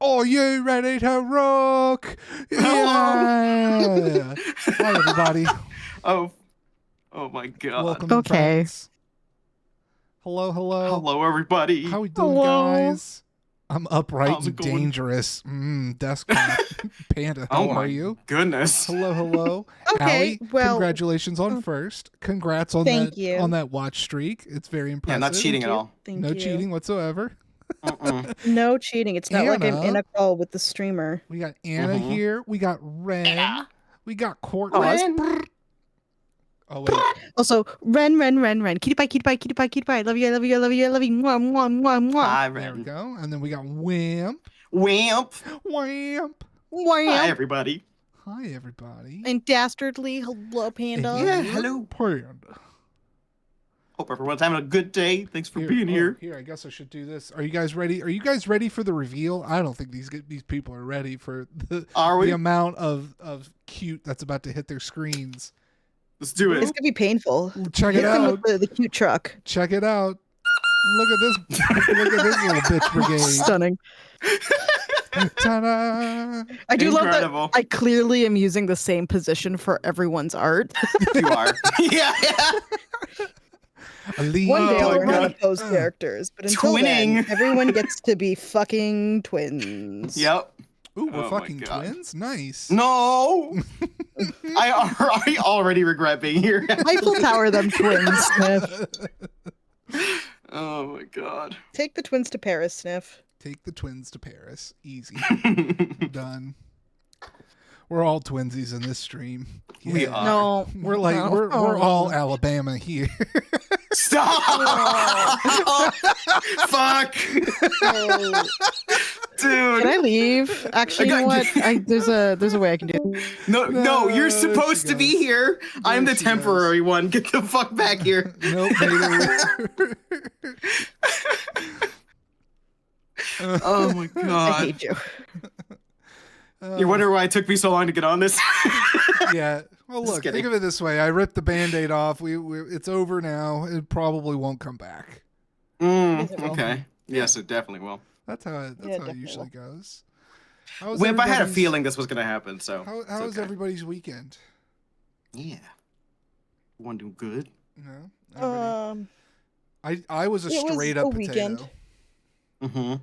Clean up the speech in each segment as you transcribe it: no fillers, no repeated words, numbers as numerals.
Are you ready to rock? Yeah. Hi, everybody. Oh my God. Welcome, friends. Hello, hello. Hello, everybody. How we doing, Hello. guys? I'm upright How's it and going? dangerous. Desktop. Panda, how Oh my are you? goodness. Hello, hello. Okay, Allie, well, congratulations on first. Congrats on Thank that you. on that watch streak. It's very Yeah, impressive. not cheating at all. Thank No you. cheating whatsoever. No cheating. It's not like I'm in Anna. a call with the streamer. We got Anna here. We got Ren. We got Courtney. Ren. Oh wait. Also, Ren. Kitty pie, kitty pie, kitty pie, kitty pie. Love you, I love you, I love you, I love you. Mwah, mwah, mwah, mwah. Hi, There we Ren. go. And then we got Wimp. Wimp. Wimp. Hi, Wham. everybody. Hi, everybody. And dastardly, hello, Panda. Yeah, hello. Panda. Hope everyone's having a good day. Thanks for being here. Here, I guess I should do this. Are you guys ready? Are you guys ready for the reveal? I don't think these people are ready for the amount of cute that's about to hit their screens. Let's do It's it. gonna be painful. Check it Come out. with the cute truck. Check it out. Look at this. Look at this little bitch brigade. Stunning. Ta-da! I do Incredible. love that I clearly am using the same position for everyone's art. You are. Yeah. One day Oh I'll my learn how to God. pose characters, but until Twinning. then, everyone gets to be fucking twins. Yep. Ooh, we're Oh my fucking God. twins. Nice. No. I already regret being here. Eiffel Tower them twins, Sniff. Oh my God. Take the twins to Paris, Sniff. Take the twins to Paris. Easy. Done. We're all twinsies in this stream. We Yeah. are. No. We're like no. we're all Alabama here. Stop! Fuck! Oh. Dude. Can I leave? Actually, you know what? There's a way I can do it. No, you're No, supposed she to be goes. here. I'm the she temporary one. Get the fuck back here. Nope. Neither. Oh my I God. hate you. You wonder why it took me so long to get on this? Yeah. Well, Just look. kidding. Think of it this way. I ripped the Band-Aid off. It's over now. It probably won't come back. Yes, it will. Okay. Yes, it definitely will. That's how it definitely usually goes. How's Wimp, I had a everybody's- feeling this was gonna happen, so. How it's was okay. everybody's weekend? Yeah. One doing good. No. Everybody- I was a it was straight a up potato. weekend. Mm-hmm.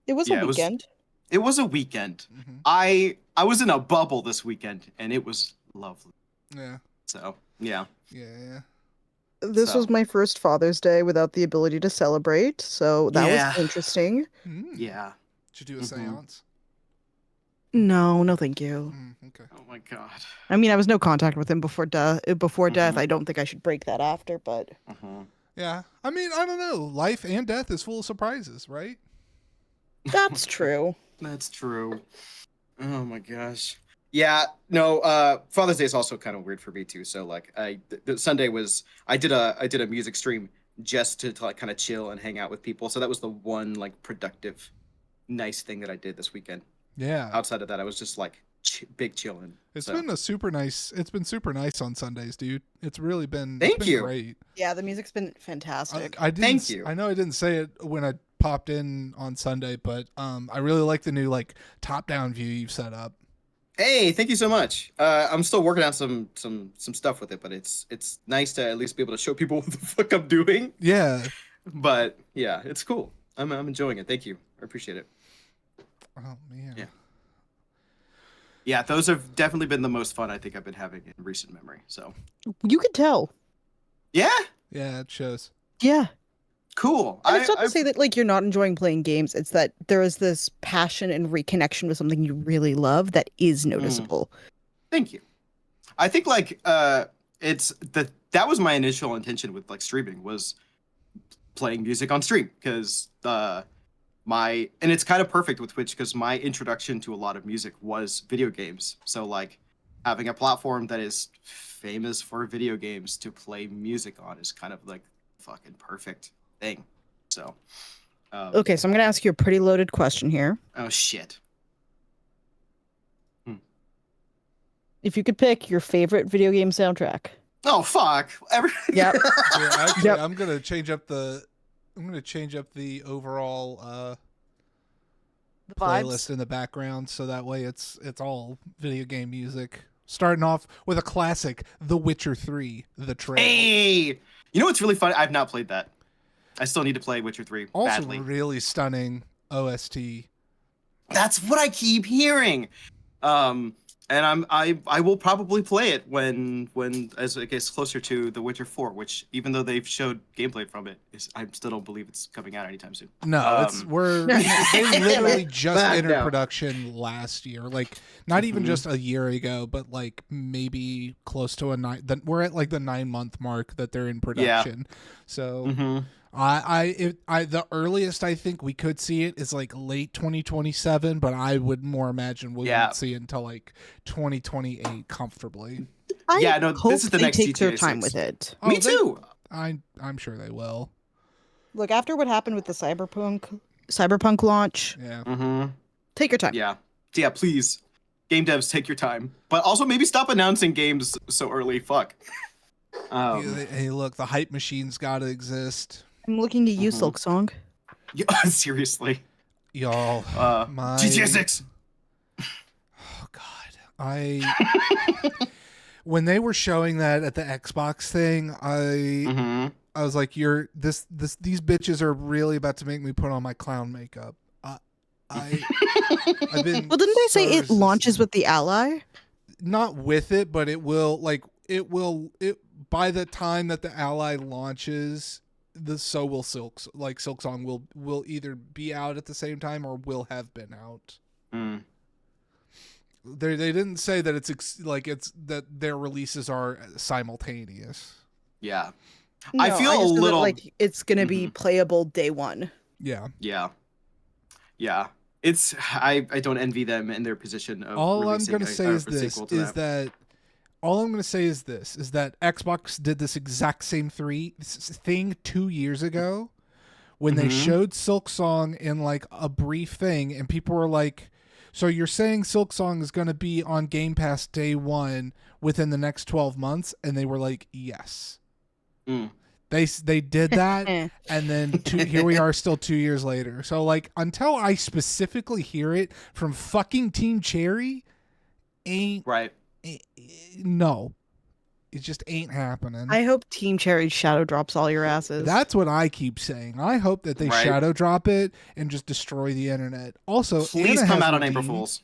It was Yeah, a it was- weekend. It was a weekend. Mhm. I was in a bubble this weekend, and it was lovely. Yeah. So yeah. Yeah. This So. was my first Father's Day without the ability to celebrate, so that Yeah. was interesting. Yeah. Should do a Mhm. seance. No, no, thank you. Okay. Oh my God. I mean, I was no contact with him before death. Before death, Mhm. I don't think I should break that after, but Mm-hmm. Yeah. I mean, I don't know. Life and death is full of surprises, right? that's true. That's true. Oh my gosh. Yeah, no, Father's Day is also kind of weird for me too. So like the Sunday was I did a music stream just to like kind of chill and hang out with people. So that was the one like productive nice thing that I did this weekend. Yeah. Outside of that, I was just like big chilling. It's So. been super nice on Sundays, dude. It's really been Thank it's been you. great. Yeah, the music's been fantastic. I didn't, Thank you. I know I didn't say it when I popped in on Sunday, but I really like the new like top down view you've set up. Hey, thank you so much. I'm still working on some stuff with it, but it's nice to at least be able to show people what the fuck I'm doing. Yeah. But yeah, it's cool. I'm enjoying it. Thank you. I appreciate it. Oh man. Yeah. Yeah, those have definitely been the most fun I think I've been having in recent memory. So You could tell. yeah, Yeah, it shows. Yeah. cool. And it's not to say that like you're not enjoying playing games. It's that there is this passion and reconnection with something you really love that is noticeable. Thank you. I think like that was my initial intention with like streaming was playing music on stream because and it's kind of perfect with Twitch because my introduction to a lot of music was video games. So like having a platform that is famous for video games to play music on is kind of like fucking perfect thing. So Okay, so I'm going to ask you a pretty loaded question here. oh shit. If you could pick your favorite video game soundtrack. Oh fuck. Yep. Yeah, actually, Yep. I'm gonna change up the overall playlist in the background, so that way it's all video game music. Starting off with a classic, The Witcher 3, The Trail. Hey, you know what's really funny? I've not played that. I still need to play Witcher 3 also badly. Really stunning OST. That's what I keep hearing. And I will probably play it when as it gets closer to The Witcher 4, which even though they've showed gameplay from it, I still don't believe it's coming out anytime soon. No, they literally just entered production last year, like not even just a year ago, but like maybe close to we're at like the 9-month mark that they're in production. Yeah. So the earliest I think we could see it is like late 2027, but I would more imagine we won't see it until like 2028 comfortably. This is the next take GTA their time 6. with it. Me too. I'm sure they will. Look, after what happened with the Cyberpunk launch, take your time. Yeah, please. Game devs, take your time. But also maybe stop announcing games so early. Fuck. Hey, look, the hype machine's got to exist. I'm looking at you, Silk Song. Yeah, seriously. Y'all, GTA 6. Oh God, when they were showing that at the Xbox thing, I was like, these bitches are really about to make me put on my clown makeup. I've been. Well, didn't they say it launches with the Ally? Not with it, but it will. By the time that the Ally launches, will Silk Song will either be out at the same time or will have been out. They didn't say that it's that their releases are simultaneous. Yeah. No, I feel a little like it's gonna be playable day one. Yeah. It's I don't envy them in their position of all I'm gonna say is that Xbox did this exact same thing 2 years ago when they showed Silk Song in like a brief thing, and people were like, so you're saying Silk Song is going to be on Game Pass day one within the next 12 months? And they were like, yes. They did that, and then here we are still 2 years later. So like, until I specifically hear it from fucking Team Cherry, no, it just ain't happening. I hope Team Cherry shadow drops all your asses. That's what I keep saying. I hope that they shadow drop it and just destroy the internet. Also, please come out on April Fools.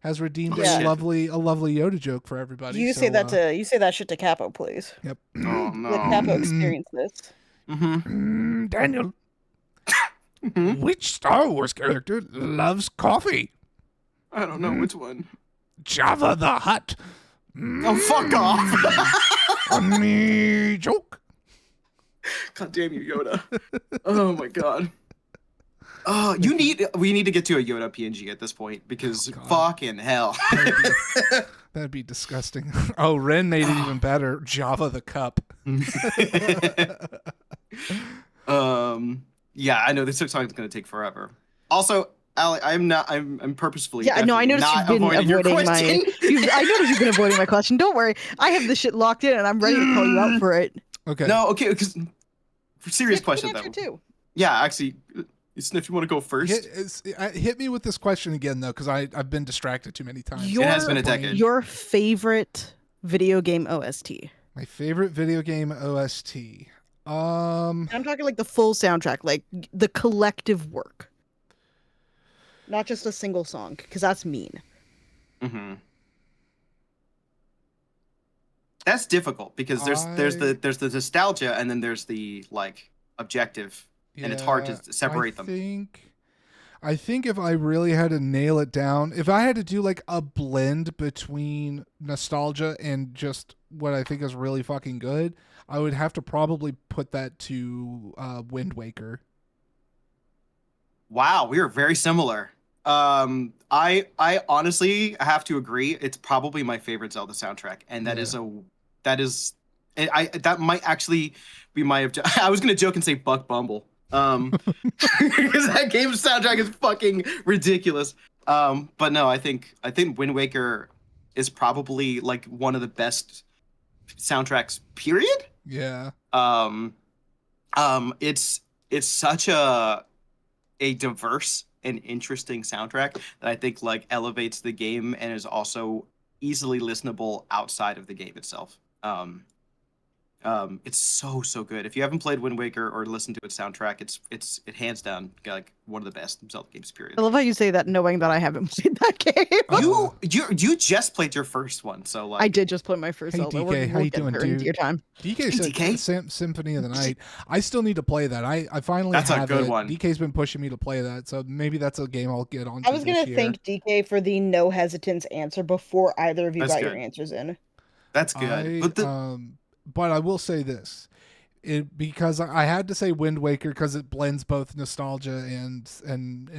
Has redeemed a lovely Yoda joke for everybody. You say that shit to Capo, please. Yep. Oh no. Let Capo experience this. Daniel, which Star Wars character loves coffee? I don't know which one. Jabba the Hutt. Oh, fuck off. Funny joke. God damn you, Yoda. Oh my god. Oh, we need to get to a Yoda PNG at this point because fucking hell. That'd be disgusting. Oh, Ren made it even better. Java the Cup. Yeah, I know this song's gonna take forever. Also, Allie, I'm purposefully. Yeah, no, I noticed you've been avoiding my. I noticed you've been avoiding my question. Don't worry, I have this shit locked in, and I'm ready to call you out for it. Okay. No, okay, because for serious question though. Too. Yeah, actually, Sniff, you want to go first? Hit me with this question again though, because I've been distracted too many times. It has been a decade. Your favorite video game OST? My favorite video game OST. I'm talking like the full soundtrack, like the collective work. Not just a single song, because that's mean. That's difficult because there's the nostalgia and then there's the like objective, and it's hard to separate them. I think if I really had to nail it down, if I had to do like a blend between nostalgia and just what I think is really fucking good, I would have to probably put that to Wind Waker. Wow, we are very similar. I honestly have to agree. It's probably my favorite Zelda soundtrack, and that might actually be my I was gonna joke and say Buck Bumble, because that game's soundtrack is fucking ridiculous. But no, I think Wind Waker is probably like one of the best soundtracks. Period. Yeah. It's such a diverse and interesting soundtrack that I think like elevates the game and is also easily listenable outside of the game itself. It's so good. If you haven't played Wind Waker or listened to its soundtrack, it hands down like one of the best Zelda games. Period. I love how you say that, knowing that I haven't played that game. You just played your first one, so like I did just play my first Hey Zelda. DK, how you doing, dude? Your time. DK said DK? Symphony of the Night. I still need to play that. I finally That's have a good it. one. DK's been pushing me to play that, so maybe that's a game I'll get on. I was gonna thank DK for the no hesitance answer before either of you got your answers in. That's good. But I will say this. Because I had to say Wind Waker because it blends both nostalgia and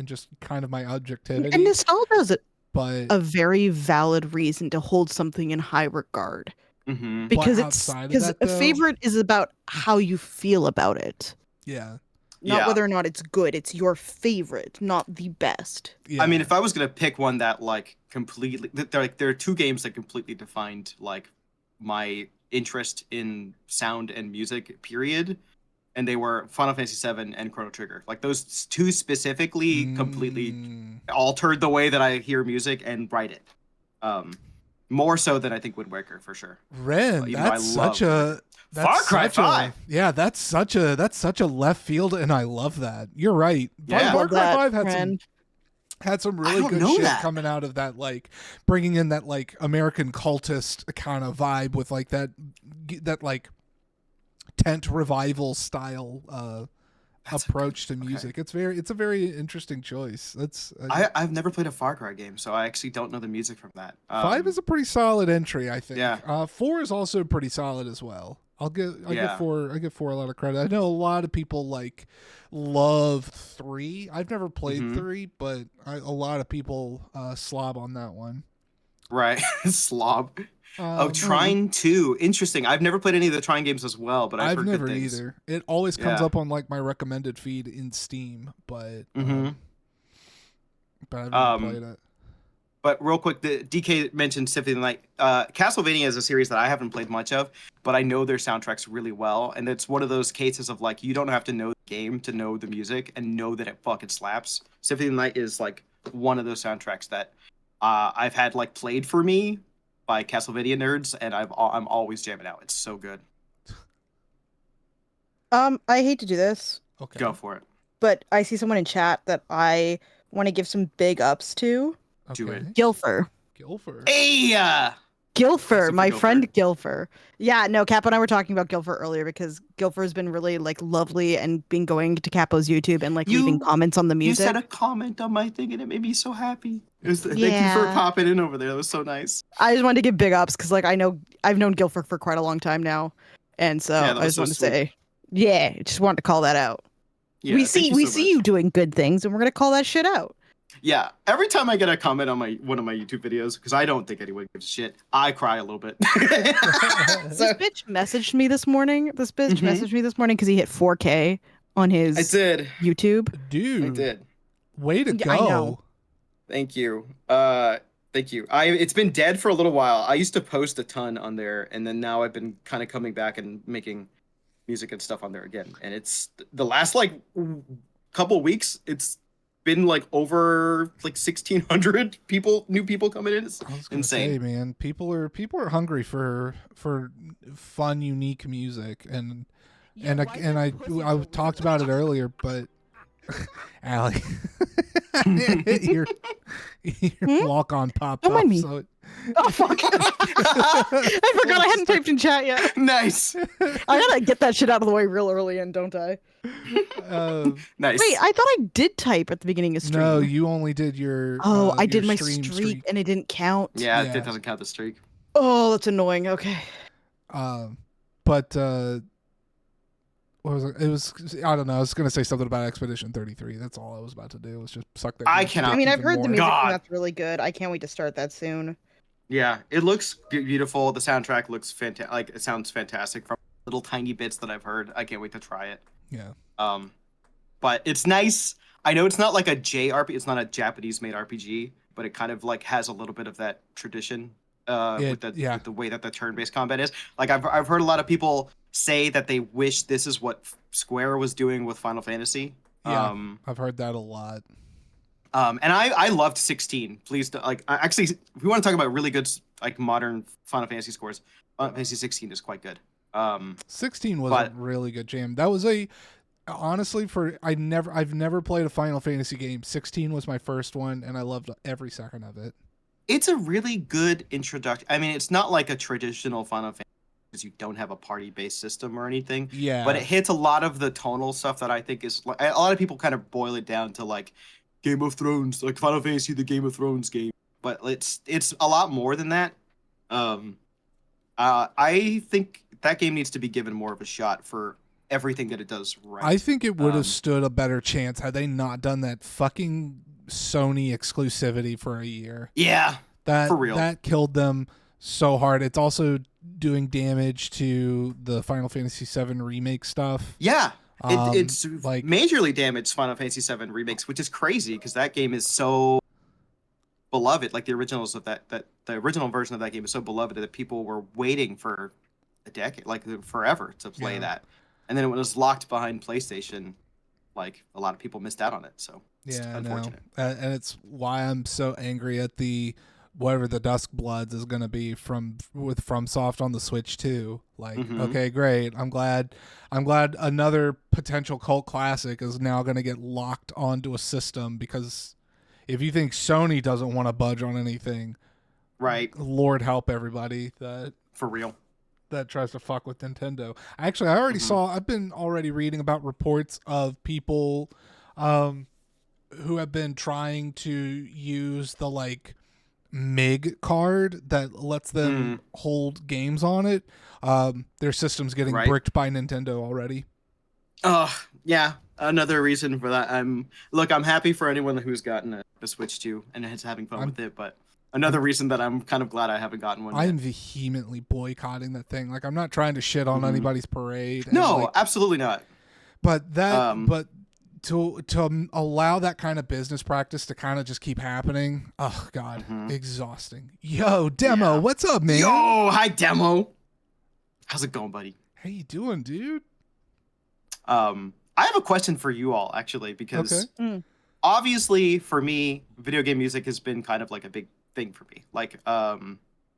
just kind of my objectivity. And nostalgia is but a very valid reason to hold something in high regard. Mm-hmm. Because a favorite is about how you feel about it. Yeah. Not whether or not it's good. It's your favorite, not the best. Yeah. I mean, if I was gonna pick one that like completely, there are two games that completely defined like my interest in sound and music, period, and they were Final Fantasy VII and Chrono Trigger. Like those two specifically completely altered the way that I hear music and write it. More so than I think Wind Waker for sure. Ren, that's such a Far Cry 5. Yeah, that's such a left field, and I love that. You're right. Yeah. Far Cry 5 had some really good shit coming out of that, like bringing in that like American cultist kind of vibe with like that like tent revival style approach to music. Okay. It's a very interesting choice. I've never played a Far Cry game, so I actually don't know the music from that. 5 is a pretty solid entry, I think. Yeah. 4 is also pretty solid as well. I give 4 a lot of credit. I know a lot of people like love 3. I've never played 3, but a lot of people slob on that one. Right. Slob. Trine 2. Interesting. I've never played any of the Trine games as well, but I've heard never good things. Either. It always comes up on like my recommended feed in Steam, but I've never played it. But real quick, the DK mentioned Symphony of the Night. Castlevania is a series that I haven't played much of, but I know their soundtracks really well, and it's one of those cases of like you don't have to know the game to know the music and know that it fucking slaps. Symphony of the Night is like one of those soundtracks that I've had like played for me by Castlevania nerds, and I'm always jamming out. It's so good. I hate to do this. Okay. Go for it. But I see someone in chat that I want to give some big ups to. Okay. Do it. Gilfer. Hey! Gilfer, my friend Gilfer. Yeah, no, Capo and I were talking about Gilfer earlier because Gilfer has been really like lovely and been going to Capo's YouTube and like leaving comments on the music. You said a comment on my thing and it made me so happy. Thank you for popping in over there. That was so nice. I just wanted to give big ups because like I've known Gilfer for quite a long time now, and so I just wanted to say, just wanted to call that out. Yeah, we see you doing good things, and we're gonna call that shit out. Yeah, every time I get a comment on one of my YouTube videos, because I don't think anyone gives a shit, I cry a little bit. This bitch messaged me this morning. Because he hit 4K on his YouTube. Dude, I did. Way to go. I know. Thank you. Thank you. It's been dead for a little while. I used to post a ton on there, and then now I've been kind of coming back and making music and stuff on there again. And it's the last like couple weeks, it's been like over like 1,600 new people coming in. It's insane. Say, man, people are hungry for fun, unique music, and I talked about it earlier, but Allie, your walk on popped up. Mind me. So Oh fuck! I forgot I hadn't typed in chat yet. Nice. I gotta get that shit out of the way real early in, don't I? Nice. Wait, I thought I did type at the beginning of stream. No, you only did your. I did your my streak, and it didn't count. Yeah, it doesn't count the streak. Oh, that's annoying. Okay. But what was it? It was, I don't know. I was gonna say something about Expedition 33. That's all I was about to do. Was just suck that. I cannot. I mean, I've heard the music God. from that's really good. I can't wait to start that soon. Yeah, it looks beautiful. The soundtrack looks fantastic. Like it sounds fantastic from little tiny bits that I've heard. I can't wait to try it. Yeah. But it's nice. I know it's not like a JRPG. It's not a Japanese-made RPG, but it kind of like has a little bit of that tradition with the way that the turn-based combat is. Like I've heard a lot of people say that they wish this is what Square was doing with Final Fantasy. Yeah, I've heard that a lot. And I loved 16. Please, actually, if we want to talk about really good like modern Final Fantasy scores, Final Fantasy 16 is quite good. 16 was but a really good jam. That was a honestly I've never played a Final Fantasy game. 16 was my first one, and I loved every second of it. it's a really good introduction. I mean, it's not like a traditional Final Fantasy because you don't have a party-based system or anything. Yeah. But it hits a lot of the tonal stuff that I think is like a lot of people kind of boil it down to like Game of Thrones, like Final Fantasy, the Game of Thrones game. But it's a lot more than that. I think that game needs to be given more of a shot for everything that it does right. I think it would have stood a better chance had they not done that fucking Sony exclusivity for a year. Yeah, that for real. That killed them so hard. It's also doing damage to the Final Fantasy VII remake stuff. Yeah, it's like majorly damaged Final Fantasy VII remakes, which is crazy because that game is so beloved. Like the originals of the original version of that game is so beloved that people were waiting for a decade, like forever, to play that. And then it was locked behind PlayStation. Like a lot of people missed out on it. So it's unfortunate. And it's why I'm so angry at the whatever the Dusk Bloods is going to be from FromSoft on the Switch too. Like, okay, great. I'm glad another potential cult classic is now going to get locked onto a system, because if you think Sony doesn't want to budge on anything, right? Lord help everybody that for real that tries to fuck with Nintendo. Actually, I already saw. I've been already reading about reports of people who have been trying to use the like MIG card that lets them hold games on it. Their system's getting bricked by Nintendo already. Yeah, another reason for that. I'm happy for anyone who's gotten a Switch 2 and is having fun with it, but another reason that I'm kind of glad I haven't gotten one yet. I'm vehemently boycotting that thing. Like, I'm not trying to shit on anybody's parade. No, absolutely not. But that, to allow that kind of business practice to kind of just keep happening, oh god, exhausting. Yo, Demo, what's up, man? Yo, hi, Demo. How's it going, buddy? How you doing, dude? I have a question for you all, actually, because obviously for me, video game music has been kind of like a big thing for me. Like,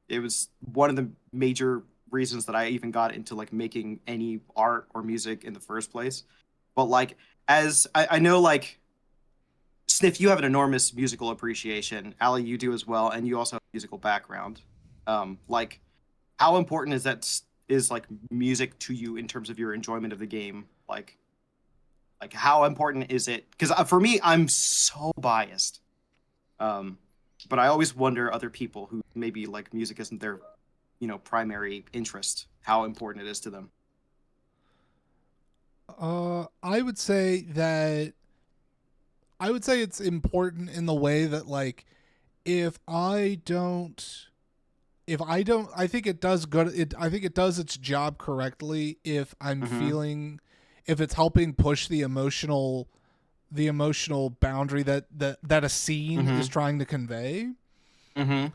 it was one of the major reasons that I even got into like making any art or music in the first place. But like, as I know, like, Sniff, you have an enormous musical appreciation. Allie, you do as well, and you also have a musical background. Like, how important is like music to you in terms of your enjoyment of the game? Like how important is it? Because for me, I'm so biased. But I always wonder other people who maybe like music isn't their, primary interest, how important it is to them. I would say it's important in the way that, like, I think it does good. I think it does its job correctly if I'm feeling, if it's helping push the emotional boundary that a scene is trying to convey. And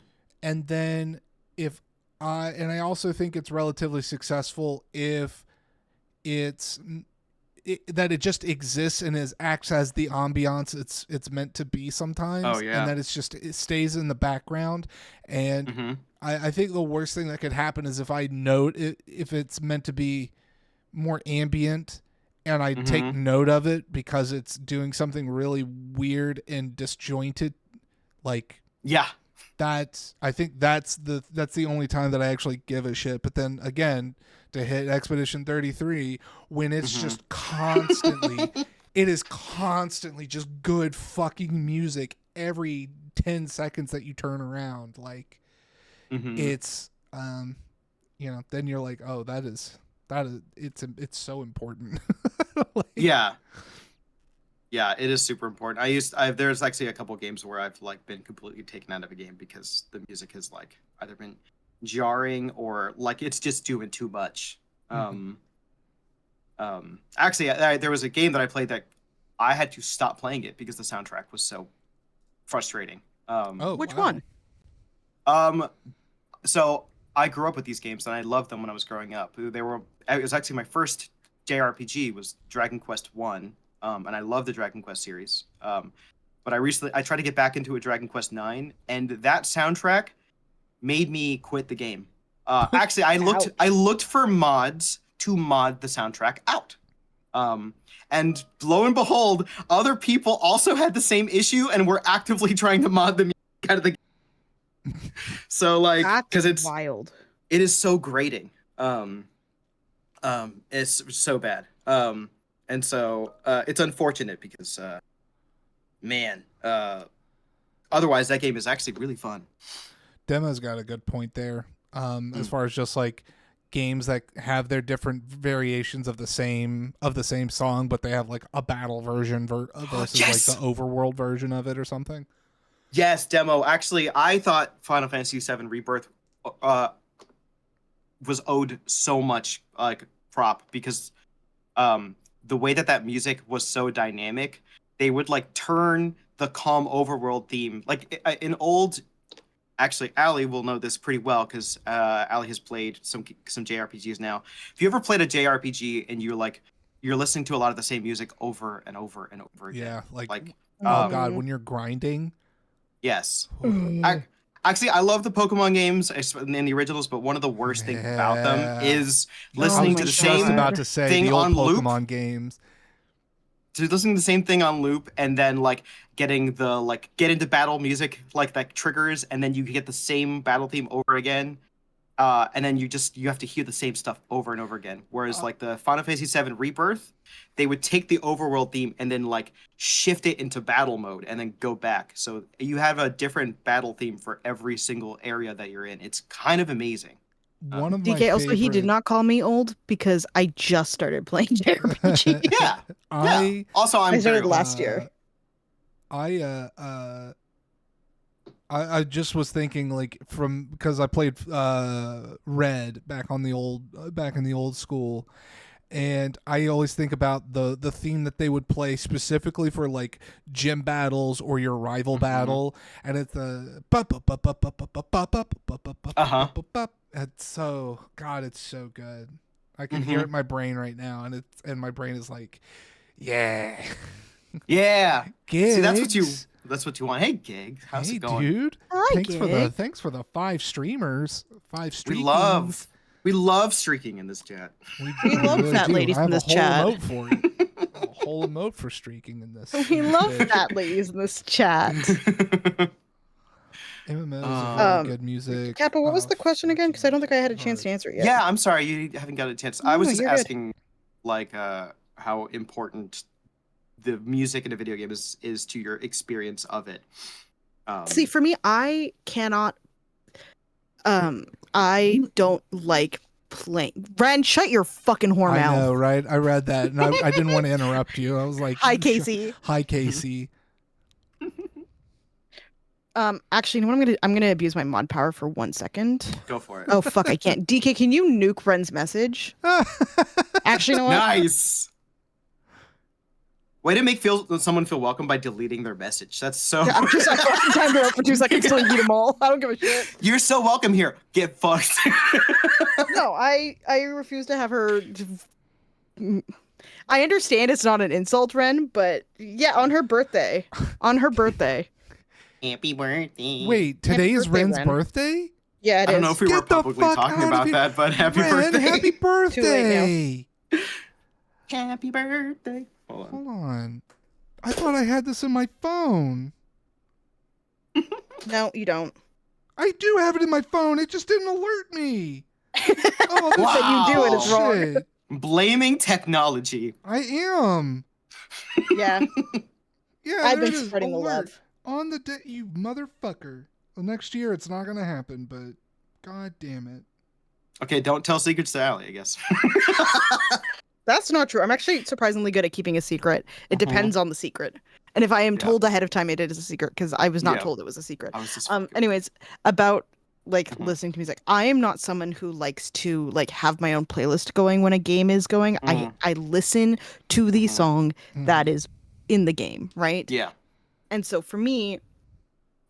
then I also think it's relatively successful if that it just exists and acts as the ambiance it's meant to be sometimes. Oh, yeah. And that it stays in the background. And I think the worst thing that could happen is if if it's meant to be more ambient and I take note of it because it's doing something really weird and disjointed. Like, yeah, I think that's the only time that I actually give a shit. But then again, to hit Expedition 33, when it's just constantly, it is constantly just good fucking music every 10 seconds that you turn around. Like, it's, then you're like, oh, it's so important. Like, yeah, it is super important. There's actually a couple games where I've like been completely taken out of a game because the music has like either been jarring or like it's just doing too much. Actually, there was a game that I played that I had to stop playing it because the soundtrack was so frustrating. Which one? So I grew up with these games and I loved them when I was growing up. It was actually my first JRPG was Dragon Quest 1. And I love the Dragon Quest series. but I tried to get back into a Dragon Quest 9, and that soundtrack made me quit the game. Actually, I looked for mods to mod the soundtrack out. And lo and behold, other people also had the same issue and were actively trying to mod the music out of the game. So like, because it's wild. It is so grating. It's so bad. And so it's unfortunate because otherwise that game is actually really fun. Demo's got a good point there. As far as just like games that have their different variations of the same song, but they have like a battle version versus yes! like the overworld version of it or something. Yes, Demo. Actually, I thought Final Fantasy VII Rebirth was owed so much like prop because the way that music was so dynamic. They would like turn the calm overworld theme like in old. Actually, Allie will know this pretty well because Allie has played some JRPGs now. If you ever played a JRPG and you're listening to a lot of the same music over and over and over again. Yeah, like oh god, when you're grinding. Yes. Actually, I love the Pokemon games in the originals, but one of the worst things about them is listening to the same thing the old on Pokemon loop. Games. So listening to the same thing on loop and then like getting the get into battle music like that triggers and then you get the same battle theme over again. And then you have to hear the same stuff over and over again. Whereas like the Final Fantasy VII Rebirth, they would take the overworld theme and then like shift it into battle mode and then go back. So you have a different battle theme for every single area that you're in. It's kind of amazing. One of my DK, also, he did not call me old because I just started playing JRPG. Yeah. I started last year. I just was thinking like because I played Red back in the old school, and I always think about the theme that they would play specifically for like gym battles or your rival battle, and it's the it's so it's so good. I can hear it in my brain right now, and my brain is like, yeah. See, that's what you want. Hey, Gig, how's it going, dude? Hi, Thanks for the 5 streamers. 5 streakings. We love streaking in this chat. We love fat ladies in this chat. I have a whole emote for streaking in this. We love fat ladies in this chat. MMOs are good music. Kappa, what was the question again? Because I don't think I had a chance to answer it yet. Yeah, I'm sorry, you haven't got a chance. I was just asking, like, how important the music in a video game is to your experience of it. See, for me, I cannot. I don't like playing. Ren, shut your fucking whore mouth. I know, right? I read that, and I didn't want to interrupt you. I was like, "Hi, Casey." Hi, Casey. Actually, you know what I'm gonna abuse my mod power for 1 second. Go for it. Oh fuck, I can't. DK, can you nuke Ren's message? Actually, you know what? Nice. Way to make someone feel welcome by deleting their message. That's so. Yeah, I'm just like fucking timed out for 2 seconds till I beat them all. I don't give a shit. You're so welcome here. Get fucked. No, I refuse to have her. I understand it's not an insult, Ren, but yeah, on her birthday. Happy birthday. Wait, today is Ren's birthday? Yeah, it is. I don't know if we were publicly talking about that, but happy birthday. Happy birthday. Happy birthday. Hold on. I thought I had this in my phone. No, you don't. I do have it in my phone. It just didn't alert me. Oh, wow. You do it is wrong. Blaming technology. I am. Yeah. Yeah, I've been spreading the love. On the day, you motherfucker. Well, next year it's not going to happen, but god damn it. Okay, don't tell secrets to Allie, I guess. That's not true. I'm actually surprisingly good at keeping a secret. It depends on the secret. And if I am told ahead of time it is a secret, because I was not told it was a secret. Anyways, about like listening to music. I am not someone who likes to like have my own playlist going when a game is going. I listen to the song that is in the game, right? Yeah. And so for me,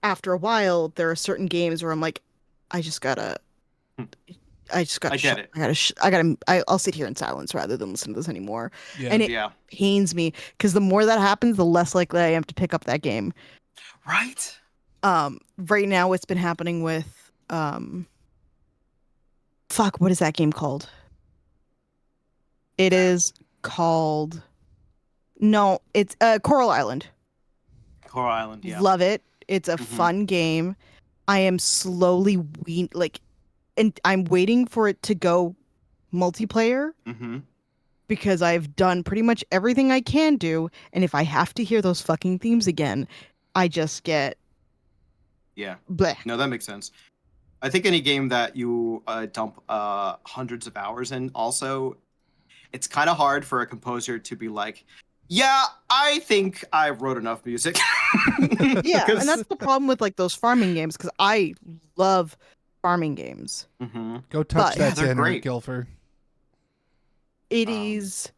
after a while, there are certain games where I'm like, I just gotta I get it. I'll sit here in silence rather than listen to this anymore. Yeah. And it pains me because the more that happens, the less likely I am to pick up that game. Right. Right now it's been happening with fuck, what is that game called? It is called No, it's Coral Island. Coral Island, yeah. Love it. It's a fun game. I am slowly and I'm waiting for it to go multiplayer because I've done pretty much everything I can do, and if I have to hear those fucking themes again, I just get bleh. No, that makes sense. I think any game that you dump hundreds of hours in, also, it's kind of hard for a composer to be like, yeah, I think I wrote enough music. Yeah, and that's the problem with like those farming games, because I love farming games. Go touch that dinner, Guilford. It is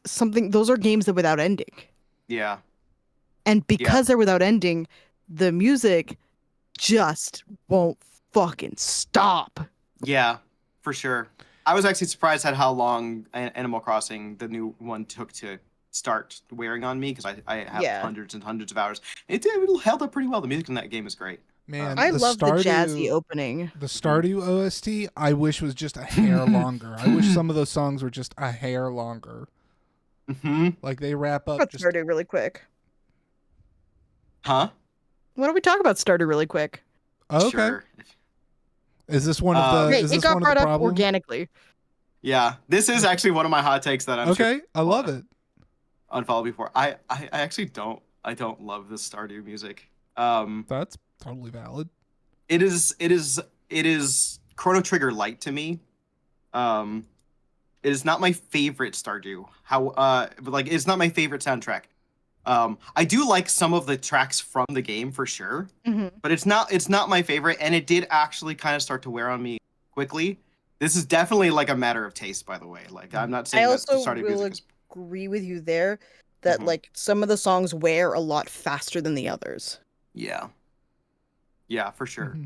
something. Those are games that without ending. Yeah. And because they're without ending, the music just won't fucking stop. Yeah, for sure. I was actually surprised at how long Animal Crossing, the new one, took to start wearing on me, because I have hundreds and hundreds of hours. It held up pretty well. The music in that game is great. Man, I love the jazzy opening. The Stardew OST, I wish was just a hair longer. I wish some of those songs were just a hair longer. Like they wrap up. Let's Stardew really quick. Huh? Why don't we talk about Stardew really quick? Okay. Sure. Is this one of the? Is it this got one brought of the up organically. Yeah, this is actually one of my hot takes that I'm okay. I love it. Unfollow before. I actually don't. I don't love the Stardew music. That's totally valid. It is Chrono Trigger light to me. It is not my favorite Stardew. It's not my favorite soundtrack. I do like some of the tracks from the game for sure, but it's not my favorite, and it did actually kind of start to wear on me quickly. This is definitely like a matter of taste, by the way. Like, I'm not saying that Stardew music is... agree with you there that like some of the songs wear a lot faster than the others. Yeah, for sure.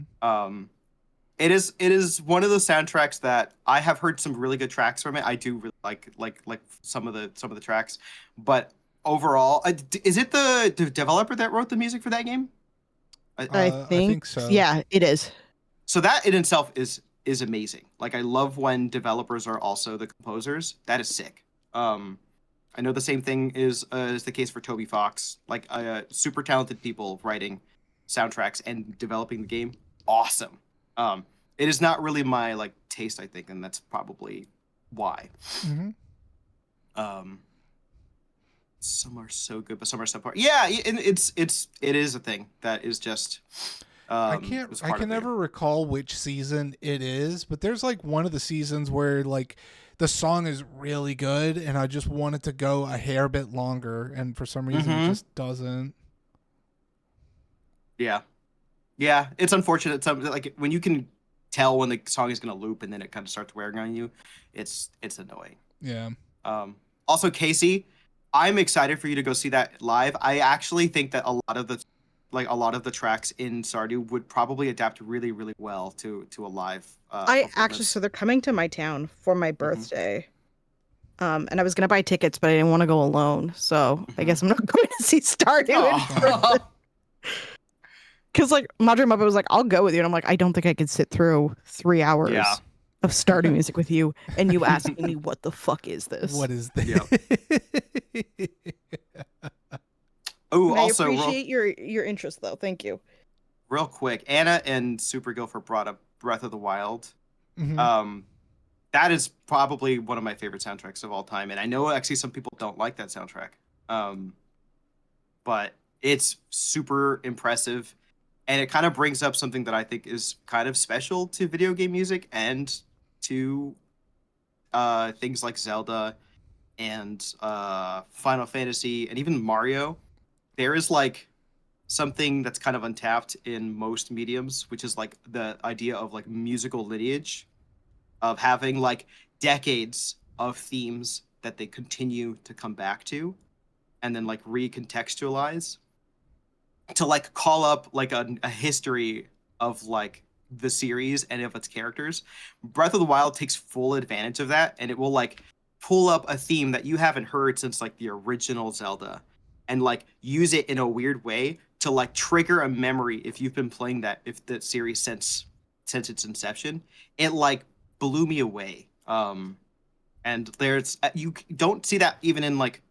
It is one of those soundtracks that I have heard some really good tracks from it. I do really like some of the tracks, but overall, is it the developer that wrote the music for that game? I think so. Yeah, it is. So that in itself is amazing. Like, I love when developers are also the composers. That is sick. I know the same thing is the case for Toby Fox. Like, super talented people writing soundtracks and developing the game. Awesome. It is not really my like taste, I think, and that's probably why. Some are so good, but some are so poor. Yeah, and it is a thing that is just. I can never recall which season it is, but there's like one of the seasons where like the song is really good, and I just want it to go a hair bit longer, and for some reason it just doesn't. Yeah, it's unfortunate. Something like when you can tell when the song is going to loop and then it kind of starts wearing on you, it's annoying. Yeah. Also, Casey, I'm excited for you to go see that live. I actually think that a lot of the tracks in Stardew would probably adapt really, really well to a live. So they're coming to my town for my birthday. And I was gonna buy tickets, but I didn't want to go alone, so I guess I'm not going to see Stardew in person. Because like Madre Muppet was like, I'll go with you, and I'm like, I don't think I could sit through 3 hours of Stardew music with you, and you asking me what the fuck is this? What is this? Yep. Oh, also, I appreciate your interest, though. Thank you. Real quick, Anna and Super Gilford brought up Breath of the Wild. That is probably one of my favorite soundtracks of all time, and I know actually some people don't like that soundtrack, but it's super impressive, and it kind of brings up something that I think is kind of special to video game music and to things like Zelda and Final Fantasy and even Mario. There is like something that's kind of untapped in most mediums, which is like the idea of like musical lineage, of having like decades of themes that they continue to come back to and then like recontextualize to like call up like a history of like the series and of its characters. Breath of the Wild takes full advantage of that, and it will like pull up a theme that you haven't heard since like the original Zelda, and like use it in a weird way to like trigger a memory if you've been playing the series since its inception. It like blew me away. And there's you don't see that even in like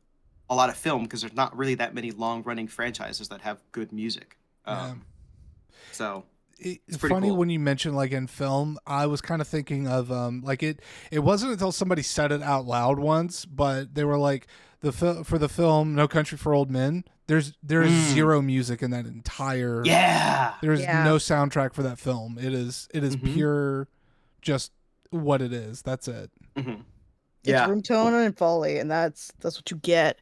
a lot of film because there's not really that many long running franchises that have good music. So it's funny cool. when you mention like in film, I was kind of thinking of like it wasn't until somebody said it out loud once, but they were like for the film No Country for Old Men, there's zero music in that entire there's no soundtrack for that film. It is pure just what it is. That's it. It's room tone and foley, and that's what you get.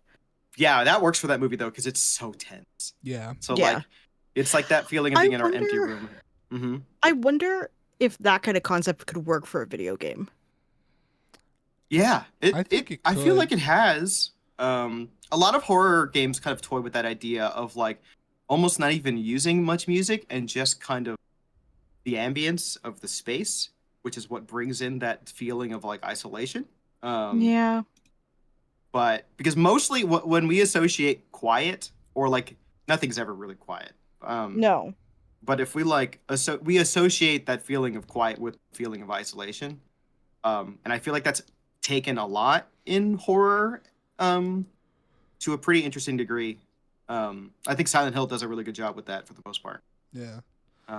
Yeah, that works for that movie though because it's so tense. Yeah. So like it's like that feeling of being in our empty room. I wonder if that kind of concept could work for a video game. Yeah, I feel like it has. A lot of horror games kind of toy with that idea of like almost not even using much music and just kind of the ambience of the space, which is what brings in that feeling of like isolation. But because mostly when we associate quiet or like nothing's ever really quiet. No. But if we like we associate that feeling of quiet with feeling of isolation, and I feel like that's taken a lot in horror to a pretty interesting degree. I think Silent Hill does a really good job with that for the most part. Yeah.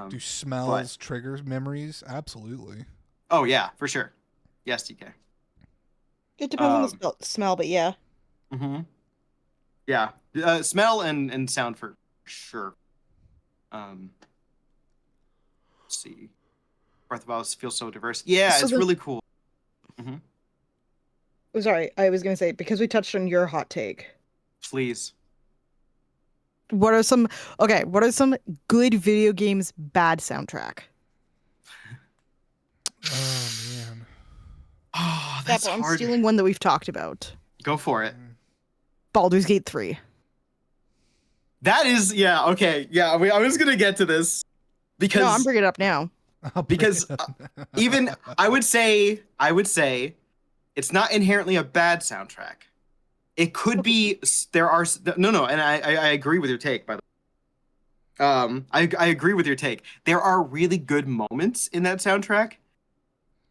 Do smells trigger memories? Absolutely. Oh yeah, for sure. Yes, DK. It depends on the smell, but yeah. Yeah, smell and sound for sure. Let's see. Breath of the Wild feels so diverse. Yeah, so it's really cool. Oh, sorry, I was gonna say because we touched on your hot take. Please. What are some good video games bad soundtrack? Oh man. Oh, that's hard. I'm stealing one that we've talked about. Go for it. Baldur's Gate 3. That is, okay. Yeah, I was going to get to this because no, I'm bringing it up now. Because even I would say it's not inherently a bad soundtrack. It could be and I agree with your take by the way. I agree with your take. There are really good moments in that soundtrack,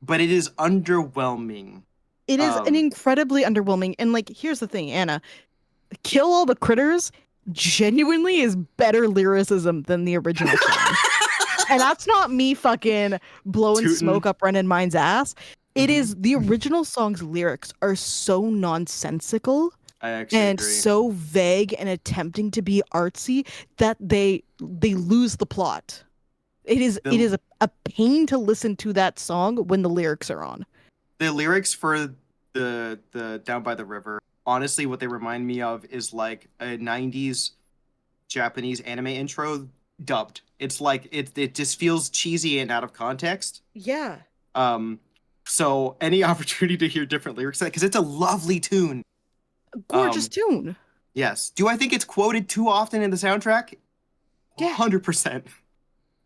but it is underwhelming. It is an incredibly underwhelming. And like, here's the thing, Anna, Kill All the Critters genuinely is better lyricism than the original song. And that's not me fucking blowing smoke up Brennan Mine's ass. It is the original song's lyrics are so nonsensical and so vague and attempting to be artsy that they lose the plot. It is a pain to listen to that song when the lyrics are on. The lyrics for the Down by the River, honestly, what they remind me of is like a 90s Japanese anime intro dubbed. It's like it just feels cheesy and out of context. Yeah. So any opportunity to hear different lyrics, because it's a lovely tune. Gorgeous tune. Yes. Do I think it's quoted too often in the soundtrack? Yeah. 100%.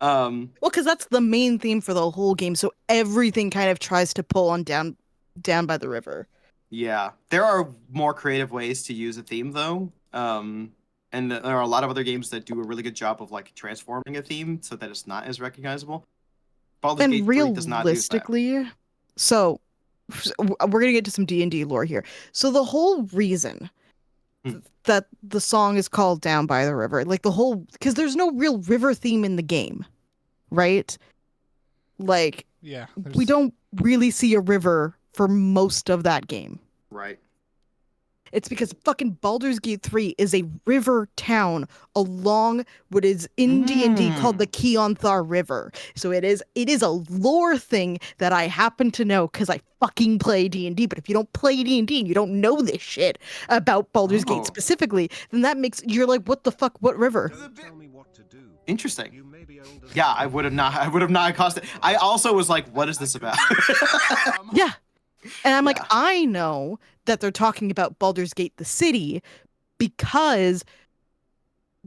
Well, because that's the main theme for the whole game, so everything kind of tries to pull on down by the river. Yeah. There are more creative ways to use a theme, though. And there are a lot of other games that do a really good job of like transforming a theme so that it's not as recognizable. Baldur's Gate 3 does not do that. So we're gonna get to some D&D lore here. So the whole reason that the song is called Down by the River, like because there's no real river theme in the game, right? Like, we don't really see a river for most of that game. Right. It's because fucking Baldur's Gate 3 is a river town along what is in D&D called the Keonthar River. So it is a lore thing that I happen to know because I fucking play D&D. But if you don't play D&D and you don't know this shit about Baldur's Gate specifically, then that makes you're like, what the fuck? What river? Tell me what to do. Interesting. Yeah, I would have not accosted. I also was like, what is this about? Yeah. And I'm like, I know that they're talking about Baldur's Gate, the city, because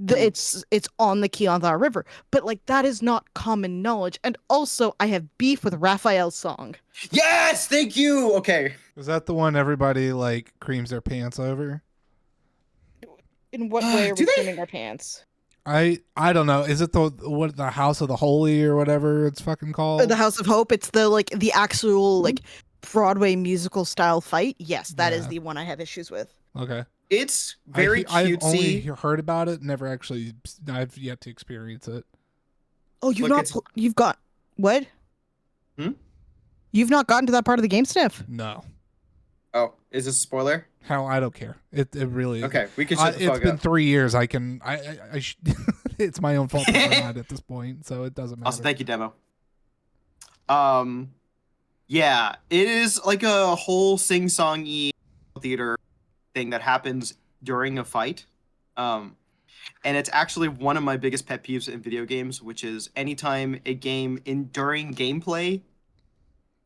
it's on the Keonthar River, but like that is not common knowledge. And also, I have beef with Raphael's song. Yes, thank you. Okay, is that the one everybody like creams their pants over? In what way are we creaming our pants? I don't know. Is it the House of the Holy or whatever it's fucking called? The House of Hope. It's the actual like Broadway musical style fight. Yes, that is the one I have issues with. Okay. It's very cutesy. I've only heard about it, never actually. I've yet to experience it. Oh, you've got what? You've not gotten to that part of the game, Sniff? No. Oh, is this a spoiler? Hell, I don't care. It really. Okay, we can shut the fuck up. It's been 3 years. I can. It's my own fault that I'm not at this point, so it doesn't matter. Also, thank you, Demo. Yeah, it is like a whole sing-songy theater thing that happens during a fight. And it's actually one of my biggest pet peeves in video games, which is anytime a game during gameplay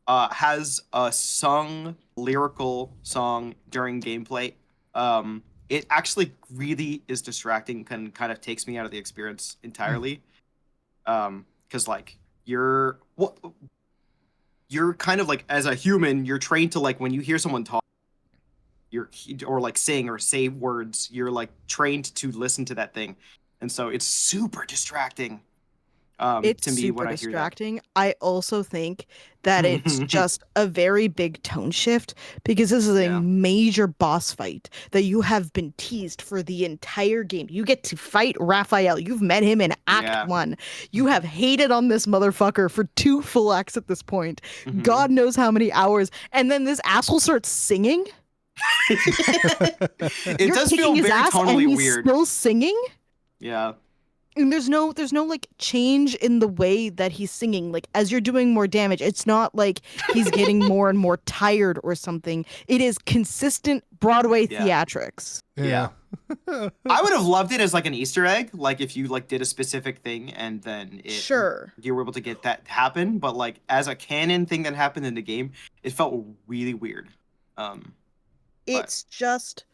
has a sung lyrical song during gameplay, it actually really is distracting and kind of takes me out of the experience entirely. Because like you're kind of like, as a human, you're trained to like when you hear someone talk, or like sing or say words, you're like trained to listen to that thing, and so it's super distracting. It's to me super when distracting. I also think that it's just a very big tone shift, because this is a major boss fight that you have been teased for the entire game. You get to fight Raphael. You've met him in Act 1. You have hated on this motherfucker for 2 full acts at this point. God knows how many hours. And then this asshole starts singing. It does feel very tonally weird. Still singing? Yeah. And there's no like change in the way that he's singing. Like as you're doing more damage, it's not like he's getting more and more tired or something. It is consistent Broadway theatrics. Yeah. I would have loved it as like an Easter egg, like if you like did a specific thing and then you were able to get that happen. But like as a canon thing that happened in the game, it felt really weird. It's just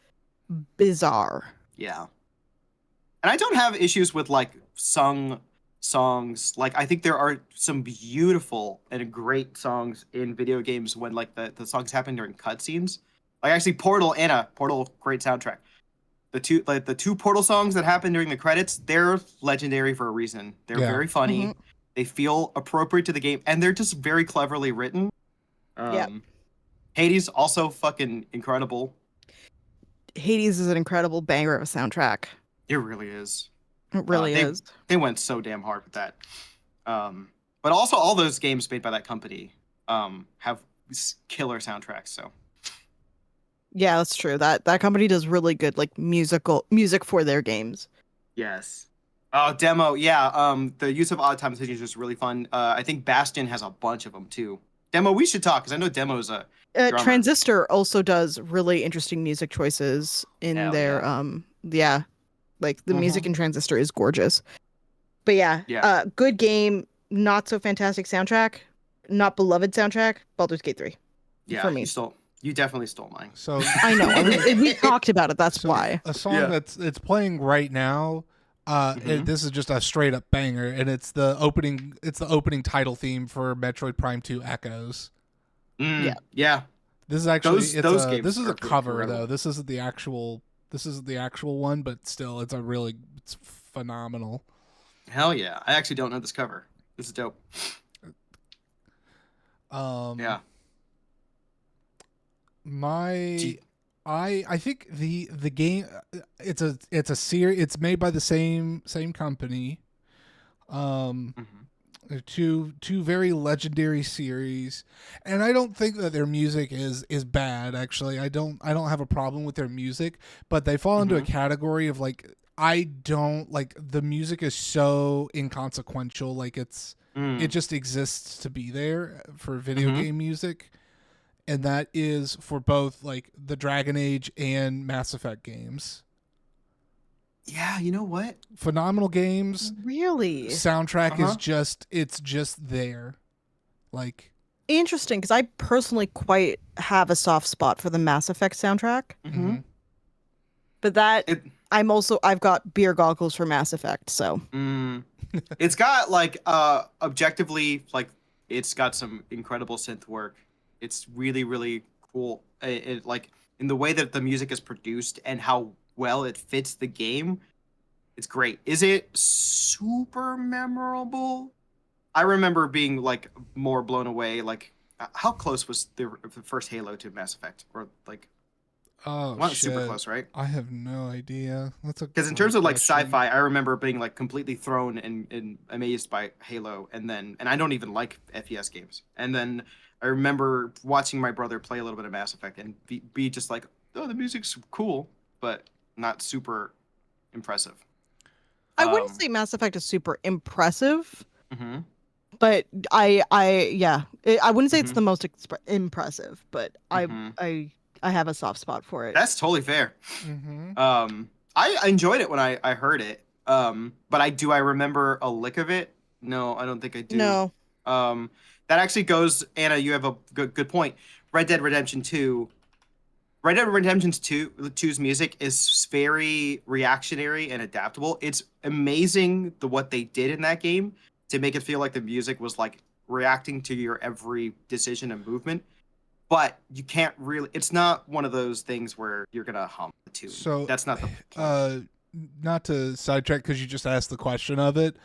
bizarre. Yeah. And I don't have issues with like sung songs. Like I think there are some beautiful and great songs in video games when like the songs happen during cutscenes. Like actually Portal, great soundtrack. The two Portal songs that happen during the credits, they're legendary for a reason. They're very funny. They feel appropriate to the game, and they're just very cleverly written. Hades also fucking incredible. Hades is an incredible banger of a soundtrack. It really is. It really is. They went so damn hard with that. But also all those games made by that company have killer soundtracks. So. Yeah, that's true. That company does really good like music for their games. Yes. Oh, Demo. Yeah. The use of odd time decisions is really fun. I think Bastion has a bunch of them too. Demo, we should talk because I know Demo's a drummer. Transistor also does really interesting music choices in their like the music in Transistor is gorgeous. But good game, not so fantastic soundtrack, not beloved soundtrack. Baldur's Gate 3. Yeah, for me. You definitely stole mine. So I know. We talked about it. That's why. A song it's playing right now. This is just a straight up banger, and it's the opening title theme for Metroid Prime 2 Echoes. Yeah. This is actually this is a cover incredible. though. This isn't the actual one, but still it's phenomenal. Hell yeah. I actually don't know this cover. This is dope. I think the game it's a series. It's made by the same company. Two very legendary series, and I don't think that their music is bad. Actually, I don't have a problem with their music, but they fall into a category of like I don't like the music is so inconsequential. Like it just exists to be there for video game music. And that is for both like the Dragon Age and Mass Effect games. Yeah, you know what? Phenomenal games. Really? Soundtrack is just there. Like interesting, because I personally quite have a soft spot for the Mass Effect soundtrack. But I've got beer goggles for Mass Effect, so. It's got like objectively, like it's got some incredible synth work. It's really, really cool. It like in the way that the music is produced and how well it fits the game. It's great. Is it super memorable? I remember being like more blown away. Like, how close was the first Halo to Mass Effect? Or like, oh not shit, super close, right? I have no idea. That's because in terms of like sci-fi, I remember being like completely thrown and amazed by Halo, and I don't even like FPS games. And then I remember watching my brother play a little bit of Mass Effect and be just like, oh, the music's cool, but not super impressive. I wouldn't say Mass Effect is super impressive, mm-hmm. but I wouldn't say it's the most impressive, but I have a soft spot for it. That's totally fair. I enjoyed it when I heard it. But I remember a lick of it? No, I don't think I do. No. That actually goes, Anna, you have a good point. Red Dead Redemption 2. Red Dead Redemption 2's music is very reactionary and adaptable. It's amazing what they did in that game to make it feel like the music was like reacting to your every decision and movement. But you can't really. It's not one of those things where you're gonna hum the tune. So that's not the point. Not to sidetrack because you just asked the question of it.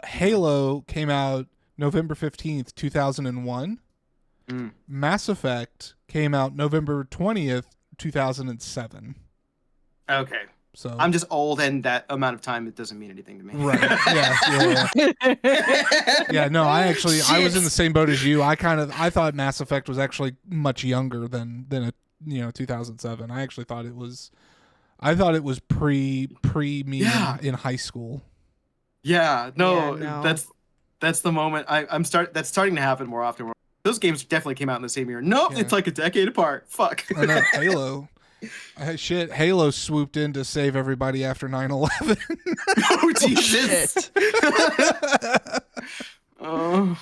Halo came out November 15th, 2001. Mass Effect came out November 20th, 2007. Okay. So I'm just old, and that amount of time, it doesn't mean anything to me. Right. Yeah. Yeah, no, I was in the same boat as you. I thought Mass Effect was actually much younger than 2007. I actually thought it was pre me in high school. Yeah, no. That's the moment that's starting to happen more often. Those games definitely came out in the same year. Nope, It's like a decade apart. Fuck. I know, Halo. Halo swooped in to save everybody after 9/11. Oh, Jesus. Oh.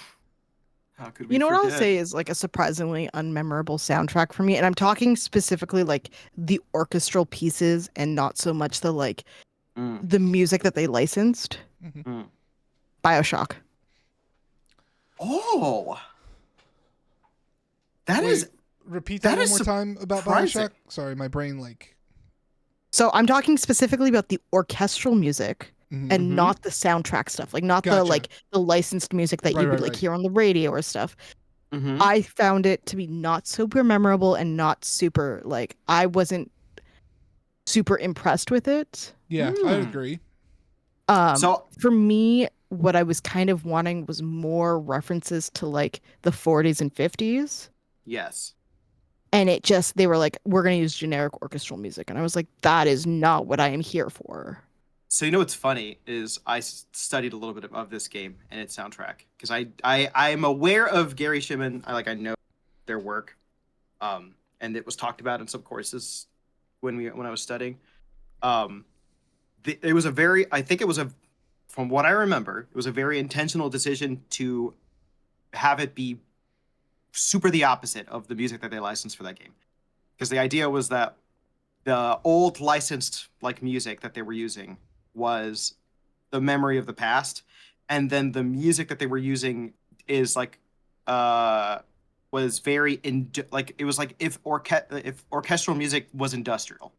How could we what forget? I'll say is like a surprisingly unmemorable soundtrack for me, and I'm talking specifically like the orchestral pieces and not so much the like the music that they licensed. BioShock. Oh. That is repeat that one more time about BioShock. Sorry, my brain like. So I'm talking specifically about the orchestral music and not the soundtrack stuff, like not the licensed music that you would hear on the radio or stuff. I found it to be not super memorable and not super like I wasn't super impressed with it. Yeah, I agree. So for me, what I was kind of wanting was more references to like the 40s and 50s. Yes. And they were like, we're going to use generic orchestral music. And I was like, that is not what I am here for. So, what's funny is I studied a little bit of this game and its soundtrack because I'm aware of Gary Shiman. I know their work. And it was talked about in some courses when I was studying. It was from what I remember, it was a very intentional decision to have it be super the opposite of the music that they licensed for that game, because the idea was that the old licensed like music that they were using was the memory of the past, and then the music that they were using is like was very it was like if orchestral music was industrial,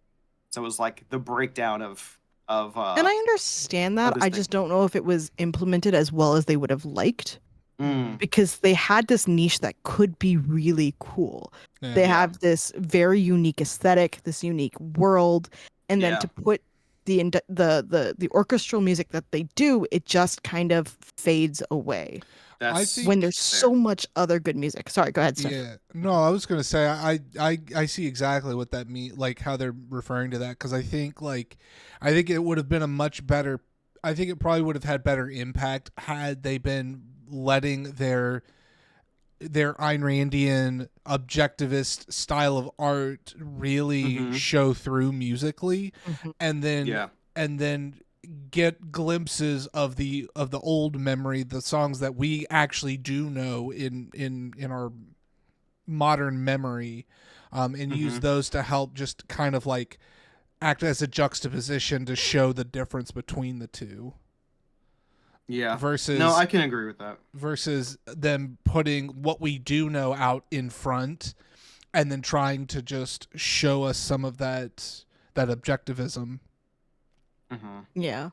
so it was like the breakdown of and I understand that. I just don't know if it was implemented as well as they would have liked. Because they had this niche that could be really cool. They have this very unique aesthetic, this unique world, and then to put the orchestral music that they do, it just kind of fades away. When there's so much other good music. Sorry, go ahead, Steph. Yeah, no, I was gonna say I see exactly what that means, like how they're referring to that, because I think it would have been a much better. I think it probably would have had better impact had they been letting their Ayn Randian objectivist style of art really show through musically, and then get glimpses of the old memory, the songs that we actually do know in our modern memory, and use those to help just kind of like act as a juxtaposition to show the difference between the two. Yeah. Versus no, I can agree with that. Versus them putting what we do know out in front, and then trying to just show us some of that objectivism. Mm-hmm. Yeah.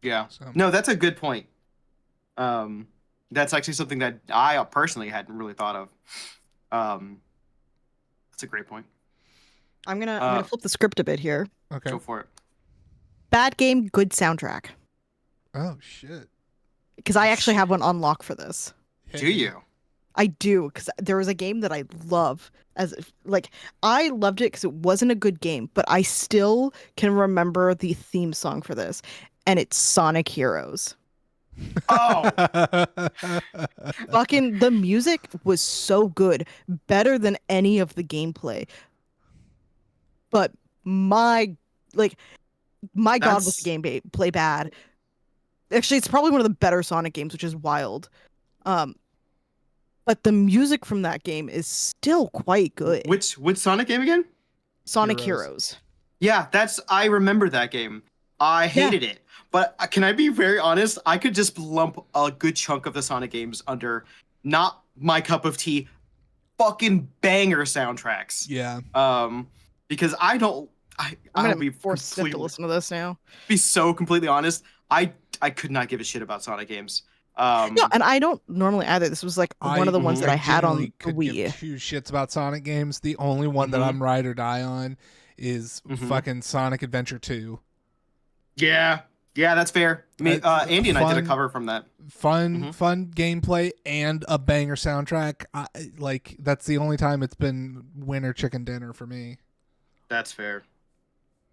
Yeah. So. No, that's a good point. That's actually something that I personally hadn't really thought of. That's a great point. I'm gonna flip the script a bit here. Okay. Go for it. Bad game, good soundtrack. Oh shit. Because I actually have one on lock for this. Do you? I do, because there was a game that I love. I loved it because it wasn't a good game, but I still can remember the theme song for this, and it's Sonic Heroes. Oh, fucking the music was so good, better than any of the gameplay. But my God, was the gameplay bad. Actually, it's probably one of the better Sonic games, which is wild. But the music from that game is still quite good. Which Sonic game again? Sonic Heroes. Yeah, I remember that game. I hated it. But can I be very honest? I could just lump a good chunk of the Sonic games under not my cup of tea, fucking banger soundtracks. Yeah. Because I'm gonna be forced to listen to this now. Be so completely honest, I could not give a shit about Sonic games. No, and I don't normally either. This was like one of the ones that I had on the Wii. Give two shits about Sonic games. The only one that I'm ride or die on is fucking Sonic Adventure 2. Yeah, that's fair. Andy and I did a cover from that. Fun gameplay and a banger soundtrack. That's the only time it's been winner chicken dinner for me. That's fair.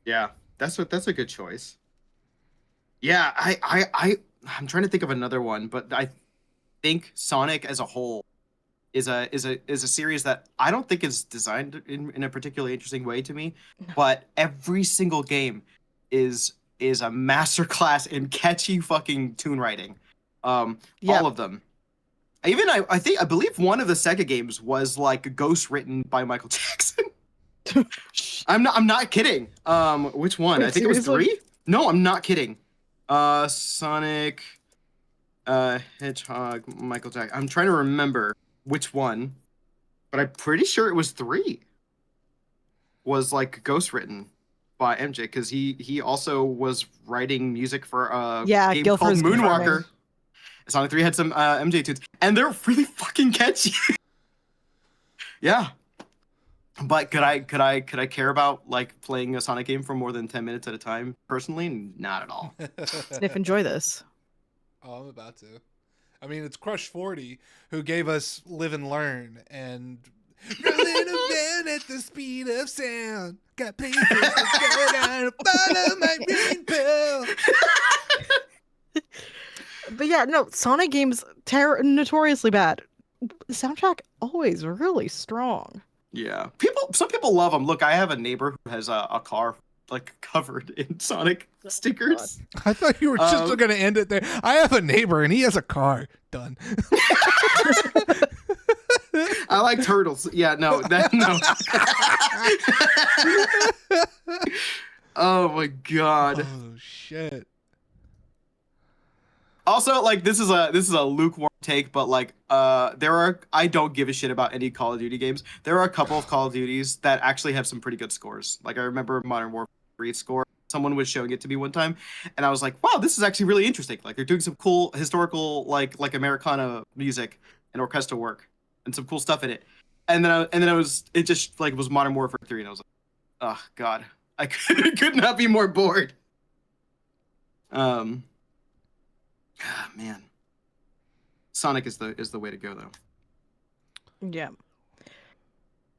Yeah, that's a good choice. Yeah, I'm trying to think of another one, but I think Sonic as a whole is a series that I don't think is designed in a particularly interesting way to me, but every single game is a masterclass in catchy fucking tune writing. All of them. I believe one of the Sega games was like ghost written by Michael Jackson. I'm not kidding. Which one? Wait, I think seriously? It was 3? No, I'm not kidding. Sonic, Hedgehog, Michael Jackson. I'm trying to remember which one, but I'm pretty sure it was 3. Was like ghost written by MJ, because he also was writing music for a game called Moonwalker. Sonic 3 had some MJ tunes, and they're really fucking catchy. Yeah. But could I care about like playing a Sonic game for more than 10 minutes at a time? Personally, not at all. Sniff, enjoy this. Oh, I'm about to. I mean, it's Crush 40 who gave us Live and Learn and rolling around at the speed of sound. Got papers to down, follow my rainbow. But yeah, no, Sonic games notoriously bad. The soundtrack always really strong. Yeah, some people love them. Look, I have a neighbor who has a car like covered in Sonic stickers. I thought you were just going to end it there. I have a neighbor and he has a car. Done. I like turtles. Yeah, no. Oh my god. Oh shit. Also, like this is a lukewarm take, but like I don't give a shit about any Call of Duty games. There are a couple of Call of Duties that actually have some pretty good scores. Like I remember Modern Warfare 3 score. Someone was showing it to me one time, and I was like, "Wow, this is actually really interesting." Like they're doing some cool historical like Americana music and orchestra work and some cool stuff in it. And then it just like was Modern Warfare 3, and I was like, "Oh god, I could not be more bored." Man, Sonic is the way to go though. Yeah.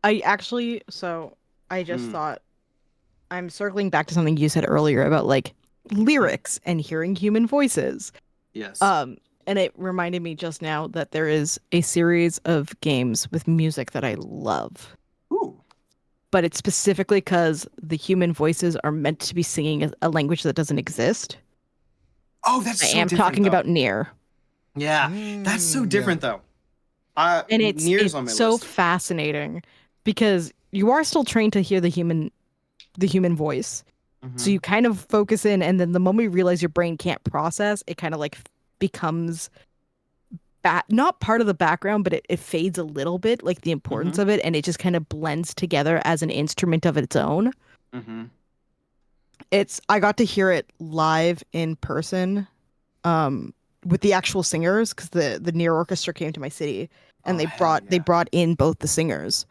I just thought, I'm circling back to something you said earlier about like lyrics and hearing human voices. Yes. And it reminded me just now that there is a series of games with music that I love. Ooh. But it's specifically because the human voices are meant to be singing a language that doesn't exist. Oh, that's so different. I am talking about Nier. Yeah, that's so different though. And it's on my so list. fascinating because you are still trained to hear the human the human voice. Mm-hmm. So you kind of focus in, and then the moment you realize your brain can't process, it kind of like becomes not part of the background, but it fades a little bit, like the importance of it, and it just kind of blends together as an instrument of its own. Mm-hmm. I got to hear it live in person, with the actual singers, because the Near Orchestra came to my city, and they brought in both the singers.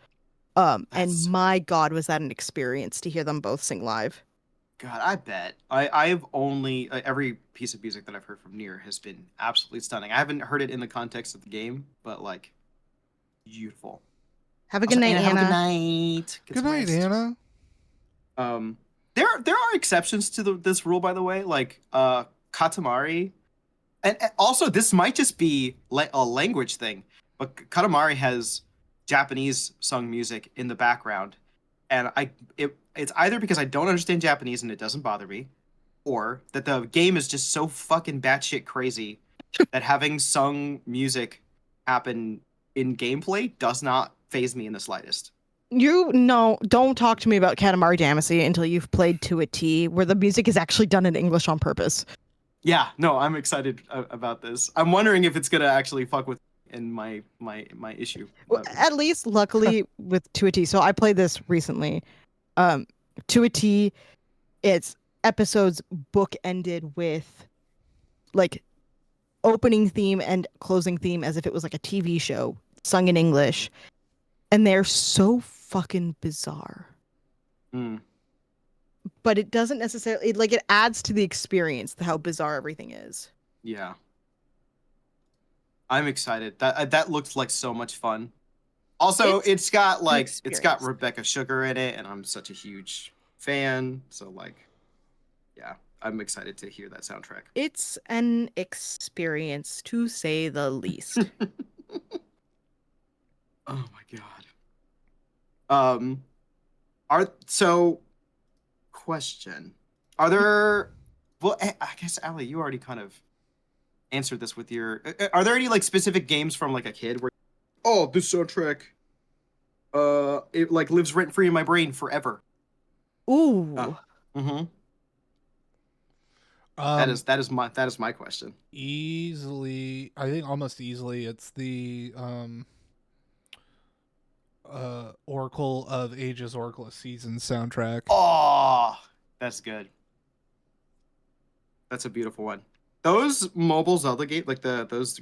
And my God, was that an experience to hear them both sing live. God, I bet. I've only every piece of music that I've heard from Nier has been absolutely stunning. I haven't heard it in the context of the game, but like beautiful. Have a good night, Anna. Have a good night. Good night, Anna. There are exceptions to this rule, by the way. Like Katamari, and also this might just be a language thing, but Katamari has Japanese sung music in the background, and it's either because I don't understand Japanese and it doesn't bother me, or that the game is just so fucking batshit crazy that having sung music happen in gameplay does not faze me in the slightest. Don't talk to me about Katamari Damacy until you've played to a T, where the music is actually done in English on purpose. Yeah, no, I'm excited about this. I'm wondering if it's gonna actually fuck with in my issue. Well, at least, luckily, with to a T. So I played this recently. To a T, its episodes book ended with like opening theme and closing theme as if it was like a TV show sung in English, and they're so fucking bizarre. But it doesn't necessarily it adds to the experience how bizarre everything is. Yeah, I'm excited. That looks like so much fun. Also, it's got Rebecca Sugar in it, and I'm such a huge fan. So yeah, I'm excited to hear that soundtrack. It's an experience, to say the least. Oh my god. Question. Are there? Well, I guess Allie, you already kind of answered this with your. Are there any specific games from a kid where? Oh, this soundtrack. It lives rent free in my brain forever. Ooh. That is my question. Easily, I think almost easily, it's the Oracle of Ages, Oracle of Seasons soundtrack. Oh, that's good. That's a beautiful one. Those mobile Zelda games, those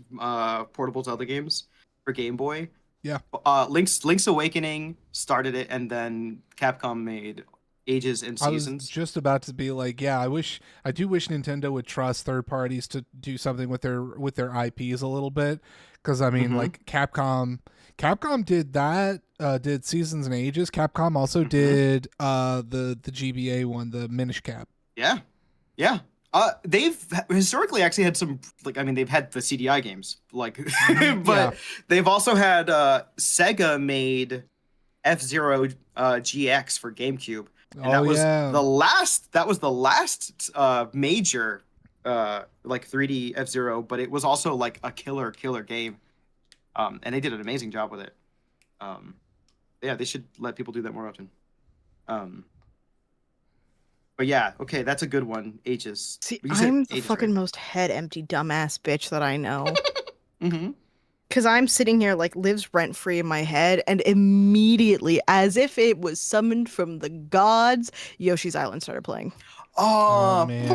portable Zelda games for Game Boy. Yeah. Link's Awakening started it, and then Capcom made Ages and Seasons. I was just about to be I do wish Nintendo would trust third parties to do something with their IPs a little bit, because I mean, Capcom did that, did Seasons and Ages. Capcom also did the GBA one, the Minish Cap. Yeah. They've historically actually had some they've had the CDI games but they've also had Sega made F-Zero GX for GameCube, and that was the last major 3D F-Zero, but it was also a killer game, and they did an amazing job with it. Yeah, they should let people do that more often. But yeah, okay, that's a good one. Ages. See, I'm the fucking most head empty dumbass bitch that I know. Because I'm sitting here lives rent free in my head, and immediately, as if it was summoned from the gods, Yoshi's Island started playing. Oh man.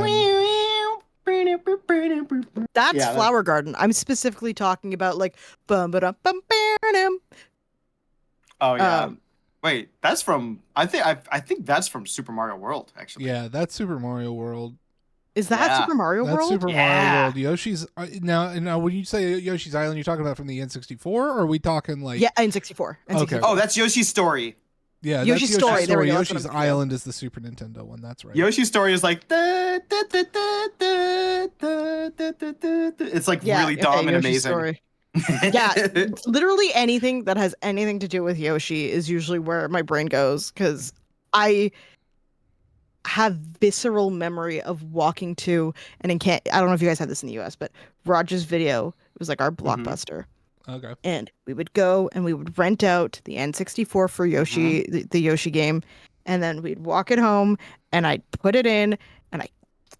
That's Flower Garden. I'm specifically talking about bum ba dum bum bam. Oh yeah. Wait, that's from I think that's from Super Mario World, actually. Yeah, that's Super Mario World. Is that Super Mario World? That's Super Mario World. Yoshi's now when you say Yoshi's Island, you're talking about from the N64, or are we talking N64. Okay. Oh, that's Yoshi's Story. Yeah, Yoshi's Story. There we go. Yoshi's Island is the Super Nintendo one. That's right. Yoshi's Story is it's really dumb and amazing. Story. Yeah, literally anything that has anything to do with Yoshi is usually where my brain goes, because I have visceral memory of walking to, and I don't know if you guys have this in the US, but Rogers Video, it was our Blockbuster. Okay. And we would go and we would rent out the N64 for Yoshi, the Yoshi game, and then we'd walk it home, and I'd put it in, and I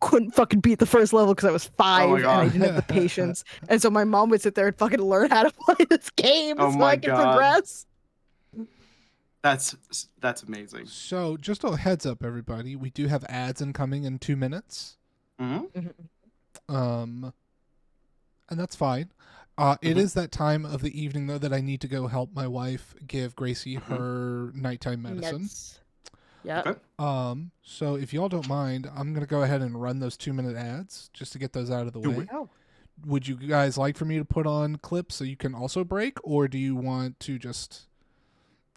couldn't fucking beat the first level because I was 5 and I didn't have the patience. And so my mom would sit there and fucking learn how to play this game so I could progress. That's amazing. So just a heads up, everybody, we do have ads incoming in 2 minutes. And that's fine. It is that time of the evening though that I need to go help my wife give Gracie her nighttime medicine. Yeah. Okay. So if y'all don't mind, I'm gonna go ahead and run those 2-minute ads just to get those out of the way. Would you guys like for me to put on clips so you can also break, or do you want to just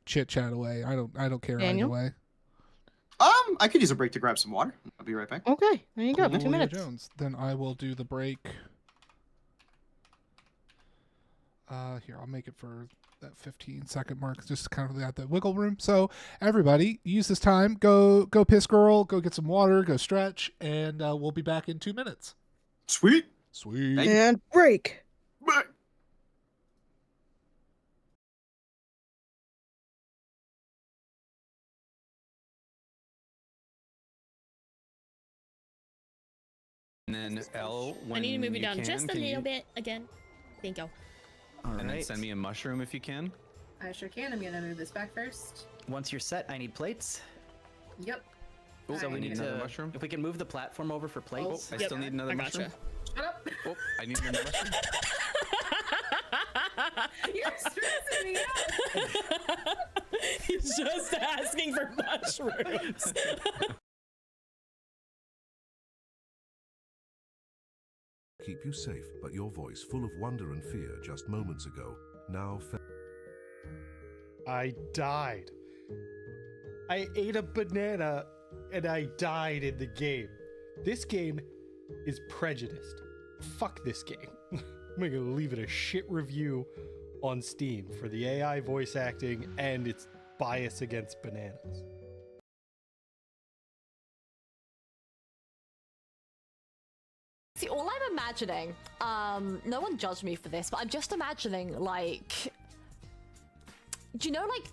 chit chat away? I don't care either way. I could use a break to grab some water. I'll be right back. Okay, there you go. 2 minutes. Jones. Then I will do the break. Here, I'll make it for that 15-second mark, just kind of got that wiggle room. So everybody, use this time. Go piss girl. Go get some water. Go stretch, and we'll be back in 2 minutes. Sweet. And break. Bye. And then L, when I need to move you down can, just a little bit again. Thank you. And then send me a mushroom if you can. I sure can. I'm gonna move this back first. Once you're set, I need plates. Yep. Oh, So we need another to. mushroom. If we can move the platform over for plates. I still need another mushroom. Shut up. Oh, I need another mushroom. You're stressing me out. He's just asking for mushrooms. Keep you safe, but your voice full of wonder and fear just moments ago. Now I died. I ate a banana and I died in the game. This game is prejudiced. Fuck this game. I'm gonna leave it a shit review on Steam for the AI voice acting and its bias against bananas. See, all I'm imagining, no one judged me for this, but I'm just imagining, like, do you know, like,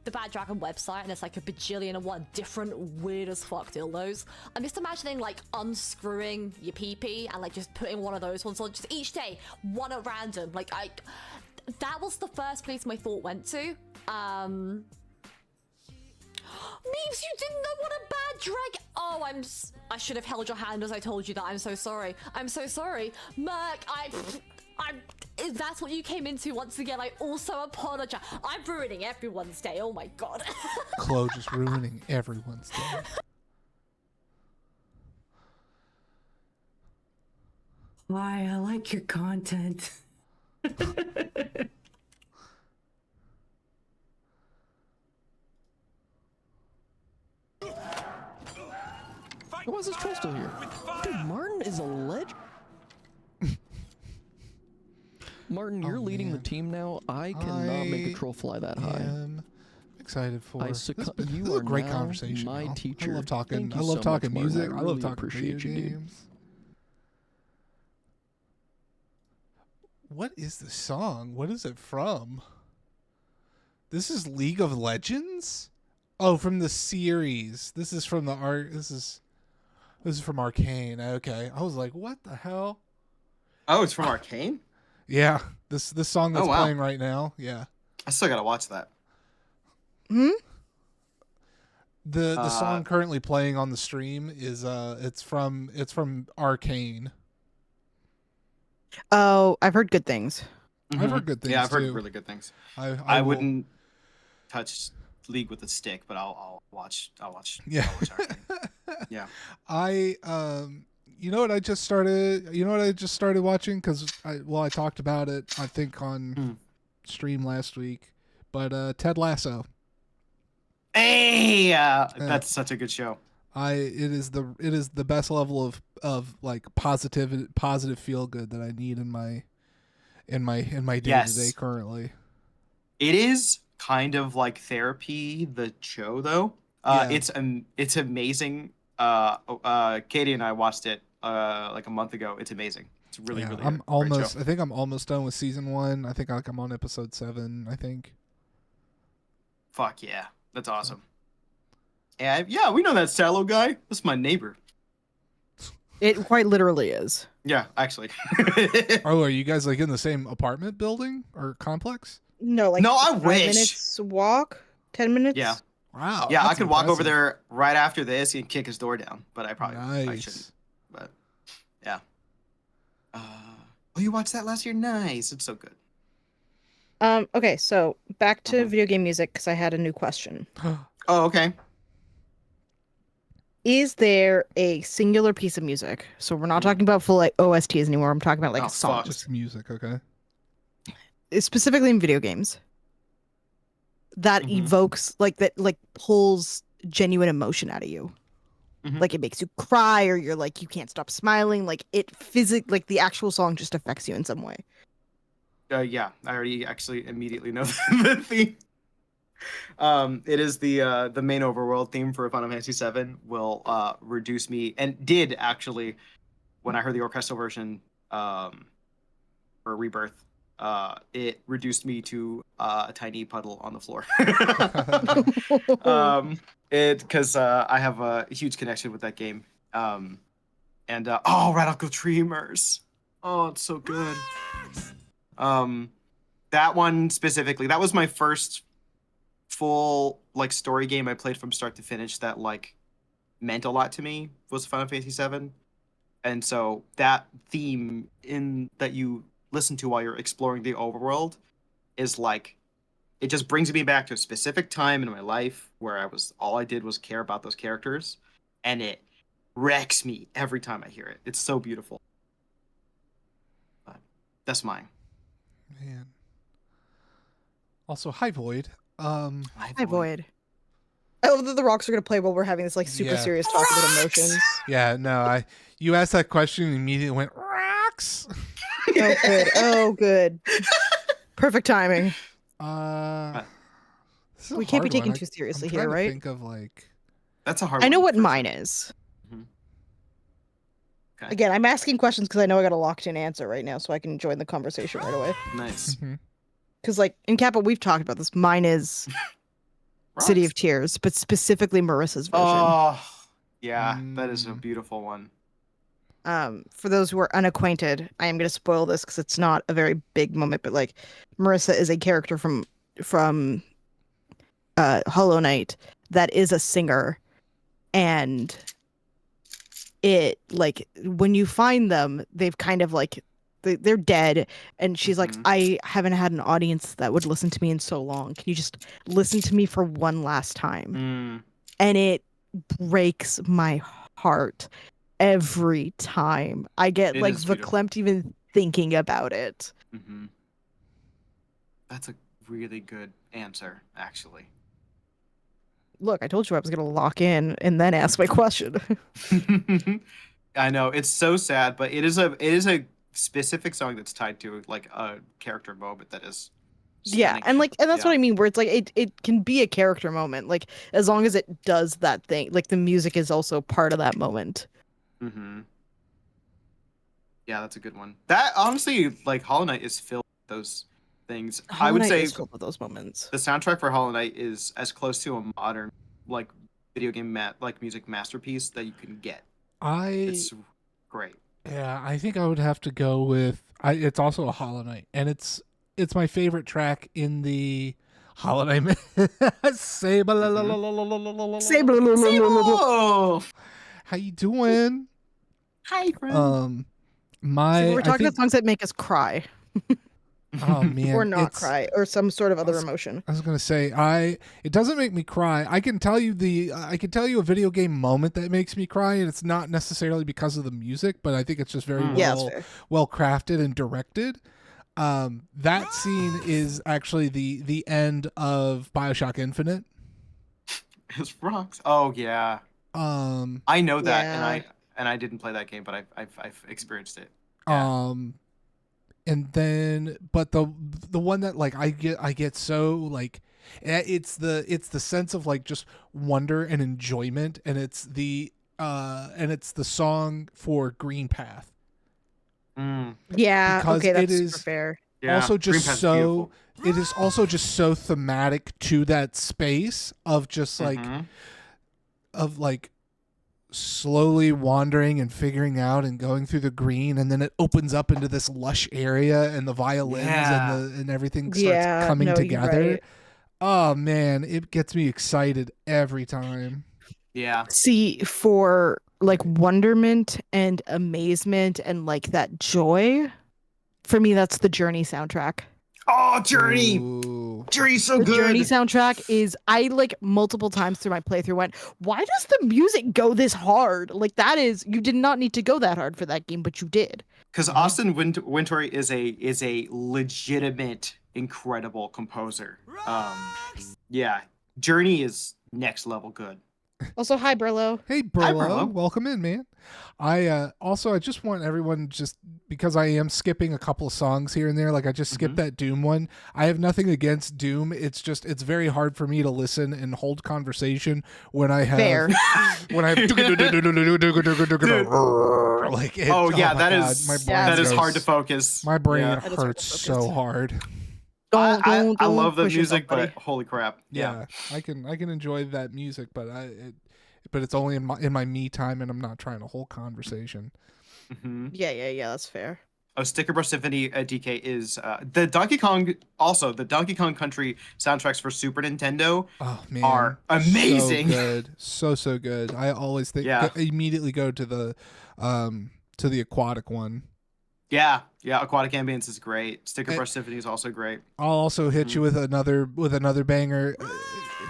the Bad Dragon website, and it's like a bajillion and one different weird as fuck dildos? I'm just imagining, like, unscrewing your pee-pee and, like, just putting one of those ones on, just each day, one at random. Like, that was the first place my thought went to. Memes, you didn't know what a bad drag. Oh, I should have held your hand as I told you that. I'm so sorry. I'm so sorry. Merc, if that's what you came into once again, I also apologize. I'm ruining everyone's day. Oh my god. Chloe just ruining everyone's day. Hi, I like your content. Why is this troll still here? Dude, Martin is a legend. Martin, you're leading the team now. I cannot make a troll fly that high. I'm excited for this is a great conversation. My teacher. I love talking. Thank you I love so talking much, Martin. music. I I love really talking video appreciate you, dude. games. What is the song? What is it from? This is League of Legends? Oh, from the series. This is from the art. This is from Arcane. Okay. I was like, what the hell? Oh, it's from Arcane? Yeah. This song that's playing right now. Yeah. I still gotta watch that. The song currently playing on the stream is it's from Arcane. Oh, I've heard good things. I've heard good things. Yeah, I've heard too. really good things. I wouldn't touch League with a stick, but I'll watch. Yeah. I'll watch Arcane. Yeah. You know what I just started watching, because I talked about it I think on stream last week, but Ted Lasso. Hey, that's such a good show. It is the best level of like positive feel good that I need in my day to day currently. It is kind of like therapy, the show though. It's amazing. Katie and I watched it like a month ago. It's amazing. It's really really. I think I'm almost done with season 1. I think I'm on episode 7. I think. Fuck yeah, that's awesome. Yeah, we know that Salo guy. That's my neighbor. It quite literally is. Yeah, actually. Oh, are you guys like in the same apartment building or complex? No, like No, I 5 wish. minutes walk, 10 minutes. Yeah. Wow. Yeah, I that's could walk over impressive. there right after this and kick his door down, but I probably I Nice. shouldn't. But yeah. Oh, you watched that last year? Nice. It's so good. Okay, so back to video game music because I had a new question. Oh, okay. Is there a singular piece of music? So we're not talking about full like OSTs anymore. I'm talking about like songs. Just music, okay. Specifically in video games that evokes like pulls genuine emotion out of you. Like it makes you cry or you're like you can't stop smiling, like like the actual song just affects you in some way. Yeah, I already actually immediately know the theme. It is the main overworld theme for Final Fantasy VII will reduce me, and did actually when I heard the orchestral version for Rebirth. It reduced me to a tiny puddle on the floor. Because I have a huge connection with that game. And Red Uncle Dreamers. Oh, it's so good. That one specifically, that was my first full like story game I played from start to finish that like meant a lot to me was Final Fantasy VII. And so that theme that you listen to while you're exploring the overworld is like it just brings me back to a specific time in my life where all I did was care about those characters, and it wrecks me every time I hear it. It's so beautiful. But that's mine. Man. Also, hi Void. Hi Void. I love that the rocks are gonna play while we're having this like super serious talk about emotions. Yeah, no, you asked that question and immediately went rocks. Oh good. Oh good. Perfect timing. We can't be taken too seriously here, right? Think of like that's a hard. I know what mine is. Okay. Again, I'm asking questions because I know I got a locked-in answer right now, so I can join the conversation right away. Nice. Because like in Kappa, we've talked about this. Mine is City of Tears, but specifically Marissa's version. Oh, yeah, that is a beautiful one. For those who are unacquainted, I am going to spoil this because it's not a very big moment, but like Marissa is a character from Hollow Knight that is a singer, and it like when you find them, they've kind of like they're dead, and she's like, I haven't had an audience that would listen to me in so long. Can you just listen to me for one last time? And it breaks my heart every time. I get like verklempt even thinking about it. That's a really good answer, actually. Look, I told you I was going to lock in and then ask my question. I know it's so sad, but it is a specific song that's tied to like a character moment that is stunning. And that's what I mean, where it's like it can be a character moment, like as long as it does that thing, like the music is also part of that moment. Yeah, that's a good one. That honestly, like Hollow Knight is filled with those things. Hollow I would Knight say is filled with those moments. The soundtrack for Hollow Knight is as close to a modern like video game music masterpiece that you can get. It's great. Yeah, I think I would have to go with it's also a Hollow Knight, and it's my favorite track in the Hollow Knight. Sable. How you doing? Hi, friend. So we're talking about songs that make us cry. Oh man, or not cry, or some sort of other emotion. I was gonna say, it doesn't make me cry. I can tell you a video game moment that makes me cry, and it's not necessarily because of the music, but I think it's just very well crafted and directed. That scene is actually the end of BioShock Infinite. It rocks. Oh yeah. I know that, and I didn't play that game, but I've experienced it. Yeah. And then, but the one that like I get so like, it's the sense of like just wonder and enjoyment, and it's the song for Green Path. Yeah, because okay, that's it is super fair. Yeah, also just so it is also just so thematic to that space of just like of like slowly wandering and figuring out and going through the green, and then it opens up into this lush area, and the violins and everything starts coming together. Right. Oh man, it gets me excited every time. Yeah. See, for like wonderment and amazement and like that joy, for me that's the Journey soundtrack. Oh, Journey! Ooh. Journey's so good. The Journey soundtrack is, I like multiple times through my playthrough went, why does the music go this hard? Like that is, you did not need to go that hard for that game, but you did. Because Austin Wintory is a legitimate, incredible composer. Yeah, Journey is next level good. Also, hi Burlo. Hey Burlo, welcome in, man. I just want everyone, just because I am skipping a couple of songs here and there, like I just skipped that Doom one. I have nothing against Doom. It's just, it's very hard for me to listen and hold conversation when I have when I have like it, that is hard to focus. My brain hurts so hard. I love the music, but holy crap! Yeah, I can enjoy that music, but it's only in my me time, and I'm not trying to hold conversation. Mm-hmm. Yeah, that's fair. Oh, Sticker Brush Symphony DK is the Donkey Kong. Also, the Donkey Kong Country soundtracks for Super Nintendo are amazing. So good. I always think immediately go to the aquatic one. Yeah, Aquatic Ambience is great. Sticker Brush Symphony is also great. I'll also hit you with another banger.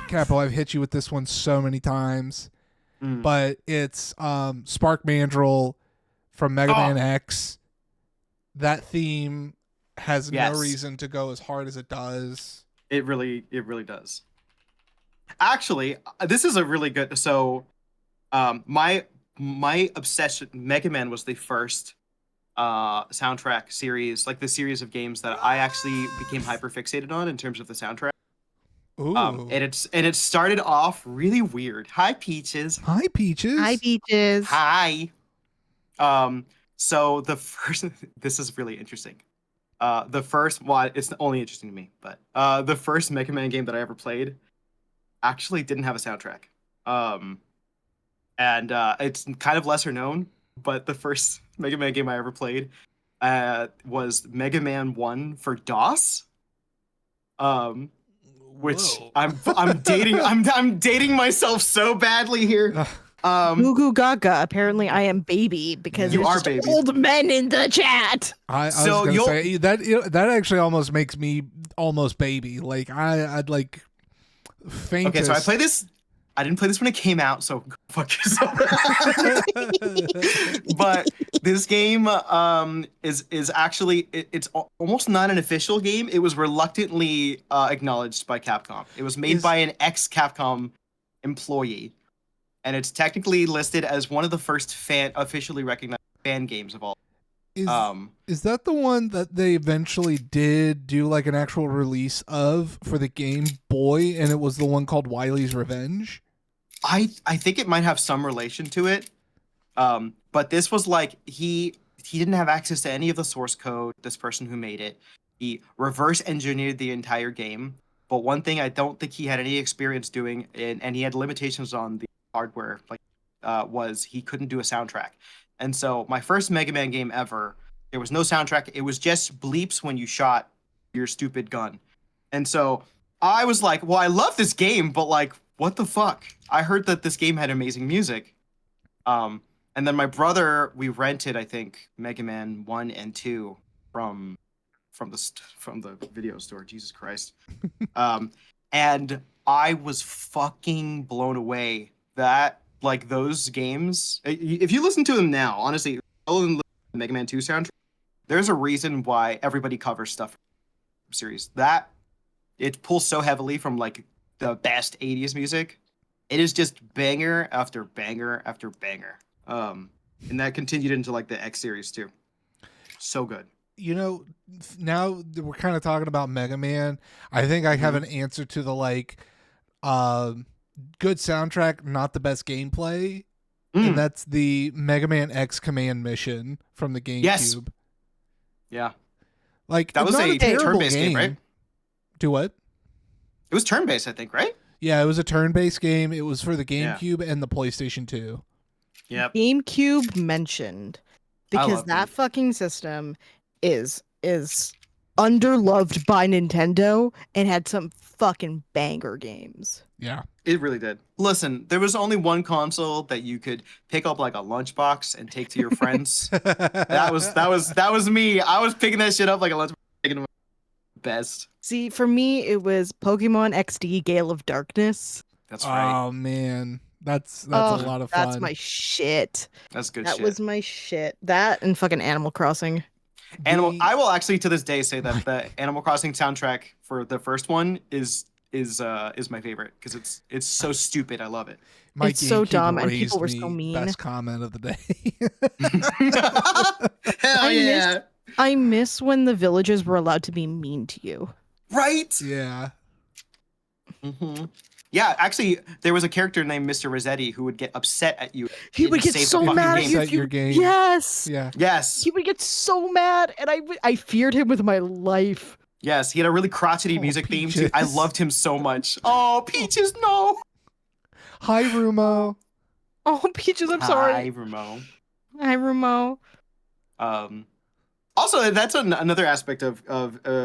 Capo, I've hit you with this one so many times, but it's Spark Mandrill from Mega Man X. That theme has no reason to go as hard as it does. It really does. Actually, this is a really good. So, my obsession, Mega Man was the first soundtrack series, like the series of games that I actually became hyper fixated on in terms of the soundtrack. Ooh. And it started off really weird. Hi Peaches. Hi Peaches. Hi Peaches. Hi. So the first, this is really interesting. The first, well, it's only interesting to me, but the first Mega Man game that I ever played actually didn't have a soundtrack. And it's kind of lesser known, but the first Mega Man game I ever played was Mega Man 1 for DOS. Which I'm dating myself so badly here. Goo Goo Gaga. Apparently, I am baby because you are baby. Old men in the chat. I was gonna say that actually almost makes me almost baby. Like I'd like faint. Okay, so I didn't play this when it came out, so fuck yourself. But this game is actually it's almost not an official game. It was reluctantly acknowledged by Capcom. It was made by an ex-Capcom employee, and it's technically listed as one of the first officially recognized fan games of all. Is that the one that they eventually did do like an actual release of for the Game Boy, and it was the one called Wily's Revenge? I think it might have some relation to it. But this was like he didn't have access to any of the source code, this person who made it. He reverse engineered the entire game. But one thing I don't think he had any experience doing, and he had limitations on the hardware, was he couldn't do a soundtrack. And so my first Mega Man game ever, there was no soundtrack. It was just bleeps when you shot your stupid gun. And so I was like, well, I love this game, but like, what the fuck? I heard that this game had amazing music. And then my brother, we rented, I think, Mega Man 1 and 2 from the video store. Jesus Christ. And I was fucking blown away that like those games, if you listen to them now, honestly, other than the Mega Man 2 soundtrack, there's a reason why everybody covers stuff series. That it pulls so heavily from like the best 80s music. It is just banger after banger after banger. And that continued into like the X series too. So good. You know, now that we're kind of talking about Mega Man, I think I have an answer to the like good soundtrack, not the best gameplay. And that's the Mega Man X Command mission from the GameCube. Yes. Yeah. Like that was a turn-based game, right? Do what? It was turn-based, I think, right? Yeah, it was a turn-based game. It was for the GameCube and the PlayStation 2. Yep. GameCube mentioned because that fucking system is underloved by Nintendo and had some fucking banger games. Yeah. It really did. Listen, there was only one console that you could pick up like a lunchbox and take to your friends. that was me. I was picking that shit up like a lunchbox, taking it to my best. See, for me, it was Pokemon XD Gale of Darkness. That's right. Oh man, that's a lot of fun. That's my shit. That's good. That was my shit. That and fucking Animal Crossing. I will actually to this day say that the Animal Crossing soundtrack for the first one is my favorite because it's so stupid. I love it. It's so dumb and people were so mean. Best comment of the day. Hell yeah. I miss when the villagers were allowed to be mean to you. Right? Yeah. Mm-hmm. Yeah, actually, there was a character named Mr. Rossetti who would get upset at you. He would get so mad at you if your game. Yes. Yeah. Yes. He would get so mad, and I feared him with my life. Yes, he had a really crotchety music theme too. I loved him so much. Oh, Peaches, no. Hi, Rumo. Oh, Peaches, I'm sorry. Hi, Rumo. Hi, Rumo. Also, that's another aspect of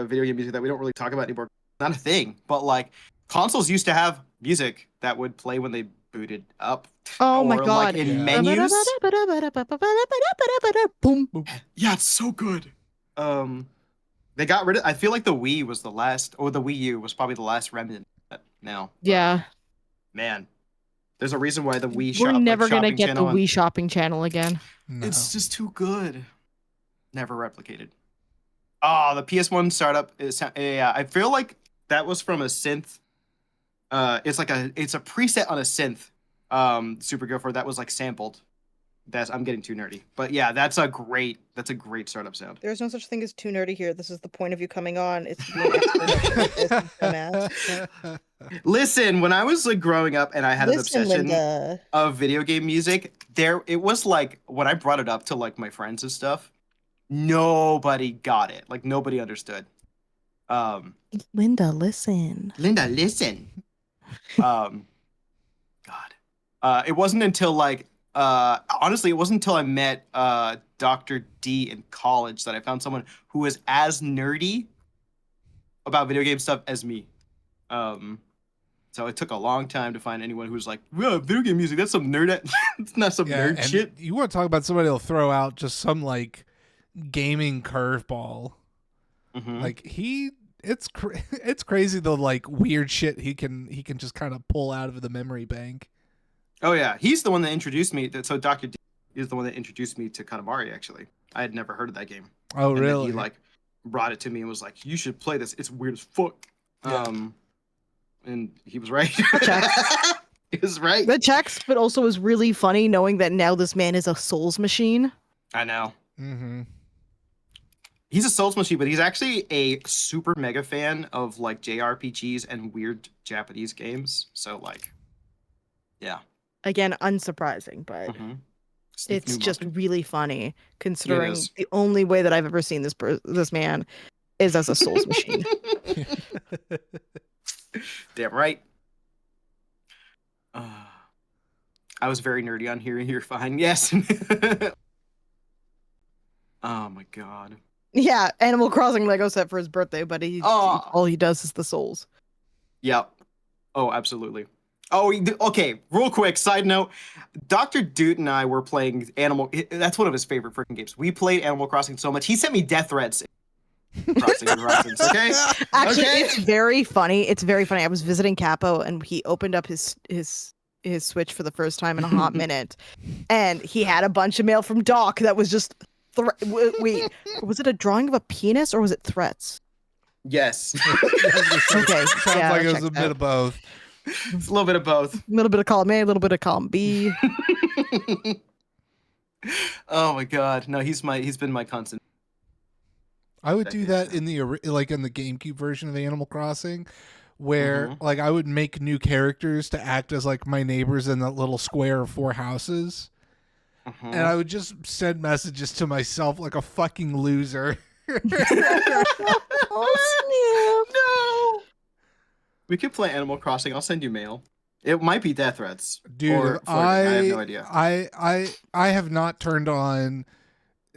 video game music that we don't really talk about anymore. Not a thing, but like consoles used to have music that would play when they booted up. Oh my god! Like in menus. Boom. Yeah, it's so good. They got rid of. I feel like the Wii was the last, or the Wii U was probably the last remnant. Now. Yeah. Man, there's a reason why the Wii. We're never gonna get the Wii shopping channel again. No. It's just too good. Never replicated. Oh, the PS1 startup is. Yeah, I feel like that was from a synth. It's a preset on a synth. Super Gopher that was like sampled. I'm getting too nerdy, but yeah, that's a great startup sound. There's no such thing as too nerdy here. This is the point of you coming on. It's to be an expert. Listen, when I was like growing up and I had an obsession of video game music, it was like when I brought it up to like my friends and stuff, nobody got it. Like nobody understood. Linda, listen. God. It wasn't until like honestly, it wasn't until I met Dr. D in college that I found someone who was as nerdy about video game stuff as me. So it took a long time to find anyone who was like, "Well, video game music, that's some nerd. It's not some nerd shit." You want to talk about somebody who'll throw out just some like gaming curveball? Mm-hmm. Like it's crazy the like weird shit he can just kind of pull out of the memory bank. Oh yeah, he's the one that introduced me. So Dr. D is the one that introduced me to Katamari. Actually, I had never heard of that game. Oh and really? He like brought it to me and was like, "You should play this. It's weird as fuck." Yeah. And he was right. He was right. That checks, but also was really funny knowing that now this man is a Souls machine. I know. Mm-hmm. He's a Souls machine, but he's actually a super mega fan of like JRPGs and weird Japanese games. So like, yeah. Again, unsurprising, but it's just really funny considering the only way that I've ever seen this man is as a Souls machine. Damn right. I was very nerdy on here. You're fine. Yes. Oh my god. Yeah, Animal Crossing Lego set for his birthday, but all he does is the Souls. Yep. Oh, absolutely. Oh, okay. Real quick, side note. Dr. Doot and I were playing that's one of his favorite freaking games. We played Animal Crossing so much. He sent me death threats. Crossing Horizons, okay? Actually, it's very funny. It's very funny. I was visiting Capo and he opened up his Switch for the first time in a hot minute. And he had a bunch of mail from Doc that was just wait, was it a drawing of a penis or was it threats? Yes. Okay. Sounds like it was a bit of both. It's a little bit of both. A little bit of column A, a little bit of column B. Oh my god. No, he's been my constant. I would do that in the GameCube version of Animal Crossing, where like I would make new characters to act as like my neighbors in that little square of 4 houses. And I would just send messages to myself like a fucking loser. Oh, no. We could play Animal Crossing. I'll send you mail. It might be death threats. Dude, or I have no idea. I have not turned on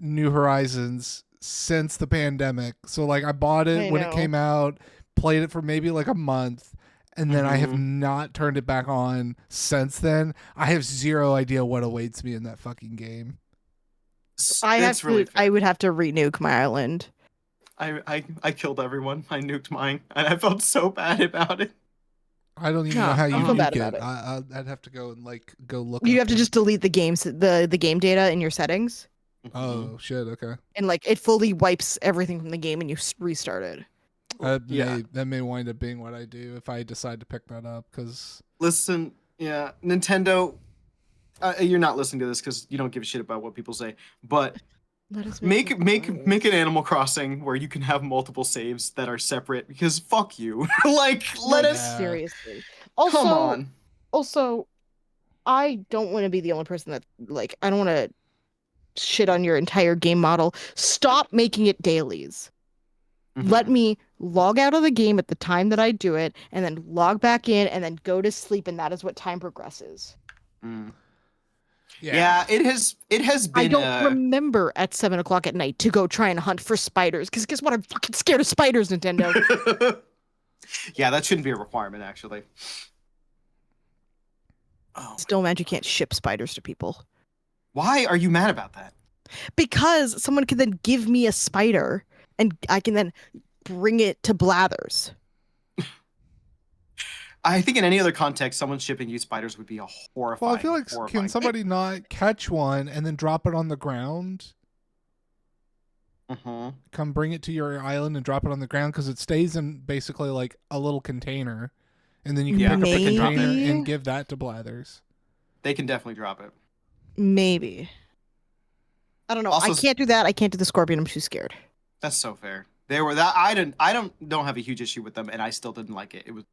New Horizons since the pandemic. So like I bought it when it came out, played it for maybe like a month, and then I have not turned it back on since then. I have zero idea what awaits me in that fucking game. I would have to re-nuke my island. I killed everyone. I nuked mine, and I felt so bad about it. I don't even know how you I feel bad nuke about it. I'd have to go and go look. You have to just delete the game data in your settings. Oh shit! Okay. And like it fully wipes everything from the game, and you restart it. That may wind up being what I do if I decide to pick that up. Because listen, Nintendo, you're not listening to this because you don't give a shit about what people say. But make an Animal Crossing where you can have multiple saves that are separate. Because fuck you, let us seriously. Also, come on. Also, I don't want to be the only person that I don't want to shit on your entire game model. Stop making it dailies. Let me log out of the game at the time that I do it, and then log back in, and then go to sleep, and that is what time progresses. Yeah, it has been. I don't remember at 7 o'clock at night to go try and hunt for spiders, because guess what? I'm fucking scared of spiders, Nintendo. Yeah, that shouldn't be a requirement, actually. Still mad you can't ship spiders to people. Why are you mad about that? Because someone can then give me a spider, and I can then bring it to Blathers. I think in any other context, someone shipping you spiders would be a horrifying. Well, I feel like can somebody not catch one and then drop it on the ground? Come bring it to your island and drop it on the ground, because it stays in basically like a little container, and then you can pick up the container and give that to Blathers. They can definitely drop it. Maybe. I don't know. Also, I can't do that. I can't do the scorpion. I'm too scared. That's so fair. They were that I don't have a huge issue with them, and I still didn't like it. It was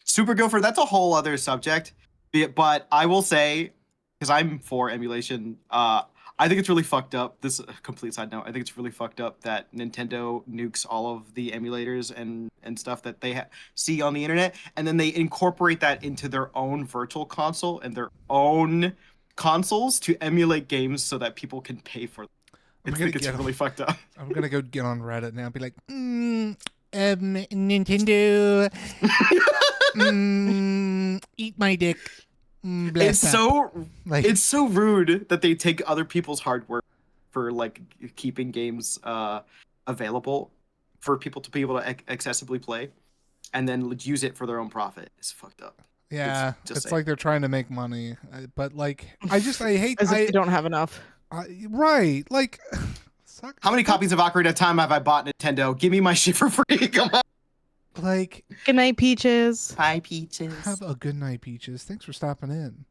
Super Gopher, that's a whole other subject. But I will say, because I'm for emulation, I think it's really fucked up. This is a complete side note. I think it's really fucked up that Nintendo nukes all of the emulators and stuff that they see on the internet, and then they incorporate that into their own virtual console and their own consoles to emulate games so that people can pay for them. I think it's really fucked up. I'm gonna go get on Reddit now and be like, Nintendo, eat my dick. It's so rude that they take other people's hard work for keeping games available for people to be able to accessibly play, and then use it for their own profit. It's fucked up. Yeah, it's like they're trying to make money, but I hate. As if they don't have enough. Right, how many copies of Ocarina of Time have I bought, Nintendo? Give me my shit for free. Come on. Good night, Peaches. Hi, Peaches. Have a good night, Peaches. Thanks for stopping in.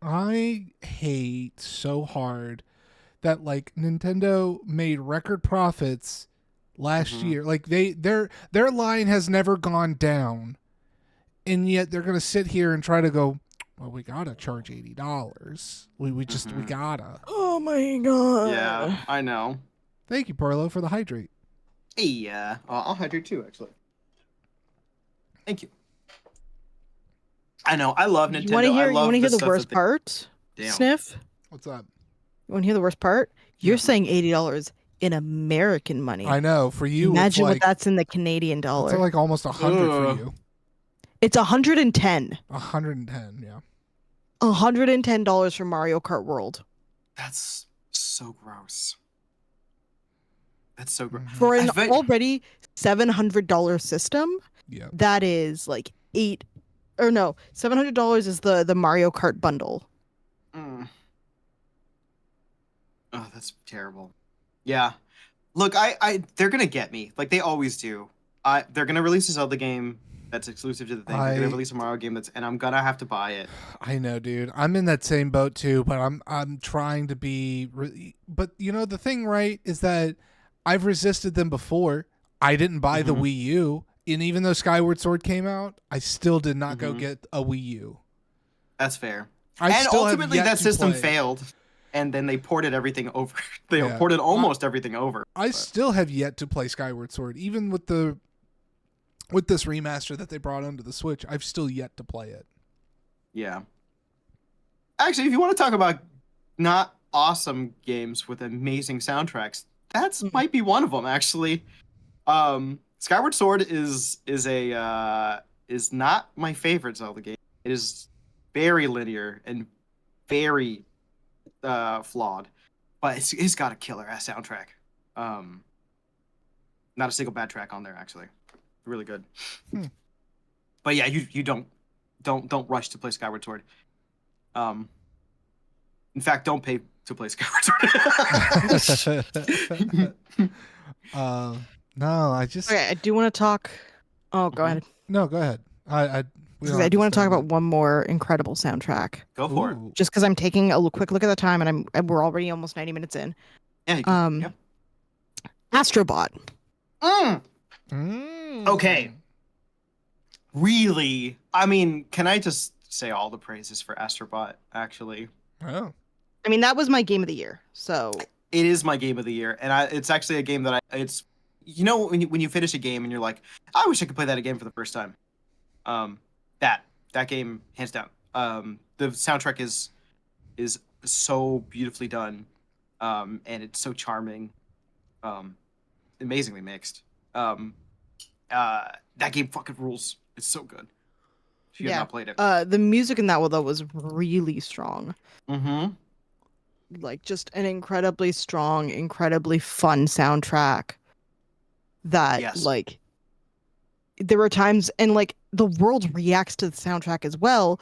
I hate so hard that Nintendo made record profits last year. Their line has never gone down, and yet they're gonna sit here and try to go, well, we gotta charge $80. We gotta. Oh my god. Yeah, I know. Thank you, Perlo, for the hydrate. Hey, I'll hydrate too, actually. Thank you. I know. I love Nintendo. You want to hear the worst part? Damn. Sniff? What's up? You want to hear the worst part? You're saying $80 in American money. I know. For you, imagine what that's in the Canadian dollar. It's almost 100 for you. It's 110. 110, yeah. $110 for Mario Kart World. That's so gross. That's so gross. For an already $700 system, that is $700 is the Mario Kart bundle. Oh, that's terrible. Yeah. Look, they're gonna get me. They always do. They're gonna release a Zelda game that's exclusive to the thing. They're gonna release a Mario game and I'm gonna have to buy it. I know, dude. I'm in that same boat too, but I'm trying to be. But the thing, right, is that I've resisted them before. I didn't buy the Wii U, and even though Skyward Sword came out, I still did not go get a Wii U. That's fair. And ultimately, that system failed, and then they ported everything over. They ported almost everything over. I still have yet to play Skyward Sword, even with the with this remaster that they brought onto the Switch, I've still yet to play it. Yeah. Actually, if you want to talk about not awesome games with amazing soundtracks, that's might be one of them actually. Skyward Sword is not my favorite Zelda game. It is very linear and very flawed, but it's got a killer ass soundtrack. Not a single bad track on there actually. Really good. But yeah, you don't rush to play Skyward Sword. In fact, don't pay to play Skyward Sword. No, I just. Okay, I do want to talk. Oh, go ahead. No, go ahead. I do want to talk about one more incredible soundtrack. Go for it. Just because I'm taking a quick look at the time, and we're already almost 90 minutes in. Yeah. Yep. Astrobot. Okay. Really? I mean, can I just say all the praises for Astrobot? Actually. Oh. I mean, that was my game of the year. So. It is my game of the year, and it's actually a game that it's, you know, when you finish a game and you're like, I wish I could play that again for the first time. That game, hands down. The soundtrack is so beautifully done, and it's so charming, amazingly mixed. That game fucking rules. It's so good. If you have not played it. The music in that one though was really strong. Mm-hmm. Like just an incredibly strong, incredibly fun soundtrack that like there were times, and like the world reacts to the soundtrack as well.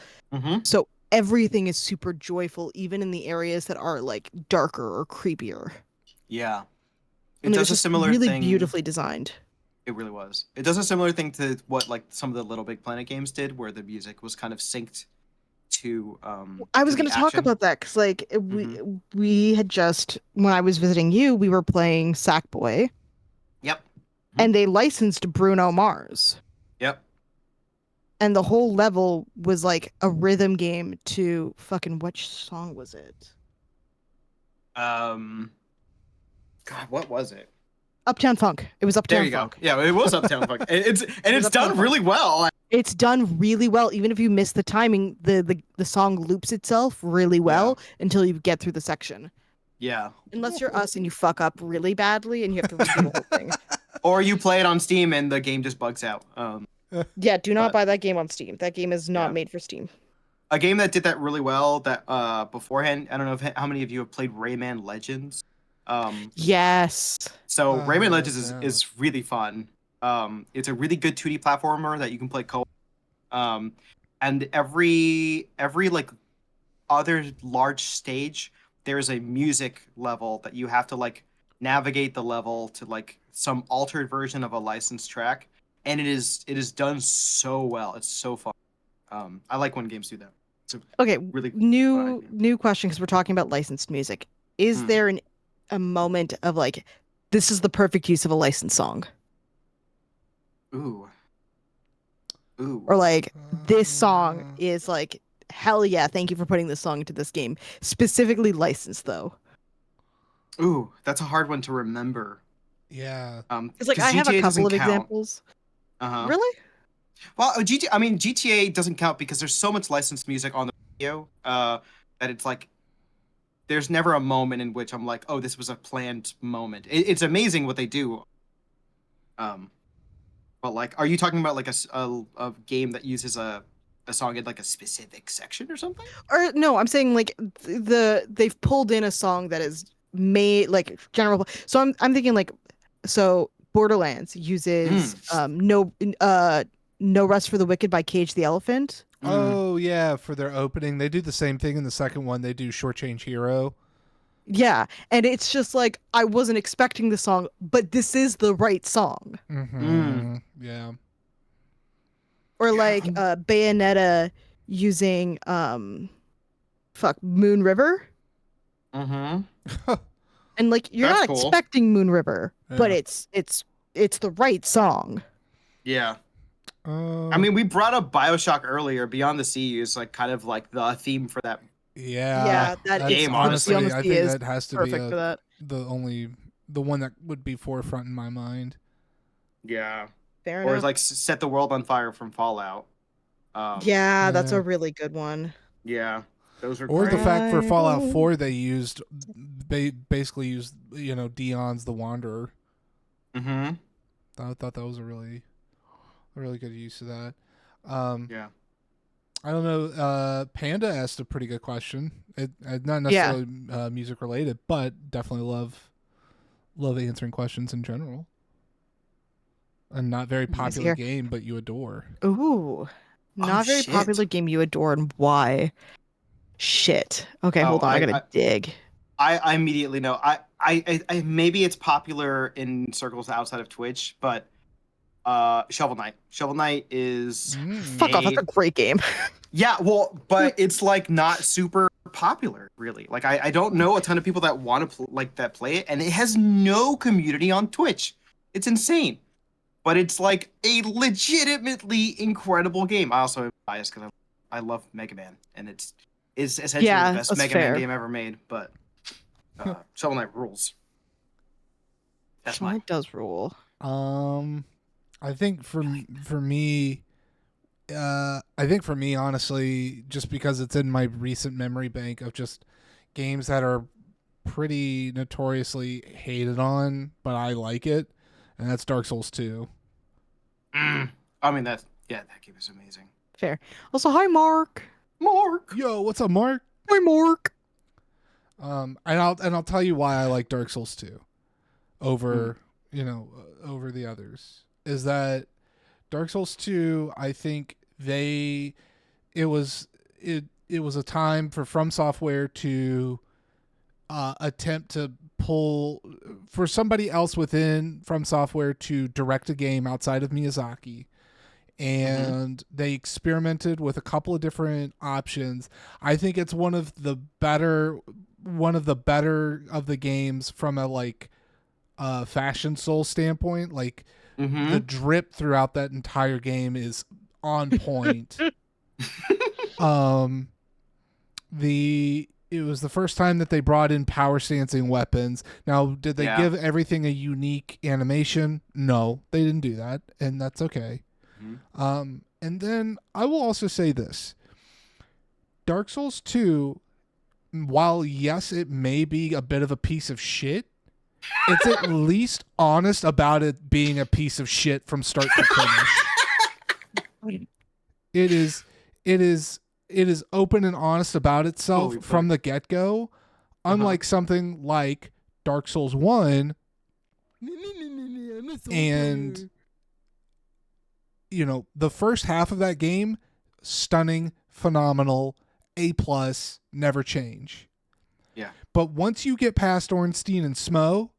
So everything is super joyful, even in the areas that are like darker or creepier. Yeah. It does a similar really thing. Beautifully designed. It really was. It does a similar thing to what like some of the Little Big Planet games did, where the music was kind of synced to I was going to talk about that because like we had just, when I was visiting you, we were playing Sackboy. Yep. And they licensed Bruno Mars. Yep. And the whole level was like a rhythm game to fucking, which song was it? God, what was it? Uptown Funk. It was Uptown Funk. There you go. Yeah, it was Uptown Funk. It's done really well. It's done really well. Even if you miss the timing, the song loops itself really well until you get through the section. Yeah. Unless you're us and you fuck up really badly and you have to redo the whole thing. Or you play it on Steam and the game just bugs out. Yeah, do not buy that game on Steam. That game is not made for Steam. A game that did that really well that beforehand, I don't know how many of you have played Rayman Legends. Yes. So Rayman Legends is really fun. It's a really good 2D platformer that you can play co-op. And every like other large stage, there's a music level that you have to like navigate the level to like some altered version of a licensed track, and it is done so well. It's so fun. I like when games do that. Okay, really new question, because we're talking about licensed music. Is there a moment of like, this is the perfect use of a licensed song? Ooh. Or like, this song is like, hell yeah, thank you for putting this song into this game. Specifically licensed, though. Ooh, that's a hard one to remember. Yeah. It's like, I have a couple of examples. Really? Well, GTA doesn't count because there's so much licensed music on the video that it's like, there's never a moment in which I'm like, oh, this was a planned moment. It's amazing what they do. But like, are you talking about like a game that uses a song in like a specific section or something? Or no, I'm saying like they've pulled in a song that is made like general. So I'm thinking like, so Borderlands uses No Rest for the Wicked by Cage the Elephant. Oh yeah, for their opening, they do the same thing in the second one. They do Shortchange Hero. Yeah, and it's just like, I wasn't expecting the song, but this is the right song. Yeah. Or like Bayonetta using Moon River. And like, you're not expecting Moon River, but it's the right song. Yeah. I mean, we brought up BioShock earlier. Beyond the Sea is like kind of like the theme for that. Yeah, that game. Honestly, I think is that has to perfect be for that. the one that would be forefront in my mind. Yeah. Fair or enough. like Set the World on Fire from Fallout. Yeah, that's Yeah. a really good one. Yeah, those are Or great. the fact for Fallout 4 they used basically used Dion's the Wanderer. Mm-hmm. I thought that was a really good use of that. Yeah. I don't know. Panda asked a pretty good question. Not necessarily music related, but definitely love answering questions in general. A not very popular game, but you adore. Ooh, not very popular game you adore, and why? Shit. Okay, hold on. I gotta dig. I immediately know. I maybe it's popular in circles outside of Twitch, but Shovel Knight. Shovel Knight is Fuck off. That's a great game. Yeah, well, but it's like not super popular, really. Like I don't know a ton of people that want to that play it, and it has no community on Twitch. It's insane, but it's like a legitimately incredible game. I also am biased because I love Mega Man, and it's essentially the best Mega Man game ever made. But Shovel Knight rules. That's Shovel Knight does rule. I think for me, honestly, just because it's in my recent memory bank of just games that are pretty notoriously hated on, but I like it, and that's Dark Souls 2. I mean, that game is amazing. Fair. Also, hi, Mark. Mark. Yo, what's up, Mark? Hi, Mark. And I'll tell you why I like Dark Souls 2 over over the others. Is that Dark Souls 2, I think it was a time for From Software to attempt to pull for somebody else within From Software to direct a game outside of Miyazaki. And they experimented with a couple of different options. I think it's one of the better of the games from a fashion soul standpoint. Like the drip throughout that entire game is on point. It was the first time that they brought in power stancing weapons. Now, did they give everything a unique animation? No, they didn't do that, and that's okay. And then I will also say this. Dark Souls 2, while yes, it may be a bit of a piece of shit, it's at least honest about it being a piece of shit from start to finish. It is open and honest about itself from the get-go, unlike something like Dark Souls 1 and the first half of that game, stunning, phenomenal, A+, never change. Yeah. But once you get past Ornstein and Smo,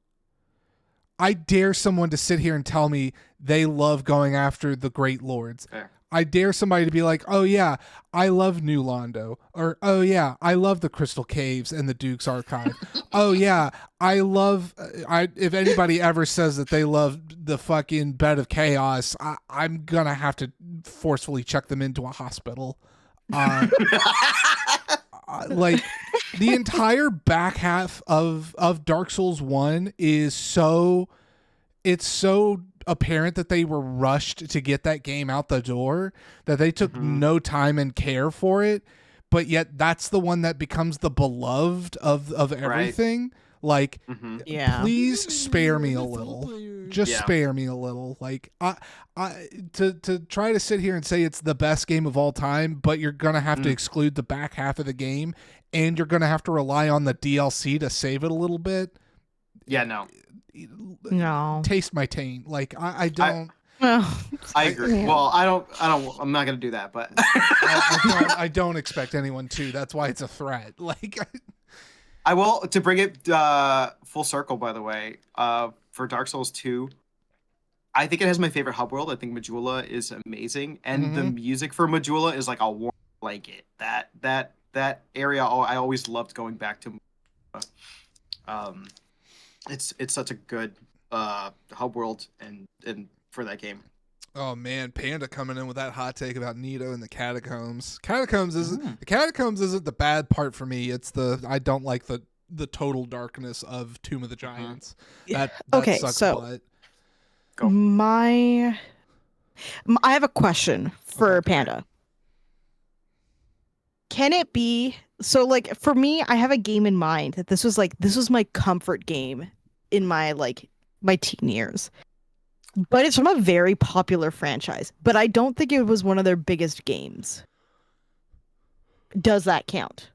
I dare someone to sit here and tell me they love going after the Great Lords. Fair. I dare somebody to be like, oh yeah, I love New Londo. Or, oh yeah, I love the Crystal Caves and the Duke's Archive. Oh yeah, I love, if anybody ever says that they love the fucking Bed of Chaos, I'm gonna have to forcefully check them into a hospital. Like, the entire back half of Dark Souls 1 is so apparent that they were rushed to get that game out the door, that they took no time and care for it, but yet that's the one that becomes the beloved of everything. Like, please spare me a little. Just spare me a little. Like, to try to sit here and say it's the best game of all time, but you're gonna have to exclude the back half of the game, and you're gonna have to rely on the DLC to save it a little bit. Yeah, no. Taste my taint. Like, I don't. I agree. Well, I'm not gonna do that, but I don't expect anyone to. That's why it's a threat. Like, I will, to bring it full circle. By the way, for Dark Souls 2, I think it has my favorite hub world. I think Majula is amazing, and the music for Majula is like a warm blanket. That area, I always loved going back to. It's such a good hub world and for that game. Oh man, Panda coming in with that hot take about Nito and the catacombs. The catacombs isn't the bad part for me. It's I don't like the total darkness of Tomb of the Giants. That okay, sucks so butt. my I have a question for Panda. Can it be so? Like for me, I have a game in mind that this was my comfort game in my teen years. But it's from a very popular franchise. But I don't think it was one of their biggest games. Does that count?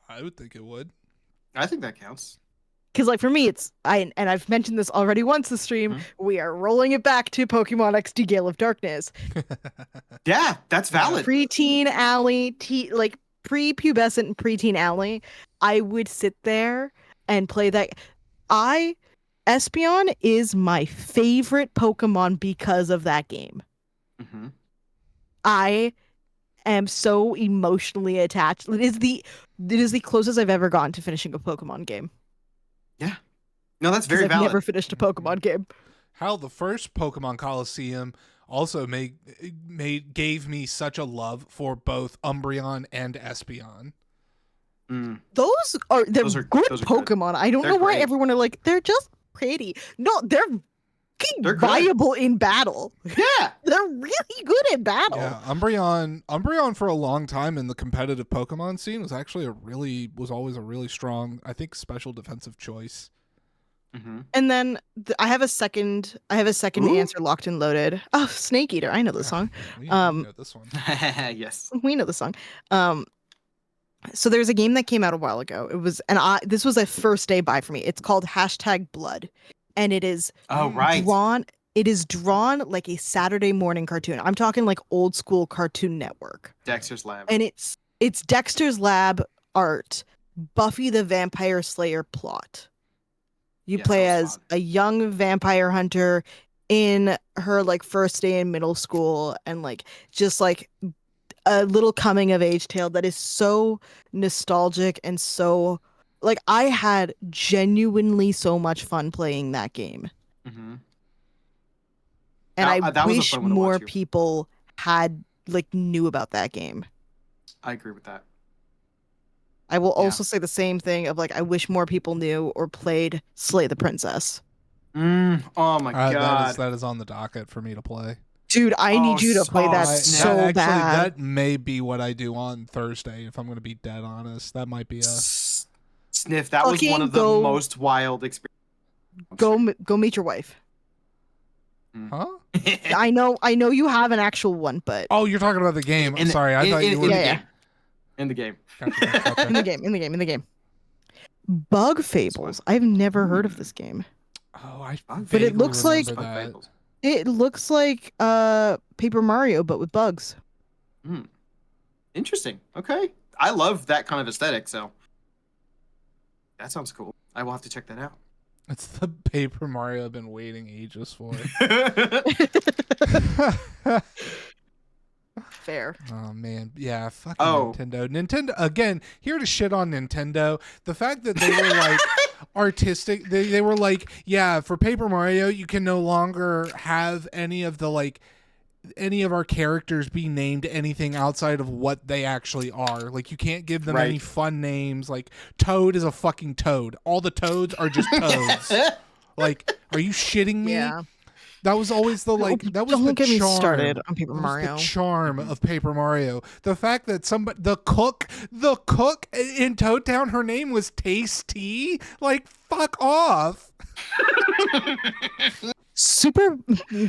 I would think it would. I think that counts. Because like for me, I've mentioned this already once this stream. We are rolling it back to Pokemon XD Gale of Darkness. Yeah, that's valid. Pre-teen alley, like pre-pubescent and preteen alley. I would sit there and play that. Espeon is my favorite Pokemon because of that game. Mm-hmm. I am so emotionally attached. It is the closest I've ever gotten to finishing a Pokemon game. Yeah. No, that's very I've valid. never finished a Pokemon game. How the first Pokemon Coliseum also gave me such a love for both Umbreon and Espeon. Those are good Pokemon. I don't know why great. everyone are like, they're just pretty. No, they're viable in battle. Yeah. They're really good in battle. Yeah, Umbreon for a long time in the competitive Pokemon scene was actually always a really strong, I think, special defensive choice. Mm-hmm. And then I have a second answer locked and loaded. Oh, Snake Eater. I know this song. We know this one. Yes. We know the song. So there's a game that came out a while ago. This was a first day buy for me. It's called #Blood. And it is drawn like a Saturday morning cartoon. I'm talking like old school Cartoon Network. Dexter's Lab. And it's Dexter's Lab art, Buffy the Vampire Slayer plot. You play as a young vampire hunter in her like first day in middle school, and like just like a little coming of age tale that is so nostalgic and so like I had genuinely so much fun playing that game. Mm-hmm. And I wish more people had knew about that game. I agree with that. I will also say the same thing of I wish more people knew or played Slay the Princess. Oh my god. That is on the docket for me to play. Dude, I need you to play that so bad. That may be what I do on Thursday, if I'm going to be dead honest. That might be a... Sniff, that was one of the most wild experiences. Go meet your wife. Huh? I know you have an actual one, but... Oh, you're talking about the game. I'm sorry, I thought you were... In the game. Gotcha. In the game. Bug Fables. I've never heard of this game. Oh, but it looks like that. It looks like Paper Mario, but with bugs. Interesting. Okay. I love that kind of aesthetic, so that sounds cool. I will have to check that out. It's the Paper Mario I've been waiting ages for. Fair. Oh man, yeah, fucking Nintendo again, here to shit on Nintendo. The fact that they were like artistic, they were like, yeah, for Paper Mario you can no longer have any of our characters be named anything outside of what they actually are. Like you can't give them any fun names. Like Toad is a fucking toad. All the toads are just toads. Like, are you shitting me? Yeah. That was always the that was Don't the get charm. me started on Paper Mario. The charm of Paper Mario. The fact that the cook in Toad Town, her name was Tasty. Like, fuck off. Super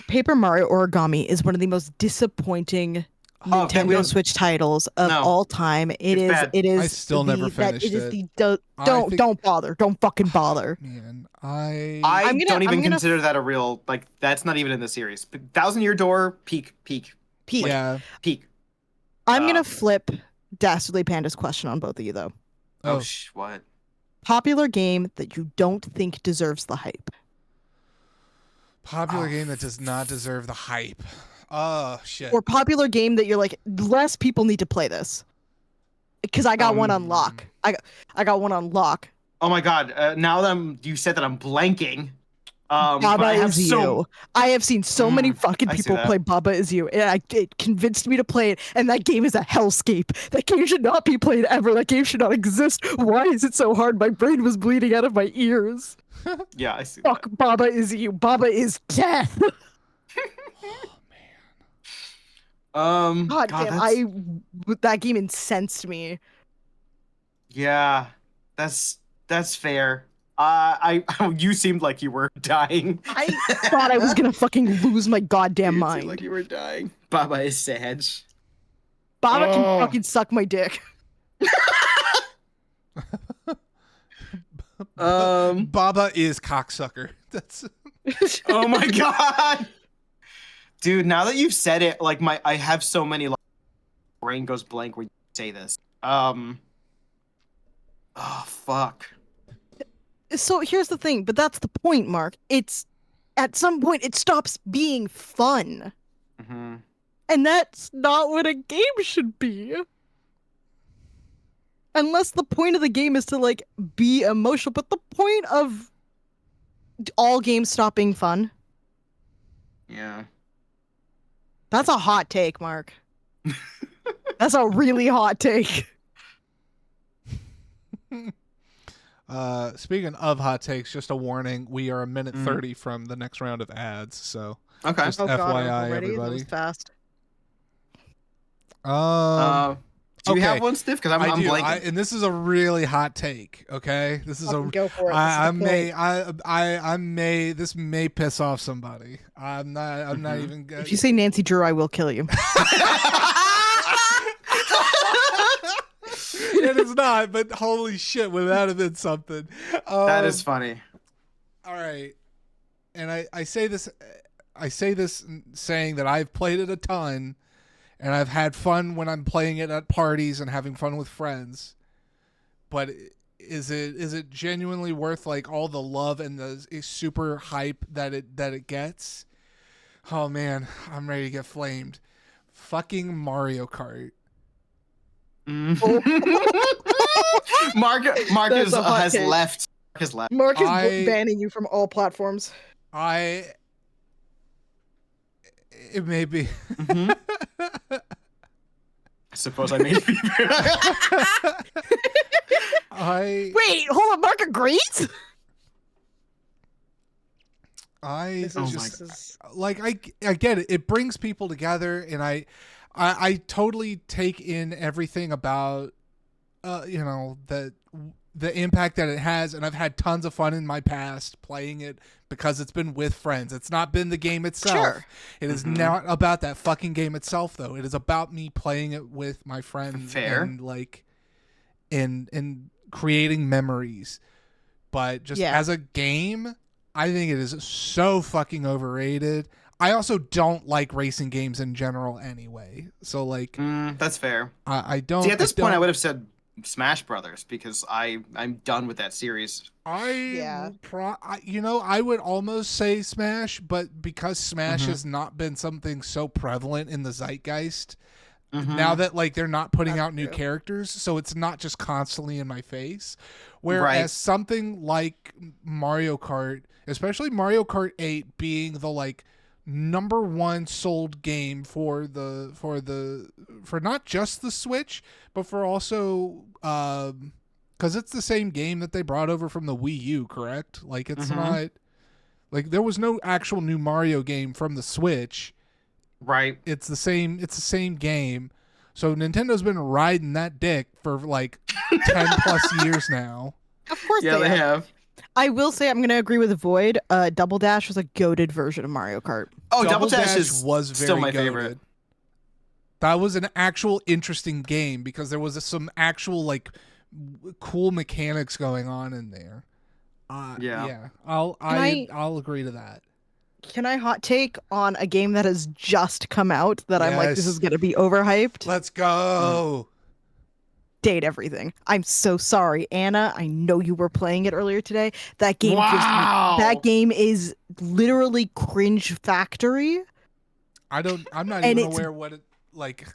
Paper Mario Origami is one of the most disappointing Nintendo Switch titles of all time. It is. I still never finished it. Don't bother. Don't fucking bother. Man, I don't even consider that a real that's not even in the series. 1,000 Year Door, peak. Yeah. Peak. I'm gonna flip Dastardly Panda's question on both of you though. What? Popular game that you don't think deserves the hype. Popular game that does not deserve the hype. Oh shit. Or popular game that you're like, less people need to play this. Because I got one on lock. I got one on lock. Oh my god! Now that you said that, I'm blanking. Baba Is You. I have seen so many fucking people play Baba Is You, and it convinced me to play it. And that game is a hellscape. That game should not be played ever. That game should not exist. Why is it so hard? My brain was bleeding out of my ears. Yeah, I see. Fuck Baba Is You. Baba is death. Oh man. God damn, that game incensed me. Yeah, that's fair. You seemed like you were dying. I thought I was gonna fucking lose my goddamn You mind. seemed like you were dying. Baba is sad. Baba can fucking suck my dick. Baba is cocksucker. That's. Oh my god, dude! Now that you've said it, like I have so many like brain goes blank when you say this. Oh fuck. So here's the thing, but that's the point, Mark. It's at some point it stops being fun. Mm-hmm. And that's not what a game should be. Unless the point of the game is to like be emotional, but the point of all games stop being fun. Yeah. That's a hot take, Mark. That's a really hot take. Speaking of hot takes, just a warning: we are a minute 30 from the next round of ads, so okay. Just oh FYI, God, already? everybody. That was fast. Do you okay. have one, Stiff? Because I'm blanking. And this is a really hot take. Okay, this is Go for it. This may piss off somebody. I'm not even. If you say Nancy Drew, I will kill you. It is not, but holy shit, would that have been something? That is funny. All right, and I say this saying that I've played it a ton, and I've had fun when I'm playing it at parties and having fun with friends. But is it genuinely worth like all the love and the super hype that it gets? Oh man, I'm ready to get flamed. Fucking Mario Kart. Mark has left. Mark is banning you from all platforms. It may be. I suppose I made it. Wait, hold on. Mark agrees. I get it. It brings people together, and I totally take in everything about, the impact that it has, and I've had tons of fun in my past playing it because it's been with friends. It's not been the game itself. Sure. It is not about that fucking game itself, though. It is about me playing it with my friends. Fair. And like, and creating memories. But just as a game, I think it is so fucking overrated. I also don't like racing games in general anyway. So like, that's fair. I don't. See, at this point, I would have said Smash Brothers because I'm done with that series. I would almost say Smash, but because Smash has not been something so prevalent in the zeitgeist, now that like they're not putting out new characters, so it's not just constantly in my face. Whereas something like Mario Kart, especially Mario Kart 8 being the like #1 sold game for not just the Switch, but for also because it's the same game that they brought over from the Wii U, correct? Like it's not like there was no actual new Mario game from the Switch. Right. It's the same game. So Nintendo's been riding that dick for like 10 plus years now. Of course they have. I will say I'm going to agree with Void. Double Dash was a goated version of Mario Kart. Oh, Double Dash was still my favorite. That was an actual interesting game because there was some actual like cool mechanics going on in there. I'll agree to that. Can I hot take on a game that has just come out that I'm like, this is going to be overhyped? Let's go. Date Everything. I'm so sorry, Anna. I know you were playing it earlier today. That game that game is literally cringe factory. I'm not even aware what it like.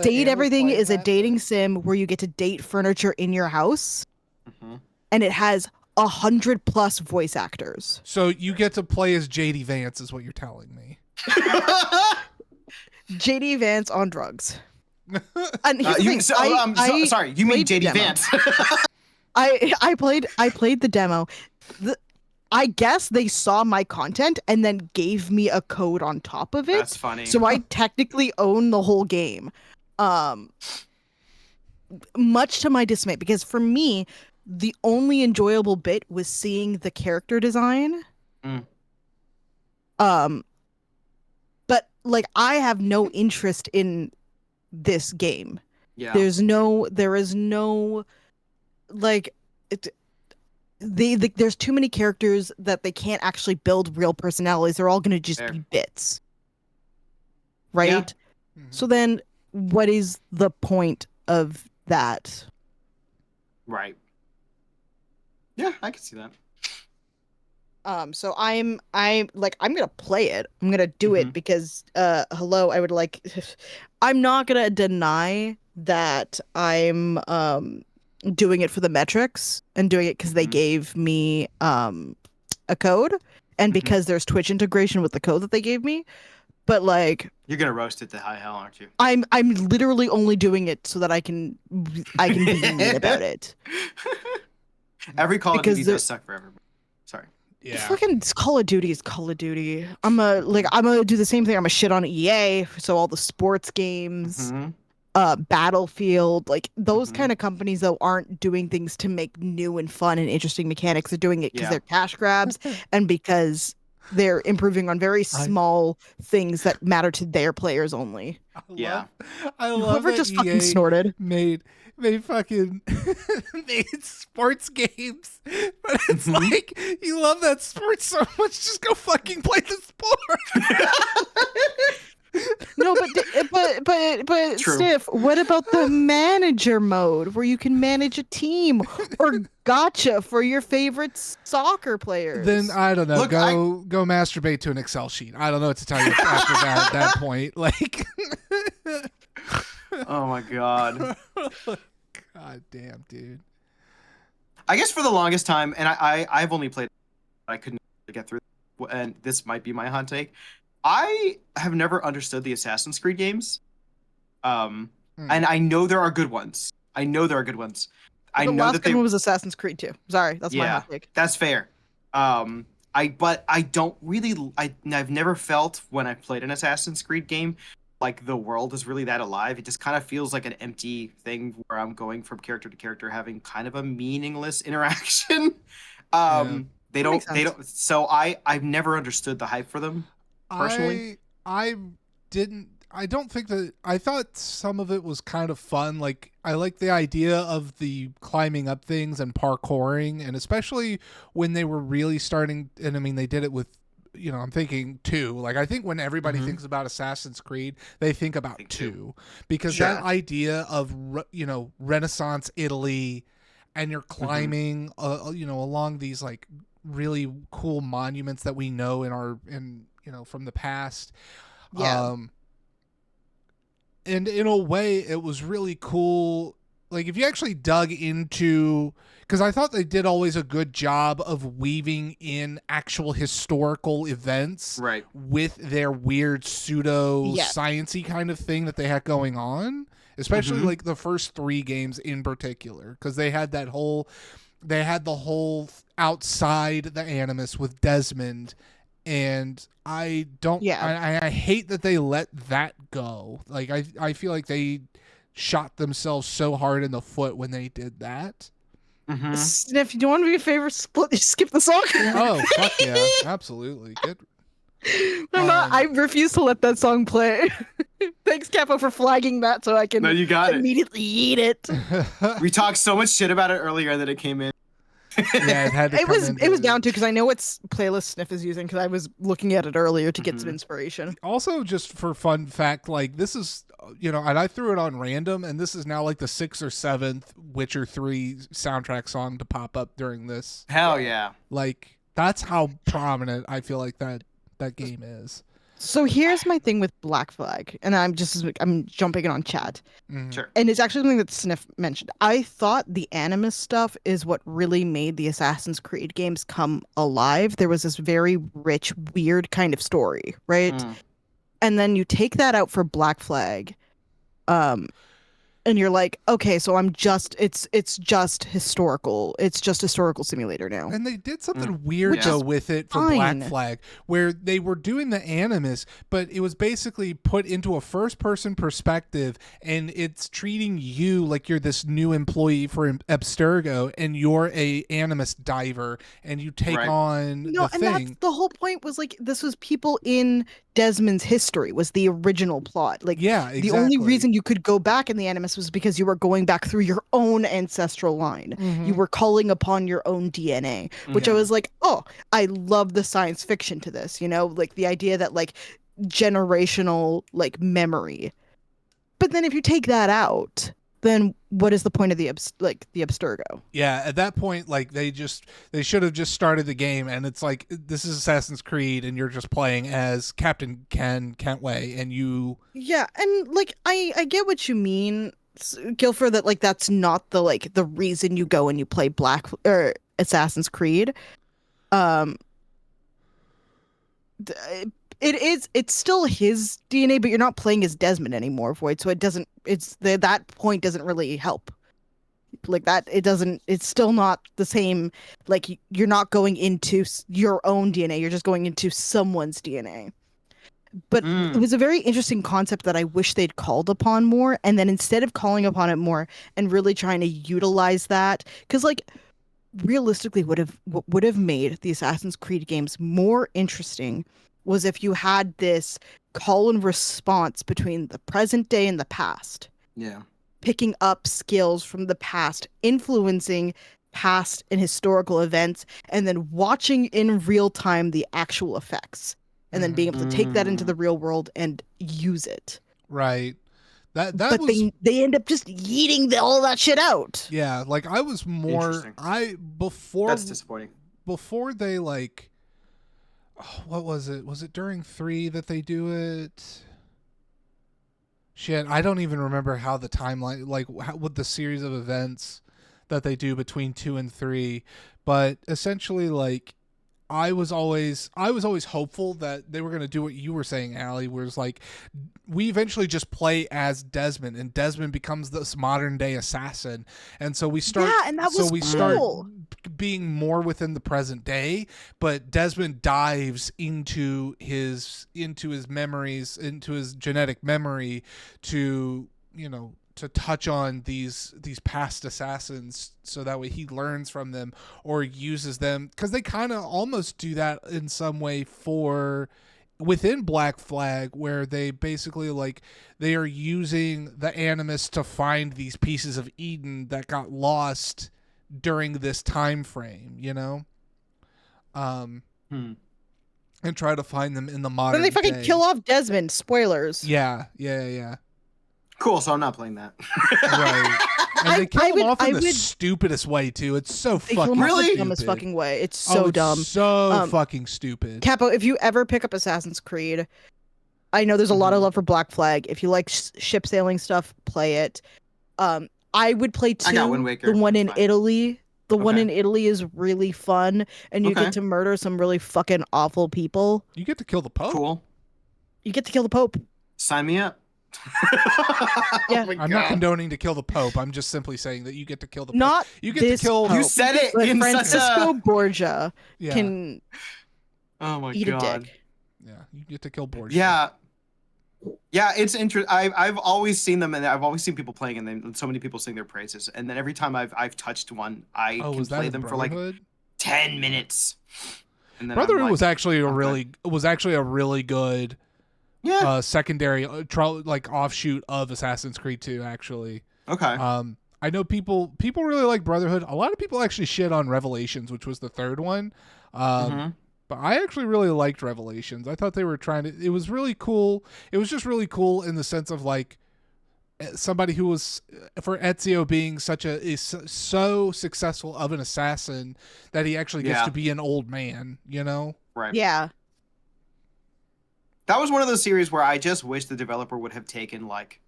Date Everything is a dating sim where you get to date furniture in your house, and it has 100+ voice actors. So you get to play as JD Vance, is what you're telling me. JD Vance on drugs. And sorry, you mean JD Vance? I played the demo. I guess they saw my content and then gave me a code on top of it. That's funny. So I technically own the whole game. Much to my dismay, because for me, the only enjoyable bit was seeing the character design. But like I have no interest in this game. Yeah. There is no like there's too many characters that they can't actually build real personalities. They're all going to just be bits. Right? Yeah. Mm-hmm. So then what is the point of that? Right. Yeah, I can see that. So I'm gonna play it. I'm gonna do it because hello, I would like I'm not gonna deny that I'm doing it for the metrics and doing it because they gave me a code and because there's Twitch integration with the code that they gave me. But like you're gonna roast it to high hell, aren't you? I'm literally only doing it so that I can be mean about it. Every Call of Duty does suck for everybody. Sorry. Yeah. Fucking Call of Duty is Call of Duty. I'm gonna do the same thing. I'm gonna shit on EA, so all the sports games, Battlefield, like those kind of companies though aren't doing things to make new and fun and interesting mechanics. They're doing it because they're cash grabs and because they're improving on very small things that matter to their players only. I love Whoever that just EA fucking snorted. made fucking made sports games, but it's like you love that sport so much, just go fucking play the sport. No, but True. Stiff, what about the manager mode where you can manage a team or gotcha for your favorite soccer players? Then I don't know. Look, go masturbate to an Excel sheet. I don't know what to tell you after that point. Like, oh my god. God damn, dude. I guess for the longest time, and I've only played, I couldn't get through, and this might be my hot take. I have never understood the Assassin's Creed games, and I know there are good ones. I know there are good ones. The last good one was Assassin's Creed 2. Sorry, that's my hot take. That's fair. But I don't really. I've never felt when I've played an Assassin's Creed game like the world is really that alive. It just kind of feels like an empty thing where I'm going from character to character, having kind of a meaningless interaction. They don't. So I've never understood the hype for them. Personally, I don't think that. I thought some of it was kind of fun. Like I like the idea of the climbing up things and parkouring, and especially when they were really starting. And I mean, they did it with, I'm thinking 2. Like I think when everybody thinks about Assassin's Creed, they think about 2 because that idea of Renaissance Italy, and you're climbing, along these like really cool monuments that we know from the past. And in a way it was really cool. Like if you actually dug into, because I thought they did always a good job of weaving in actual historical events with their weird pseudo sciencey kind of thing that they had going on, especially like the first 3 games in particular, because they had the whole outside the Animus with Desmond. And I don't. I hate that they let that go. Like I feel like they shot themselves so hard in the foot when they did that. Sniff, do you want to be a favor? Skip the song. Oh fuck yeah, absolutely. Good. I refuse to let that song play. Thanks, Capo, for flagging that so I can immediately eat it. We talked so much shit about it earlier that it came in. Yeah, it had to it was bound to, because I know what playlist Sniff is using because I was looking at it earlier to get some inspiration. Also, just for fun fact, like this is, and I threw it on random, and this is now like the 6th or 7th Witcher 3 soundtrack song to pop up during this. Hell yeah! Like that's how prominent I feel like that game is. So here's my thing with Black Flag, and I'm jumping in on chat. Sure. And it's actually something that Sniff mentioned. I thought the Animus stuff is what really made the Assassin's Creed games come alive. There was this very rich, weird kind of story, right? And then you take that out for Black Flag, and you're like, okay, so it's just historical simulator now. And they did something weird though with it for Black Flag, where they were doing the Animus, but it was basically put into a first-person perspective, and it's treating you like you're this new employee for Abstergo, and you're a Animus diver, and you take on the thing. That's the whole point. Was like this was people in Desmond's history was the original plot. Like, the only reason you could go back in the Animus was because you were going back through your own ancestral line. You were calling upon your own DNA, which I was like, oh, I love the science fiction to this, like the idea that like generational like memory. But then if you take that out, then what is the point of the Abstergo? Yeah, at that point, like they should have just started the game, and it's like, this is Assassin's Creed, and you're just playing as Captain Kentway, and you. Yeah, and like I get what you mean, Guilford, that like that's not the reason you go and you play Assassin's Creed. It's still his DNA, but you're not playing as Desmond anymore, Void. So that point doesn't really help. Like that, it's still not the same. Like you're not going into your own DNA, you're just going into someone's DNA. But it was a very interesting concept that I wish they'd called upon more. And then instead of calling upon it more and really trying to utilize that, because like realistically what would have made the Assassin's Creed games more interesting was if you had this call and response between the present day and the past. Yeah. Picking up skills from the past, influencing past and historical events, and then watching in real time the actual effects. And then being able to take that into the real world and use it. Right. But they end up just yeeting all that shit out. Yeah, like I was more That's disappointing. Before they like, what was it? Was it during 3 that they do it? Shit, I don't even remember how the timeline, like with the series of events that they do between 2 and 3, but essentially like I was always hopeful that they were going to do what you were saying, Allie, where it's like we eventually just play as Desmond, and Desmond becomes this modern day assassin, and so we start. Yeah, and that was cool. Start being more within the present day, but Desmond dives into his memories, into his genetic memory, to to touch on these past assassins, so that way he learns from them or uses them, because they kind of almost do that in some way within Black Flag, where they basically like they are using the Animus to find these pieces of Eden that got lost during this time frame, and try to find them in the modern day. Then they fucking kill off Desmond. Spoilers. Yeah. Cool, so I'm not playing that. Right. And they kill him off in the stupidest way too. It's so fucking really stupid. Dumbest fucking way. It's so dumb. So fucking stupid. Capo, if you ever pick up Assassin's Creed, I know there's a lot of love for Black Flag. If you like ship sailing stuff, play it. I would play 2. I got Wind Waker. The one in Italy. The one in Italy is really fun, and you get to murder some really fucking awful people. You get to kill the Pope. Cool. You get to kill the Pope. Sign me up. Yeah. I'm not condoning to kill the Pope. I'm just simply saying that you get to kill the Pope. Not you get to kill. You said it. But in Francisco Borgia can. Oh my eat god. A dick. Yeah, you get to kill Borgia. Yeah, it's interesting. I've always seen them, and I've always seen people playing, and then so many people sing their praises. And then every time I've touched one, I can play them for like 10 minutes. And then Brotherhood was actually a really good. Yeah. Secondary like offshoot of Assassin's Creed 2, actually. Okay. I know people really like Brotherhood. A lot of people actually shit on Revelations, which was the 3rd one. But I actually really liked Revelations. I thought they were it was really cool. It was just really cool in the sense of like somebody who was, for Ezio being so successful of an assassin, that he actually gets to be an old man, Right. Yeah. That was one of those series where I just wish the developer would have taken like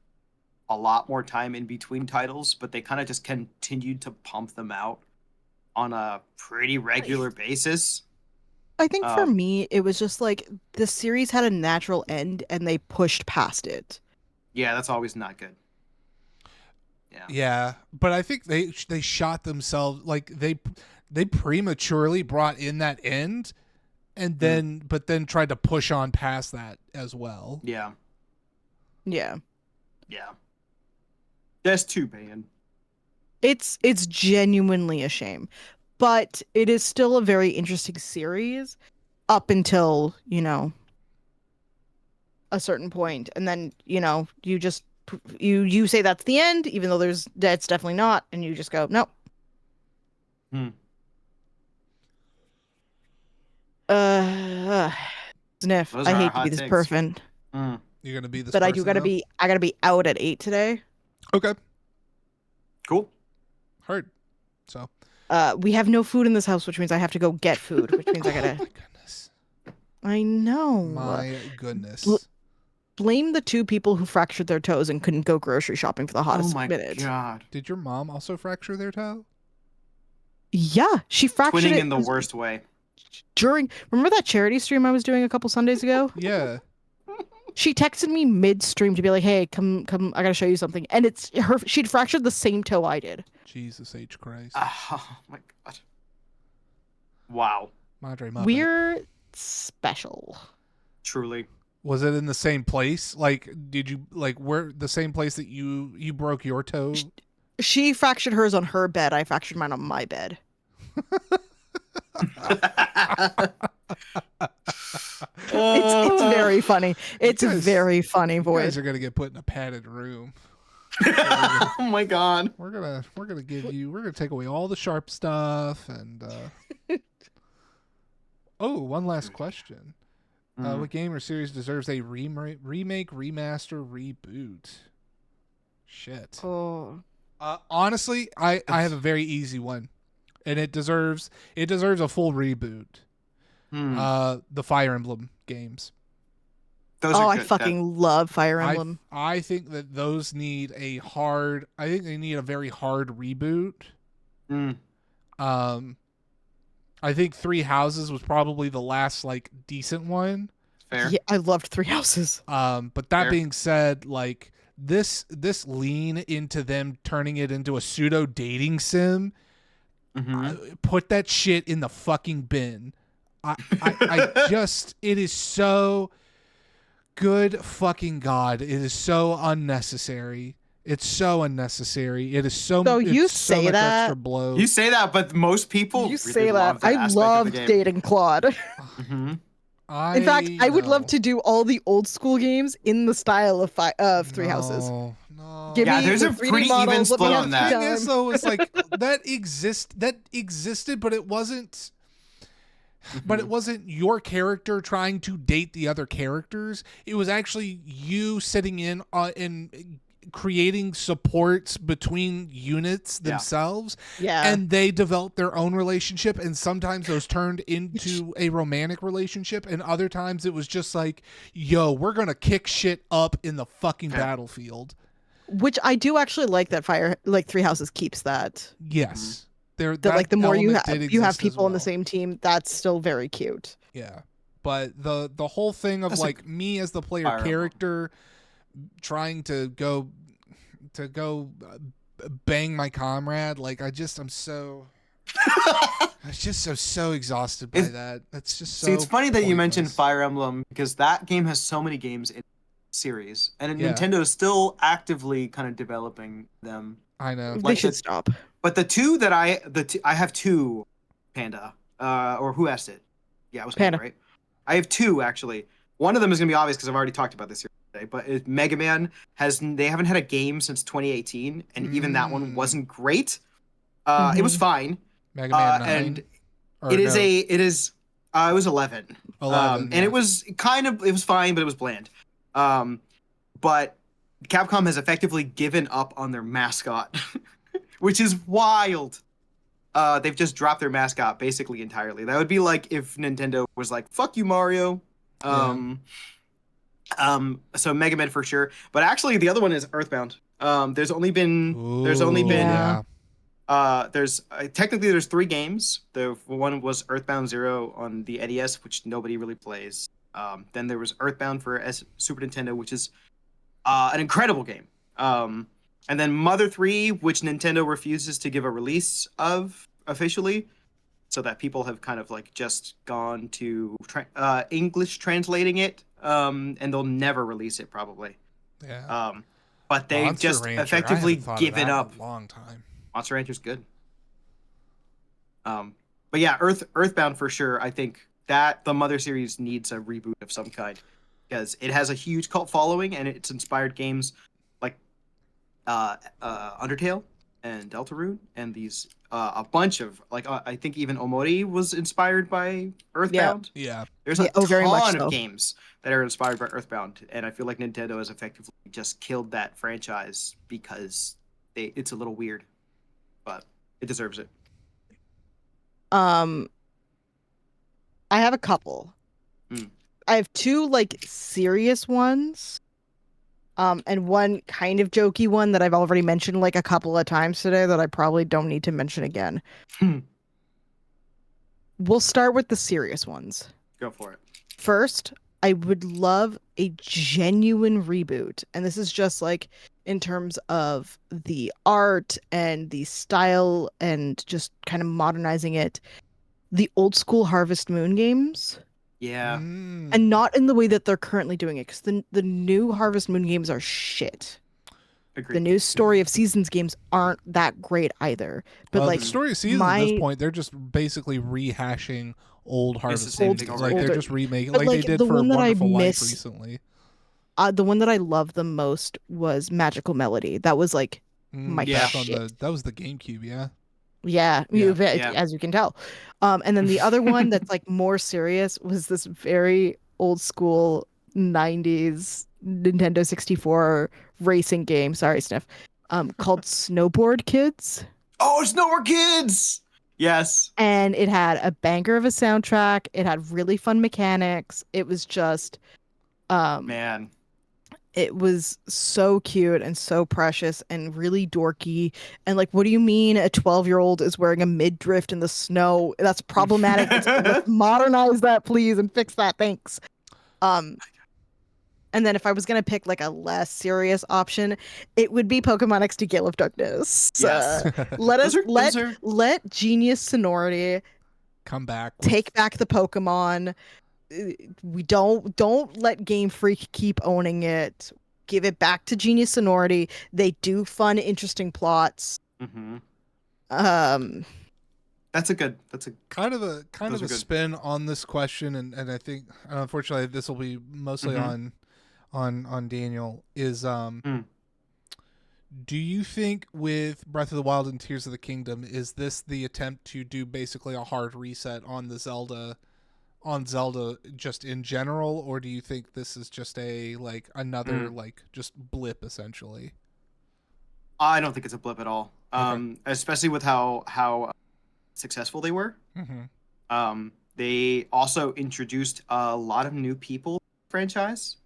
a lot more time in between titles, but they kind of just continued to pump them out on a pretty regular basis. I think for me, it was just like the series had a natural end and they pushed past it. Yeah, that's always not good. Yeah, but I think they shot themselves, like they prematurely brought in that end, and then tried to push on past that as well. Yeah. Yeah. Yeah. That's too bad. It's genuinely a shame, but it is still a very interesting series up until, a certain point, and then, you just you say that's the end, even though that's definitely not, and you just go, nope. Sniff. Those I are our hate to be hot this takes. person, You're gonna be this, but person I gotta be out at 8 today. Okay. Cool. Heard. So. We have no food in this house, which means I have to go get food, which means I gotta. Oh my goodness. I know. My goodness. Blame the 2 people who fractured their toes and couldn't go grocery shopping for the hottest minute. Oh my god. Did your mom also fracture their toe? Yeah, she fractured Twinning it in the worst way. Remember that charity stream I was doing a couple Sundays ago? Yeah. She texted me mid-stream to be like, "Hey, come, I gotta show you something." And it's her. She'd fractured the same toe I did. Jesus H Christ. Oh my god. Wow. Madre Muppet. We're special. Truly. Was it in the same place? Like, did you where the same place that you broke your toe? She fractured hers on her bed. I fractured mine on my bed. It's very funny. It's very funny, boys. You guys are gonna get put in a padded room. Oh my god. We're gonna take away all the sharp stuff and Oh, one last question. What game or series deserves a remake, remaster, reboot? Shit. Oh. Honestly, I have a very easy one, and it deserves a full reboot. The Fire Emblem games. I fucking love Fire Emblem. I think that those need a very hard reboot. I think Three Houses was probably the last decent one. Fair. Yeah, I loved Three Houses. But that being said, this lean into them turning it into a pseudo dating sim, put that shit in the fucking bin. It is so good fucking God. It is so unnecessary. It's so unnecessary. It is so. So you so say much that. extra bloat. You say that, but most people You really say love that. that I aspect love of the game. dating Claude. In fact, I would love know. to do all the old school games in the style of Three Houses. No. Give me there's the a 3D pretty even models, let me split have on the that. The thing is, time. though, is that existed, but it wasn't. But it wasn't your character trying to date the other characters. It was actually you sitting in and creating supports between units themselves. Yeah. And they developed their own relationship, and sometimes those turned into a romantic relationship, and other times it was just like, yo, we're gonna kick shit up in the fucking battlefield. Which I do actually like that Three Houses keeps that. Yes. The more you have people on the well. same team, that's still very cute. Yeah. But the whole thing of me as the player character trying to go bang my comrade, I'm so exhausted by that. That's just so. See, it's funny that you mentioned pointless. Fire Emblem because that game has so many games in the series, and Yeah. Nintendo is still actively kind of developing them. I know. They should stop. But the two that I have two, Panda, or who asked it? Yeah, it was Panda, right? I have two actually. One of them is gonna be obvious because I've already talked about this here today. But Mega Man they haven't had a game since 2018, and even that one wasn't great. It was fine. Mega Man 9? And it was 11. 11, and it was fine, but it was bland. But Capcom has effectively given up on their mascot, which is wild. They've just dropped their mascot basically entirely. That would be like if Nintendo was like, "Fuck you, Mario." So Mega Man for sure. But actually, the other one is Earthbound. There's only been technically there's 3 games. The one was Earthbound 0 on the NES, which nobody really plays. Then there was Earthbound for Super Nintendo, which is an incredible game. And then Mother 3, which Nintendo refuses to give a release of officially, so that people have kind of like just gone to English translating it, and they'll never release it probably. Yeah. But they've Monster just Rancher, effectively I haven't thought given of that up. in a long time. Monster Rancher's good. But yeah, Earthbound for sure. I think that the Mother series needs a reboot of some kind because it has a huge cult following and it's inspired games like Undertale and Deltarune and these a bunch of like I think even Omori was inspired by Earthbound. Yeah. There's a very much ton so. of games that are inspired by Earthbound, and I feel like Nintendo has effectively just killed that franchise because it's a little weird, but it deserves it. I have a couple. I have two like serious ones. And one kind of jokey one that I've already mentioned like a couple of times today that I probably don't need to mention again. We'll start with the serious ones. Go for it. First, I would love a genuine reboot. And this is just like in terms of the art and the style and just kind of modernizing it. The old school Harvest Moon games. Yeah. And not in the way that they're currently doing it, because the new Harvest Moon games are shit. Agreed. The new Story of Seasons games aren't that great either. But like the Story of Seasons at this point, they're just basically rehashing old Harvest Moon. Like they're just remaking, like they did for Wonderful Life recently. The one that I loved the most was Magical Melody. That was like my shit. That was the GameCube, yeah. Yeah, as you can tell. And then the other one that's like more serious was this very old school 90s Nintendo 64 racing game. Sorry, Sniff. Called Snowboard Kids. Oh, Snowboard Kids! Yes. And it had a banger of a soundtrack. It had really fun mechanics. It was just man. It was so cute and so precious and really dorky. And like, what do you mean a 12-year-old is wearing a mid-drift in the snow? That's problematic. Let's modernize that, please, and fix that. Thanks. And then if I was going to pick like a less serious option, it would be Pokemon XD Gale of Darkness. Yes. Let Genius Sonority come back. Take back the Pokemon. We don't let Game Freak keep owning it. Give it back to Genius Sonority. They do fun, interesting plots. That's a kind of a spin on this question, and I think unfortunately this will be mostly on Daniel. Is do you think with Breath of the Wild and Tears of the Kingdom, is this the attempt to do basically a hard reset on the Zelda just in general, or do you think this is just a like another like just blip essentially? I don't think it's a blip at all. Especially with how successful they were. They also introduced a lot of new people to the franchise.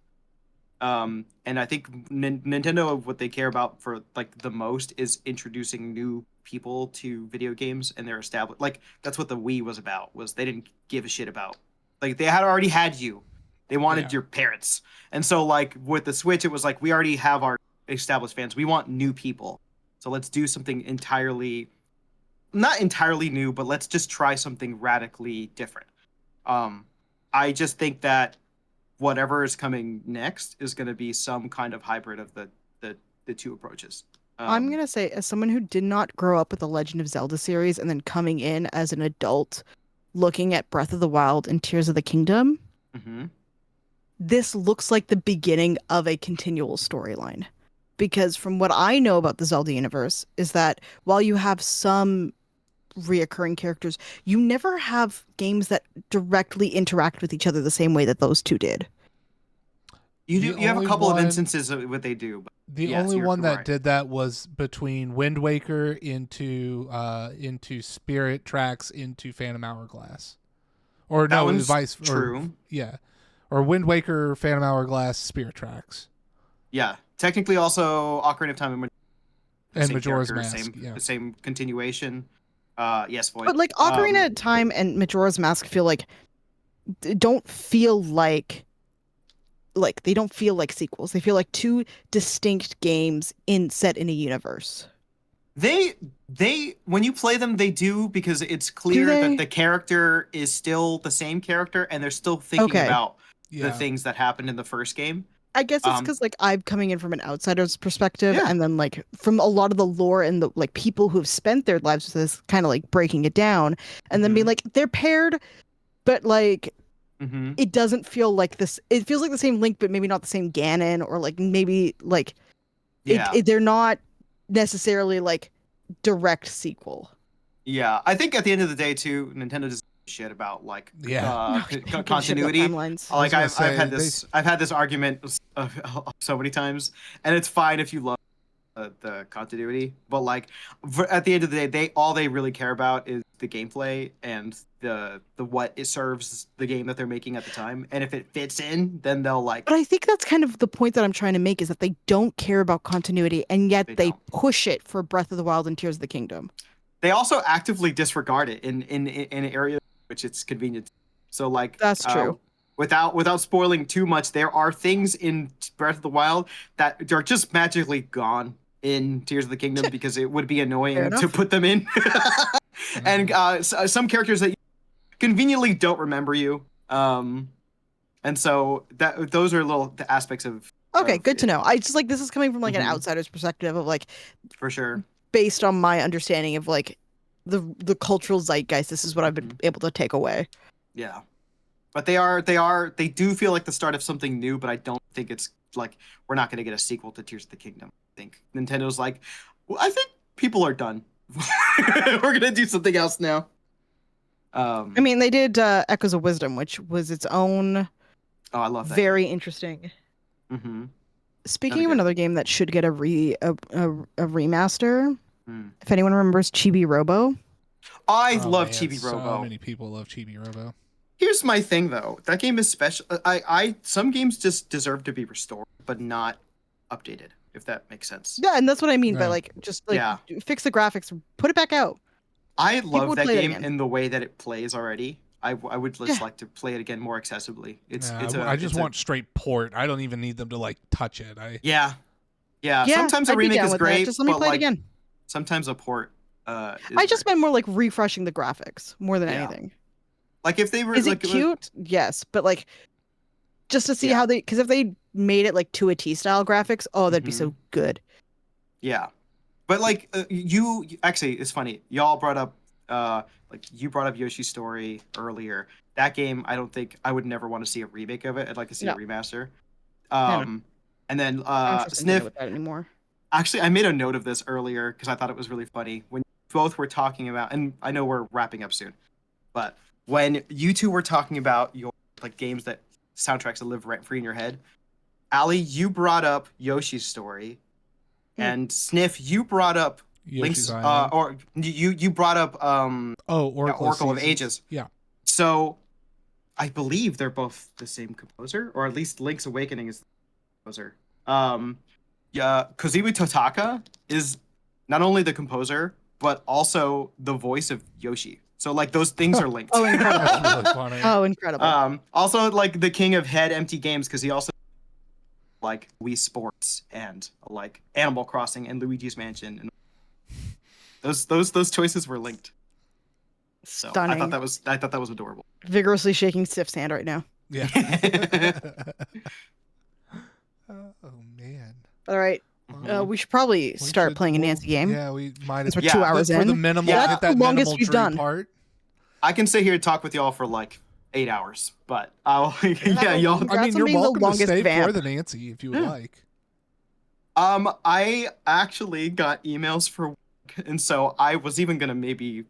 And I think Nintendo, what they care about for like the most is introducing new people to video games, and they're established. Like that's what the Wii was about. Was they didn't give a shit about. Like they had already had you. They wanted your parents. And so like with the Switch, it was like we already have our established fans. We want new people. So let's do something not entirely new, but let's just try something radically different. I just think that whatever is coming next is going to be some kind of hybrid of the two approaches. I'm going to say, as someone who did not grow up with the Legend of Zelda series and then coming in as an adult, looking at Breath of the Wild and Tears of the Kingdom, this looks like the beginning of a continual storyline. Because from what I know about the Zelda universe is that while you have some reoccurring characters, you never have games that directly interact with each other the same way that those two did. You have a couple of instances of what they do. But the only one that did that was between Wind Waker into Spirit Tracks into Phantom Hourglass. Or that no, one's vice true. Or Wind Waker, Phantom Hourglass, Spirit Tracks. Yeah. Technically also Ocarina of Time and Majora's Mask. The same continuation. Yes, Void. But like Ocarina of Time and Majora's Mask don't feel like like they don't feel like sequels. They feel like two distinct games set in a universe. They when you play them, they do, because it's clear that the character is still the same character and they're still thinking about the things that happened in the first game. I guess it's because like I'm coming in from an outsider's perspective, and then like from a lot of the lore and the like people who have spent their lives with this, kind of like breaking it down, and then being like they're paired, but like it doesn't feel like this. It feels like the same Link, but maybe not the same Ganon, or like maybe like they're not necessarily like direct sequel. Yeah, I think at the end of the day too, Nintendo doesn't give a shit about like continuity. Like I've had this argument so many times, and it's fine if you love the continuity, but like at the end of the day, they really care about is the gameplay and the what it serves the game that they're making at the time, and if it fits in, then they'll like. But I think that's kind of the point that I'm trying to make, is that they don't care about continuity, and yet they push it for Breath of the Wild and Tears of the Kingdom. They also actively disregard it in areas which it's convenient. So like that's true. Without spoiling too much, there are things in Breath of the Wild that are just magically gone in Tears of the Kingdom because it would be annoying to put them in. And some characters that conveniently don't remember you. And so those are little aspects of. Okay, good to know. I just like this is coming from like an outsider's perspective of like. For sure. Based on my understanding of like the cultural zeitgeist, this is what I've been able to take away. Yeah. But they do feel like the start of something new, but I don't think it's like we're not going to get a sequel to Tears of the Kingdom. I think Nintendo's like, well, I think people are done. We're going to do something else now. I mean, they did Echoes of Wisdom, which was its own I love that. Very interesting. Speaking of another game that should get a remaster, if anyone remembers Chibi Robo. I love Chibi Robo. So many people love Chibi Robo. Here's my thing though. That game is special. Some games just deserve to be restored, but not updated, if that makes sense. Yeah, and that's what I mean by like just like fix the graphics, put it back out. I love that game in the way that it plays already. I would just like to play it again more accessibly. I just want straight port. I don't even need them to like touch it. Yeah. Sometimes a remake is great. Just let me play it again. Sometimes a port. I just meant more like refreshing the graphics more than anything. Like if they were is it cute? Yes, but like just to see how because if they made it like 2AT style graphics, that'd be so good. Yeah, but like you actually, it's funny. Y'all brought up you brought up Yoshi's Story earlier. That game, I don't think I would never want to see a remake of it. I'd like to see a remaster. And then Sniff. With that anymore. Actually, I made a note of this earlier because I thought it was really funny when both were talking about, and I know we're wrapping up soon, but when you two were talking about your like games that soundtracks that live rent free in your head, Ali, you brought up Yoshi's Story, and Sniff, you brought up Link's, or you brought up Oracle of Ages. Yeah. So I believe they're both the same composer, or at least Link's Awakening is the composer. Kozibu Totaka is not only the composer, but also the voice of Yoshi. So like those things are linked. Oh, incredible! That's really funny. Oh, incredible. Also like the king of head empty games because he also like Wii Sports and like Animal Crossing and Luigi's Mansion, and those choices were linked. So Stunning. I thought that was adorable. Vigorously shaking Stiff's hand right now. Yeah. Oh man. All right. We should probably start playing a Nancy game. Yeah, we might as well. 2 hours in. For the minimal, that's the longest we've done. Part. I can sit here and talk with y'all for like 8 hours, but I'll y'all. I mean, you're welcome to stay for the Nancy if you would like. I actually got emails for work, and so I was even gonna maybe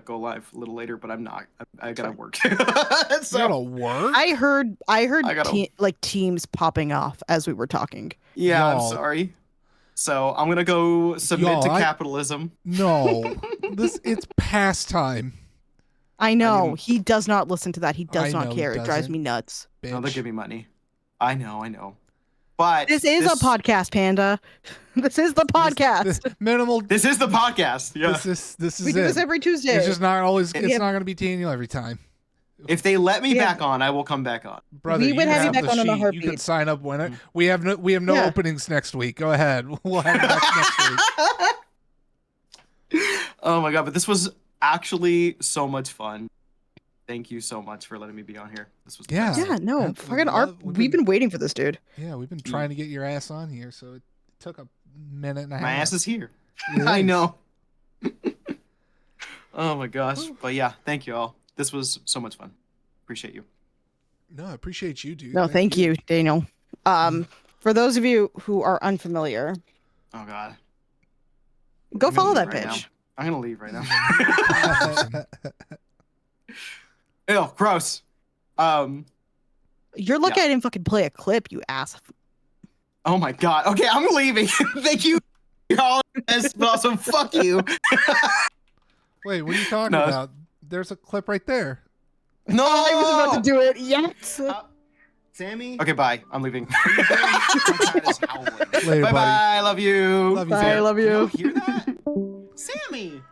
go live a little later, but I'm not. I gotta work. So, you gotta work? I heard like teams popping off as we were talking. Yeah, I'm sorry. So I'm gonna go submit to capitalism. No, it's pastime. I know. He does not listen to that. He does not care. It drives me nuts. No, they'll give me money. I know. But this is a podcast, Panda. This is the podcast. This minimal. This is the podcast. Yeah. This is we do this every Tuesday. It's just not always. It's not going to be Daniel every time. If they let me back on, I will come back on. Brother, We would have you the back on in a sheet. You heartbeat. can sign up when it. We have no Yeah. openings next week. Go ahead. We'll have it back next week. Oh my god, but this was actually so much fun. Thank you so much for letting me be on here. This was Yeah. Yeah, no, That's- fucking art. We've been waiting for this, dude. Yeah, we've been trying to get your ass on here, so it took a minute and a half. My ass is here. It I is. know. Oh my gosh. But yeah, thank you all. This was so much fun. Appreciate you. No, I appreciate you, dude. No, thank you, Daniel. For those of you who are unfamiliar, Oh god. go I'm gonna follow leave that right bitch. now. I'm gonna leave right now. Ew, gross. You're lucky Yeah. I didn't fucking play a clip, you ass. Oh my god. Okay, I'm leaving. Thank you. All this, but also fuck you. Wait, what are you talking No. about? There's a clip right there. No. I was about to do it. Yes. Sammy. Okay, bye. I'm leaving. My cat is howling. Later, Bye buddy. bye. Love you. Love you, Bye, Sam. love Did you you. hear that? Sammy.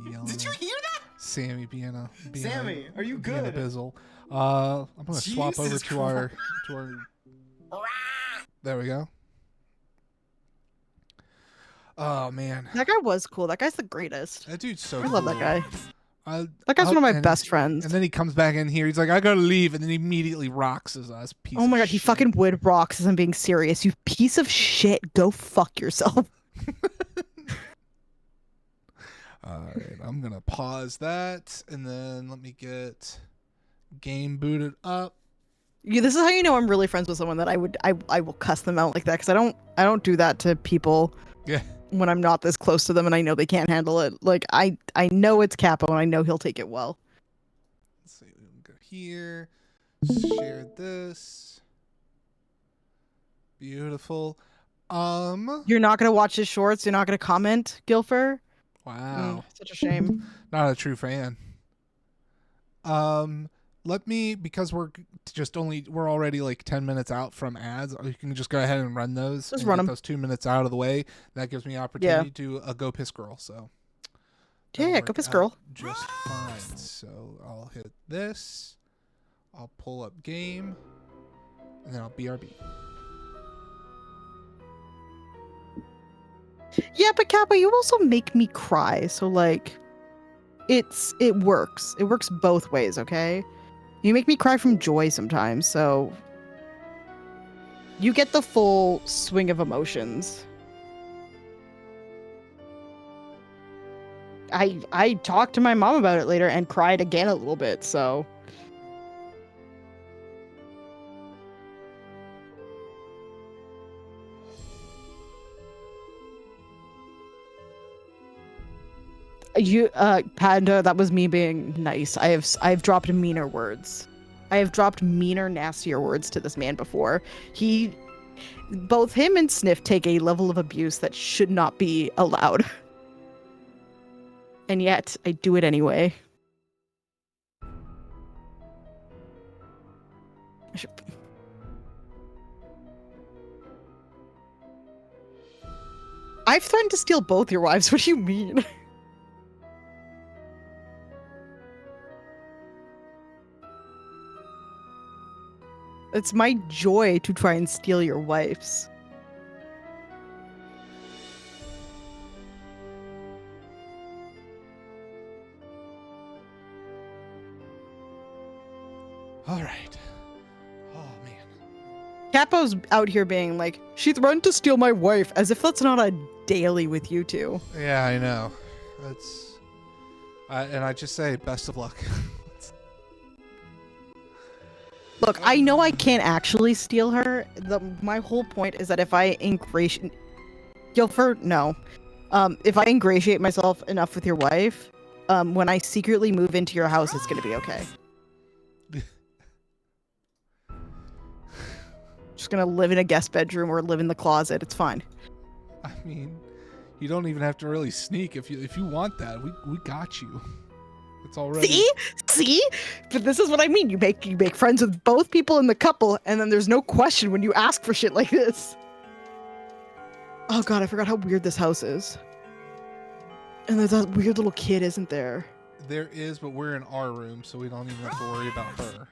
Yelling Did you at hear that? Sammy being a Sammy, are you being a good? bizzle. I'm gonna swap over Jesus to our There we go. Oh man, That guy was cool. That guy's the greatest. that dude's so I love that cool. guy. That guy's one of my best friends. And then he comes back in here. He's like, I gotta leave, and then he immediately rocks his ass. Piece Oh my of god, he shit. fucking would rocks as I'm being serious. You piece of shit. Go fuck yourself. All right, I'm gonna pause that, and then let me get game booted up. This is how you know I'm really friends with someone that I will cuss them out like that because I don't do that to people. Yeah. When I'm not this close to them and I know they can't handle it. Like I know it's Capo and I know he'll take it well. Let's see, we can go here. Share this. Beautiful. You're not gonna watch his shorts. You're not gonna comment, Gilfer. Wow. Such a shame. Not a true fan. Let me, because we're already like 10 minutes out from ads. You can just go ahead and run those. Just and run get 'em. those 2 minutes out of the way. That gives me opportunity to go piss girl. So that'll Yeah, work go piss out girl. just fine. So I'll hit this. I'll pull up game, and then I'll BRB. Yeah, but Capo, you also make me cry. So like, it works. It works both ways. Okay. You make me cry from joy sometimes. So you get the full swing of emotions. I talked to my mom about it later and cried again a little bit. So. Panda, that was me being nice. I've dropped meaner words. I have dropped meaner, nastier words to this man before. Both him and Sniff take a level of abuse that should not be allowed. And yet, I do it anyway. I've threatened to steal both your wives. What do you mean? It's my joy to try and steal your wives. All right. Oh man. Capo's out here being like, she threatened to steal my wife, as if that's not a daily with you two. Yeah, I know. That's. And I just say best of luck. Look, I know I can't actually steal her. My whole point is that if I ingratiate... Guilford, no. If I ingratiate myself enough with your wife, when I secretly move into your house, it's going to be okay. Just going to live in a guest bedroom or live in the closet. It's fine. I mean, you don't even have to really sneak if you want that. We got you. It's already. See? But this is what I mean. You make friends with both people in the couple, and then there's no question when you ask for shit like this. Oh god, I forgot how weird this house is. And there's that weird little kid, isn't there? There is, but we're in our room, so we don't even have to worry about her.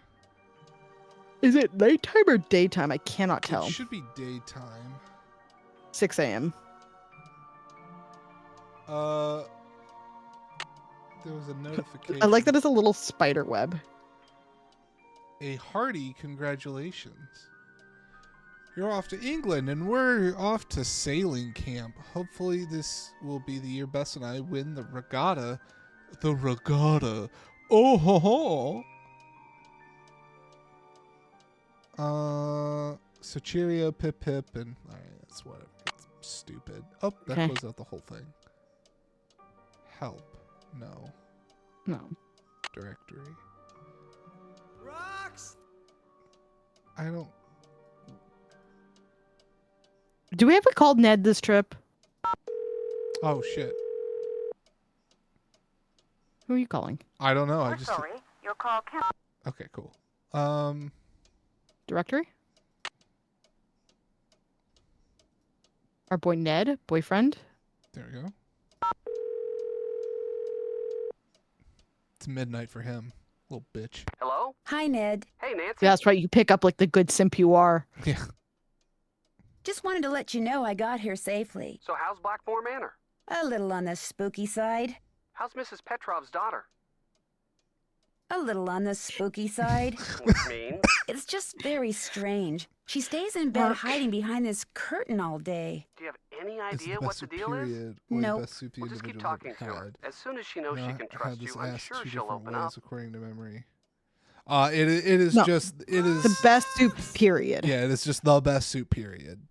Is it nighttime or daytime? I cannot tell. It should be daytime. 6 a.m. There was a notification. I like that it's a little spider web. A hearty congratulations. You're off to England, and we're off to sailing camp. Hopefully this will be the year Bess and I win the regatta. The regatta. Oh ho ho. So cheerio, pip pip, and alright, that's whatever. It's stupid. Oh, that closed out the whole thing. Help. No. No. Directory. Rocks! I don't... Do we ever call Ned this trip? Oh, shit. Who are you calling? I don't know. We're sorry. Your call can't... Okay, cool. Directory? Our boy Ned? Boyfriend? There we go. It's midnight for him. Little bitch. Hello? Hi, Ned. Hey, Nancy. Yeah, that's right. You pick up like the good simp you are. Yeah. Just wanted to let you know I got here safely. So how's Blackmoor Manor? A little on the spooky side. How's Mrs. Petrov's daughter? A little on the spooky side. What do you mean? It's just very strange. She stays in bed hiding behind this curtain all day. Do you have any idea what the deal is? Nope. We'll just keep talking to her. As soon as she knows she can trust you, I'm sure she'll open up. According to memory. It is the best soup, period. Yeah, it is just the best soup, period.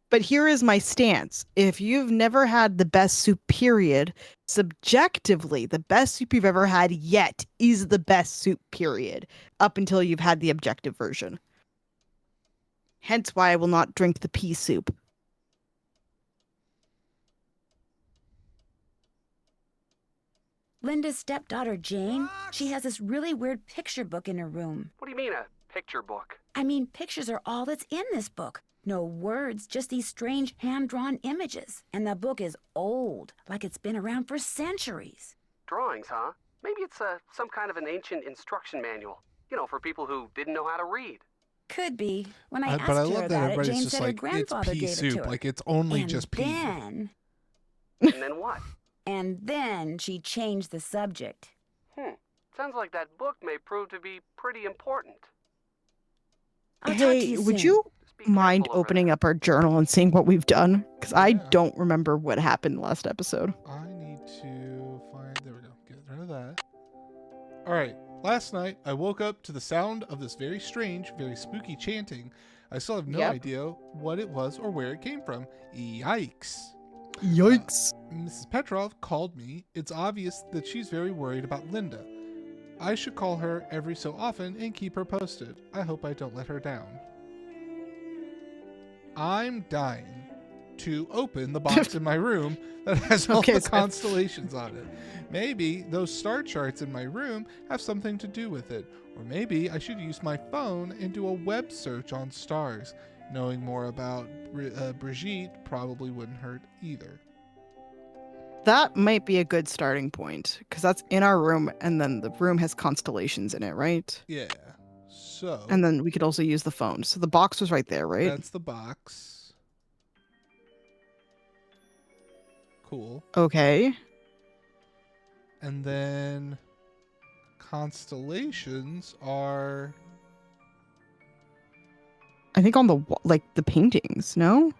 But here is my stance. If you've never had the best soup, period, subjectively, the best soup you've ever had yet is the best soup, period, up until you've had the objective version. Hence why I will not drink the pea soup. Linda's stepdaughter, Jane, she has this really weird picture book in her room. What do you mean, a picture book? I mean, pictures are all that's in this book. No words, just these strange hand-drawn images. And the book is old, like it's been around for centuries. Drawings, huh? Maybe it's some kind of an ancient instruction manual. You know, for people who didn't know how to read. Could be. When I asked but I her love that about it, everybody's Jane just said her like, grandfather it's pea gave soup. it to her. Like, it's only And just pea. then... And then what? And then she changed the subject. Sounds like that book may prove to be pretty important. Hey, would you mind opening up our journal and seeing what we've done? Because I don't remember what happened last episode. I need to find... There we go. Get rid of that. Alright. Last night, I woke up to the sound of this very strange, very spooky chanting. I still have no idea what it was or where it came from. Yikes. Yikes. Mrs. Petrov called me. It's obvious that she's very worried about Linda. I should call her every so often and keep her posted. I hope I don't let her down. I'm dying to open the box in my room that has all the constellations on it. Maybe those star charts in my room have something to do with it. Or maybe I should use my phone and do a web search on stars. Knowing more about Brigitte probably wouldn't hurt either. That might be a good starting point, because that's in our room, and then the room has constellations in it, right? Yeah. So. And then we could also use the phone. So the box was right there, right? That's the box. Cool. Okay. And then constellations are... I think on the the paintings, no?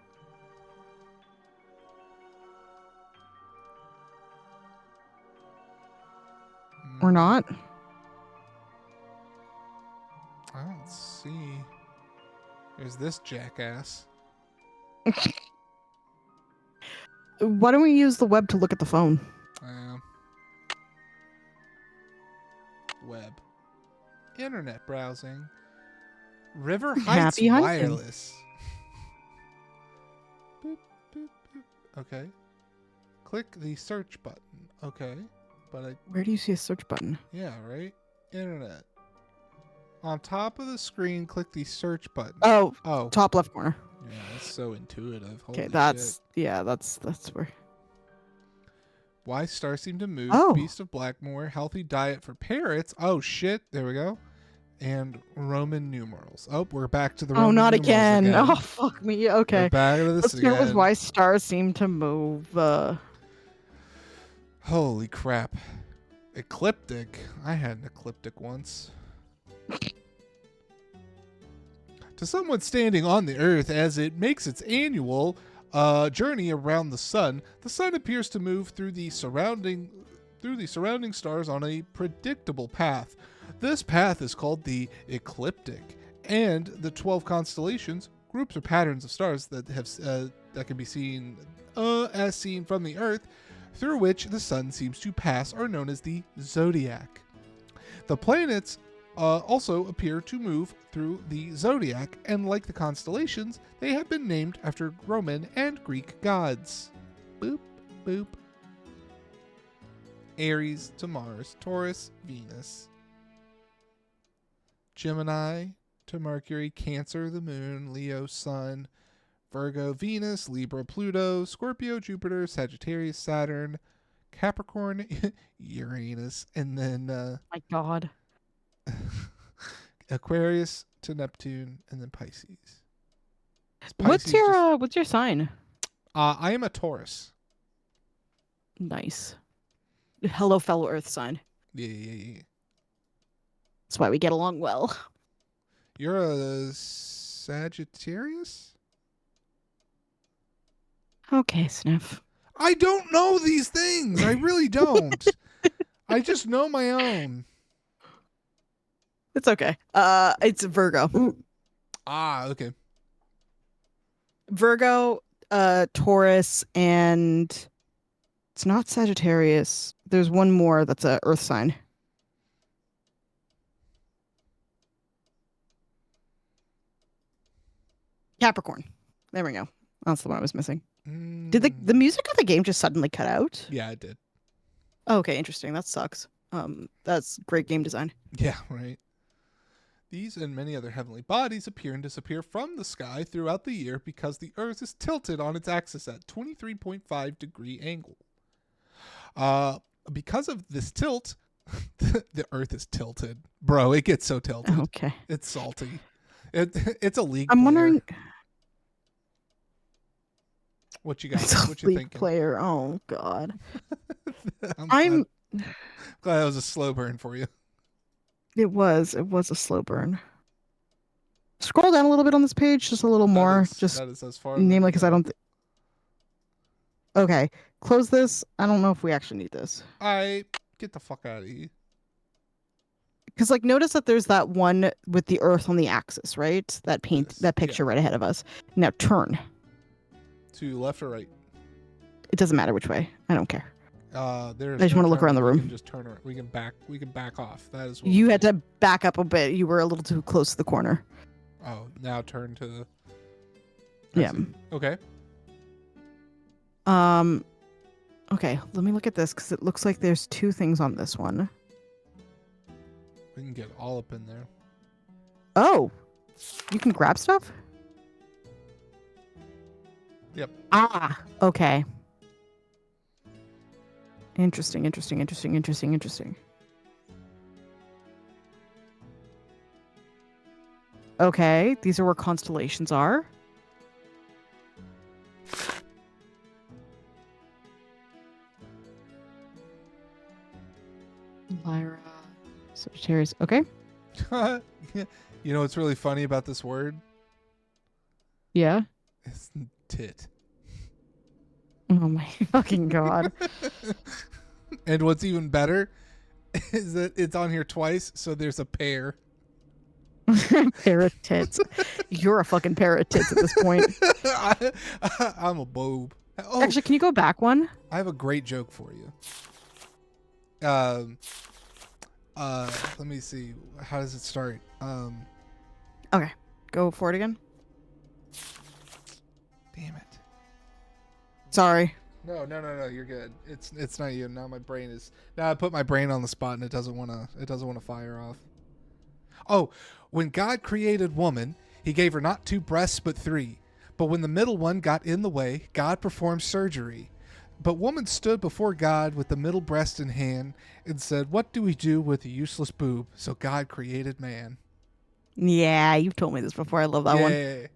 Or not? I don't see. There's this jackass. Why don't we use the web to look at the phone? Web. Internet browsing. River Heights Happy hunting. Wireless. Boop, boop, boop. Okay. Click the search button. Okay. But where do you see a search button? Yeah, right? Internet. On top of the screen, click the search button. Oh, oh, top left corner. Yeah, that's so intuitive. Okay, Holy that's shit. yeah, that's where. Why stars seem to move. Oh. Beast of Blackmoor. Healthy diet for parrots. Oh shit! There we go. And Roman numerals. Oh, we're back to the Roman not numerals again. Oh, fuck me. Okay. We're back to this Let's start with again. why stars seem to move. Holy crap. Ecliptic. I had an ecliptic once. To someone standing on the Earth as it makes its annual journey around the sun appears to move through the surrounding stars on a predictable path. This path is called the ecliptic, and the 12 constellations, groups or patterns of stars that have that can be seen as seen from the Earth, through which the sun seems to pass, are known as the zodiac. The planets also appear to move through the zodiac, and like the constellations, they have been named after Roman and Greek gods. Boop, boop. Aries to Mars, Taurus, Venus. Gemini to Mercury, Cancer, the Moon, Leo, Sun, Virgo, Venus, Libra, Pluto, Scorpio, Jupiter, Sagittarius, Saturn, Capricorn, Uranus, and then my God. Aquarius to Neptune, and then Pisces. What's your sign? I am a Taurus. Nice. Hello, fellow Earth sign. Yeah. That's why we get along well. You're a Sagittarius? Okay, Sniff. I don't know these things. I really don't. I just know my own. It's okay. It's Virgo. Okay. Virgo, Taurus, and it's not Sagittarius. There's one more that's a Earth sign. Capricorn. There we go. That's the one I was missing. Did the music of the game just suddenly cut out? Yeah, it did. Okay, interesting. That sucks. That's great game design. Yeah, right. These and many other heavenly bodies appear and disappear from the sky throughout the year because the Earth is tilted on its axis at 23.5 degree angle. Because of this tilt, the Earth is tilted. Bro, it gets so tilted. Okay. It's salty. It's a league I'm player. wondering... What you got? What you League thinking? player. Oh, God. I'm glad that was a slow burn for you. It was a slow burn. Scroll down a little bit on this page, just a little more. That is as far as namely because I don't. Okay, close this. I don't know if we actually need this. Get the fuck out of here. Because notice that there's that one with the Earth on the axis, right? That picture right ahead of us. Now turn. To left or right? It doesn't matter which way. I don't care. I There's just want to look around the We room. can just turn around. We can back off. That is what You had to back up a bit. You were a little too close to the corner. Oh, now turn to the. Yeah. Okay. Okay, let me look at this because it looks like there's two things on this one. We can get all up in there. Oh, you can grab stuff? Yep. Okay. Interesting. Okay, these are where constellations are. Lyra, Sagittarius. Okay. You know what's really funny about this word? Yeah. It's tit. Oh my fucking God. And what's even better is that it's on here twice, so there's a pair. Pair of tits. You're a fucking pair of tits at this point. I'm a boob. Oh, actually, can you go back one? I have a great joke for you. Let me see. How does it start? Okay. Go for it again. Damn it. Sorry. No, you're good. It's not you. Now I put my brain on the spot and it doesn't wanna fire off. Oh, when God created woman, he gave her not 2 breasts but 3. But when the middle one got in the way, God performed surgery. But woman stood before God with the middle breast in hand and said, "What do we do with a useless boob?" So God created man. Yeah, you've told me this before. I love that one.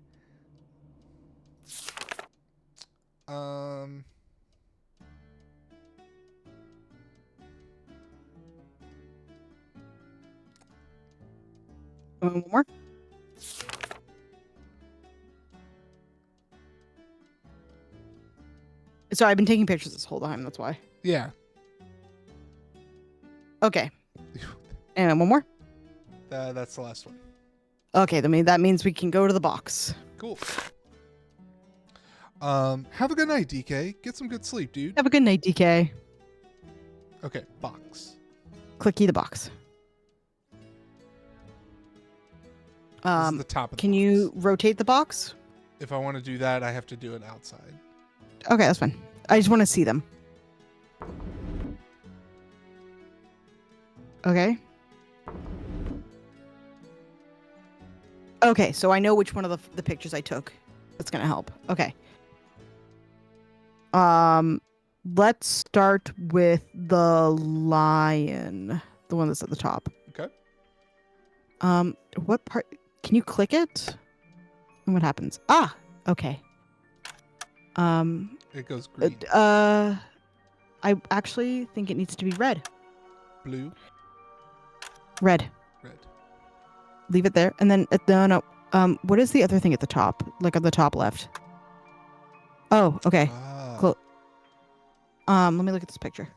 One more. Sorry, I've been taking pictures this whole time. That's why. Yeah. Okay. And one more. That's the last one. Okay, that means we can go to the box. Cool. Have a good night, DK. Get some good sleep, dude. Have a good night, DK. Okay, box. Clicky the box. This is the top of the Can you rotate the box? If I want to do that, I have to do it outside. Okay, that's fine. I just want to see them. Okay. Okay, so I know which one of the pictures I took. That's gonna help. Okay. Let's start with the lion, the one that's at the top. Okay. What part? Can you click it? And what happens? Ah, okay. It goes green. I actually think it needs to be red. Blue. Red. Red. Leave it there, and then no. What is the other thing at the top? Like on the top left. Oh, okay. Let me look at this picture.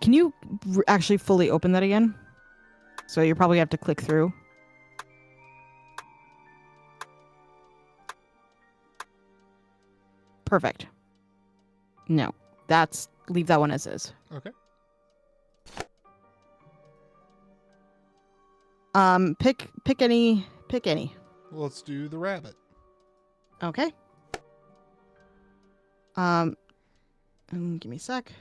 Can you actually fully open that again? So you probably have to click through. Perfect. No, leave that one as is. Okay. Pick any. Well, let's do the rabbit. Okay. Give me a sec.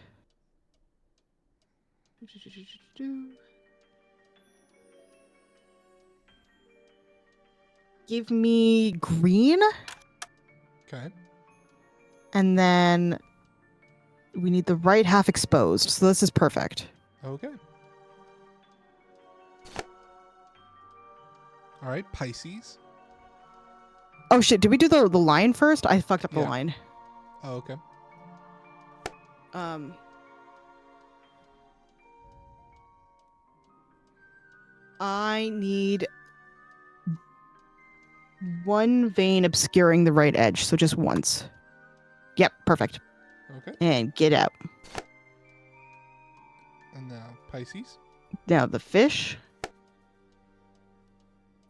Give me green. Okay. And then we need the right half exposed. So this is perfect. Okay. All right, Pisces. Oh shit, did we do the line first? I fucked up the line. Oh, okay. I need one vein obscuring the right edge, so just once. Yep, perfect. Okay. And get out. And now Pisces. Now the fish.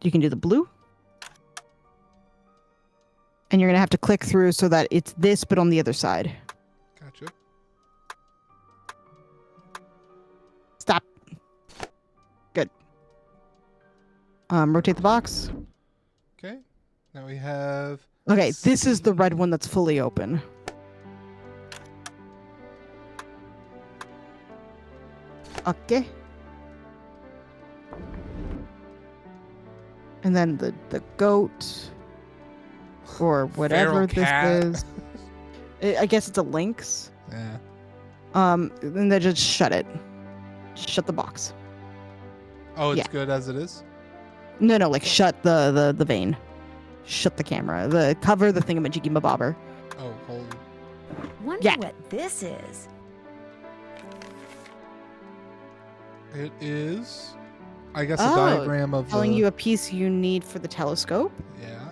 You can do the blue. And you're going to have to click through so that it's this, but on the other side. Gotcha. Stop. Good. Rotate the box. Okay. Now we have... Okay, this is the red one that's fully open. Okay. And then the goat, or whatever this is. I guess it's a lynx. Yeah. And then just shut it. Shut the box. Oh, it's good as it is? No, like shut the vein. Shut the camera. Cover the thingamajiggy mabobber. Oh, hold. Wonder what this is. It is, I guess, a diagram of telling you a piece you need for the telescope. Yeah.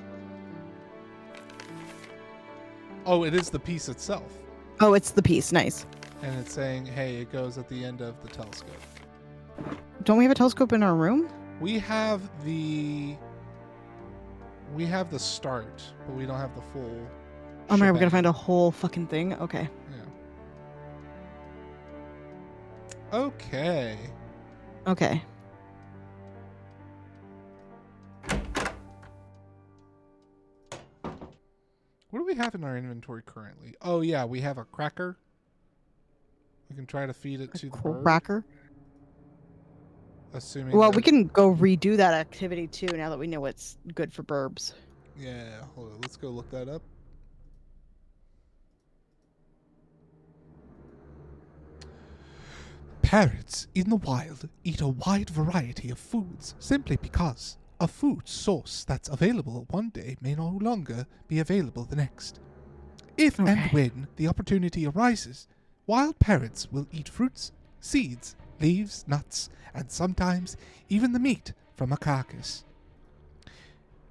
Oh, it is the piece itself. Oh, it's the piece. Nice. And it's saying, hey, it goes at the end of the telescope. Don't we have a telescope in our room? We have the start, but we don't have the full. Oh my god, we're gonna find a whole fucking thing? Okay. Yeah. Okay. Okay. What do we have in our inventory currently? Oh yeah, we have a cracker. We can try to feed it to the bird. Cracker? Assuming. Well, we can go redo that activity too now that we know what's good for burbs. Yeah, hold on. Let's go look that up. Parrots in the wild eat a wide variety of foods simply because a food source that's available one day may no longer be available the next. If and when the opportunity arises, wild parrots will eat fruits, seeds, leaves, nuts, and sometimes even the meat from a carcass.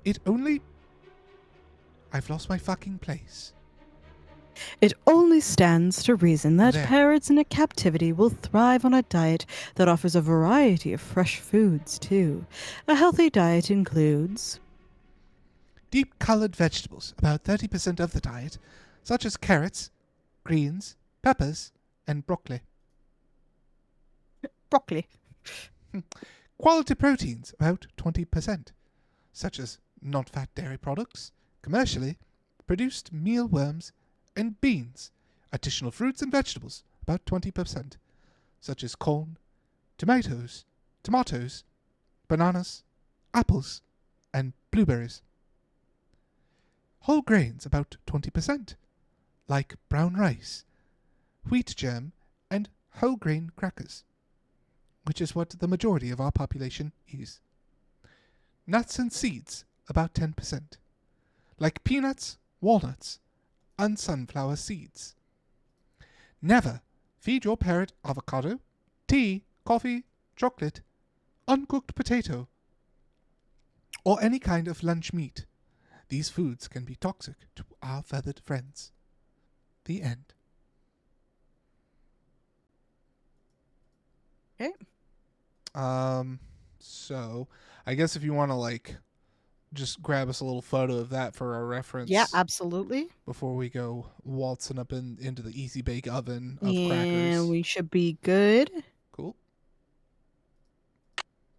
I've lost my fucking place. It only stands to reason that There. parrots in a captivity will thrive on a diet that offers a variety of fresh foods, too. A healthy diet includes deep-colored vegetables, about 30% of the diet, such as carrots, greens, peppers, and broccoli. Broccoli. Quality proteins, about 20%, such as non-fat dairy products, commercially produced mealworms, and beans. Additional fruits and vegetables, about 20%, such as corn, tomatoes, bananas, apples, and blueberries. Whole grains, about 20%, like brown rice, wheat germ, and whole grain crackers, which is what the majority of our population is. Nuts and seeds, about 10%, like peanuts, walnuts, and sunflower seeds. Never feed your parrot avocado, tea, coffee, chocolate, uncooked potato, or any kind of lunch meat. These foods can be toxic to our feathered friends. The end. Okay. So, I guess if you want to, just grab us a little photo of that for our reference. Yeah, absolutely. Before we go waltzing up into the easy bake oven of Yeah, crackers. we should be good. Cool.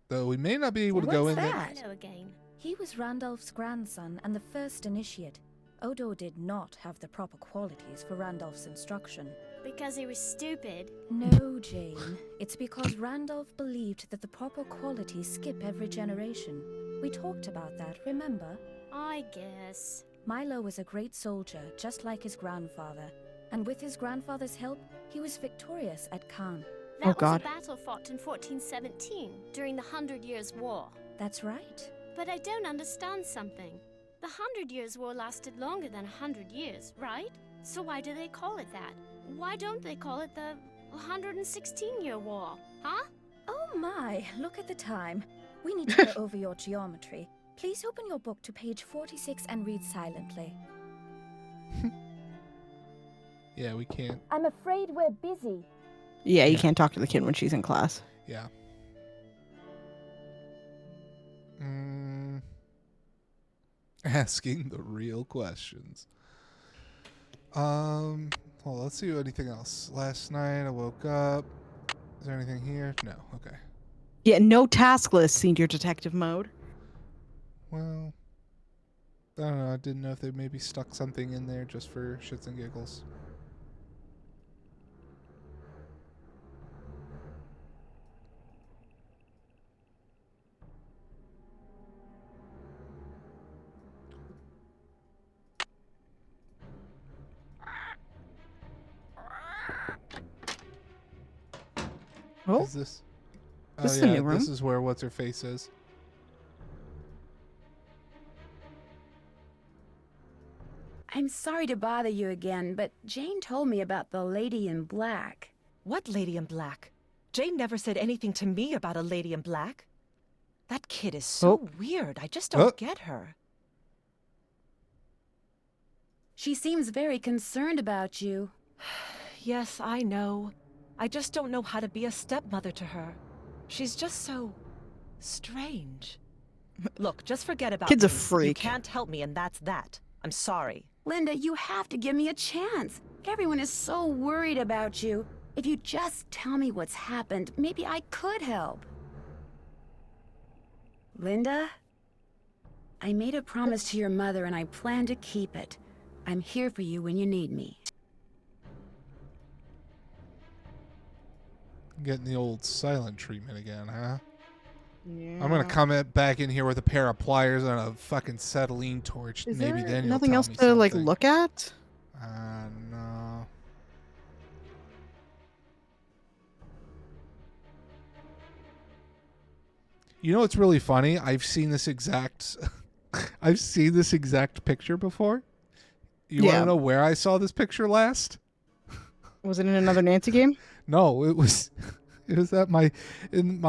Though we may not be able to go in there. Hello again. He was Randolph's grandson and the first initiate. Odo did not have the proper qualities for Randolph's instruction. Because he was stupid? No, Jane. It's because Randolph believed that the proper qualities skip every generation. We talked about that, remember? I guess. Milo was a great soldier, just like his grandfather. And with his grandfather's help, he was victorious at Caen. That was a battle fought in 1417, during the 100 Years' War. That's right. But I don't understand something. The 100 Years' War lasted longer than 100 years, right? So why do they call it that? Why don't they call it the 116-year war, huh? Oh my, look at the time. We need to go over your geometry. Please open your book to page 46 and read silently. Yeah, we can't. I'm afraid we're busy. Yeah, you can't talk to the kid when she's in class. Yeah. Asking the real questions. Well, let's see anything else. Last night I woke up. Is there anything here? No. Okay. Yeah, no task list, senior detective mode. Well, I don't know. I didn't know if they maybe stuck something in there just for shits and giggles. Oh, is this? This is a new room. This is where what's her face is. I'm sorry to bother you again, but Jane told me about the lady in black. What lady in black? Jane never said anything to me about a lady in black. That kid is so weird. I just don't get her. She seems very concerned about you. Yes, I know. I just don't know how to be a stepmother to her. She's just so strange. Look, just forget about Kid's a me. freak. You can't help me, and that's that. I'm sorry. Linda, you have to give me a chance. Everyone is so worried about you. If you just tell me what's happened, maybe I could help. Linda? I made a promise to your mother and I plan to keep it. I'm here for you when you need me. Getting the old silent treatment again, huh? I'm gonna come back in here with a pair of pliers and a fucking acetylene torch. Is Maybe there then you'll nothing tell else me to something. like look at? No. You know what's really funny? I've seen this exact picture before. You want to know where I saw this picture last? Was it in another Nancy game? No, it was in my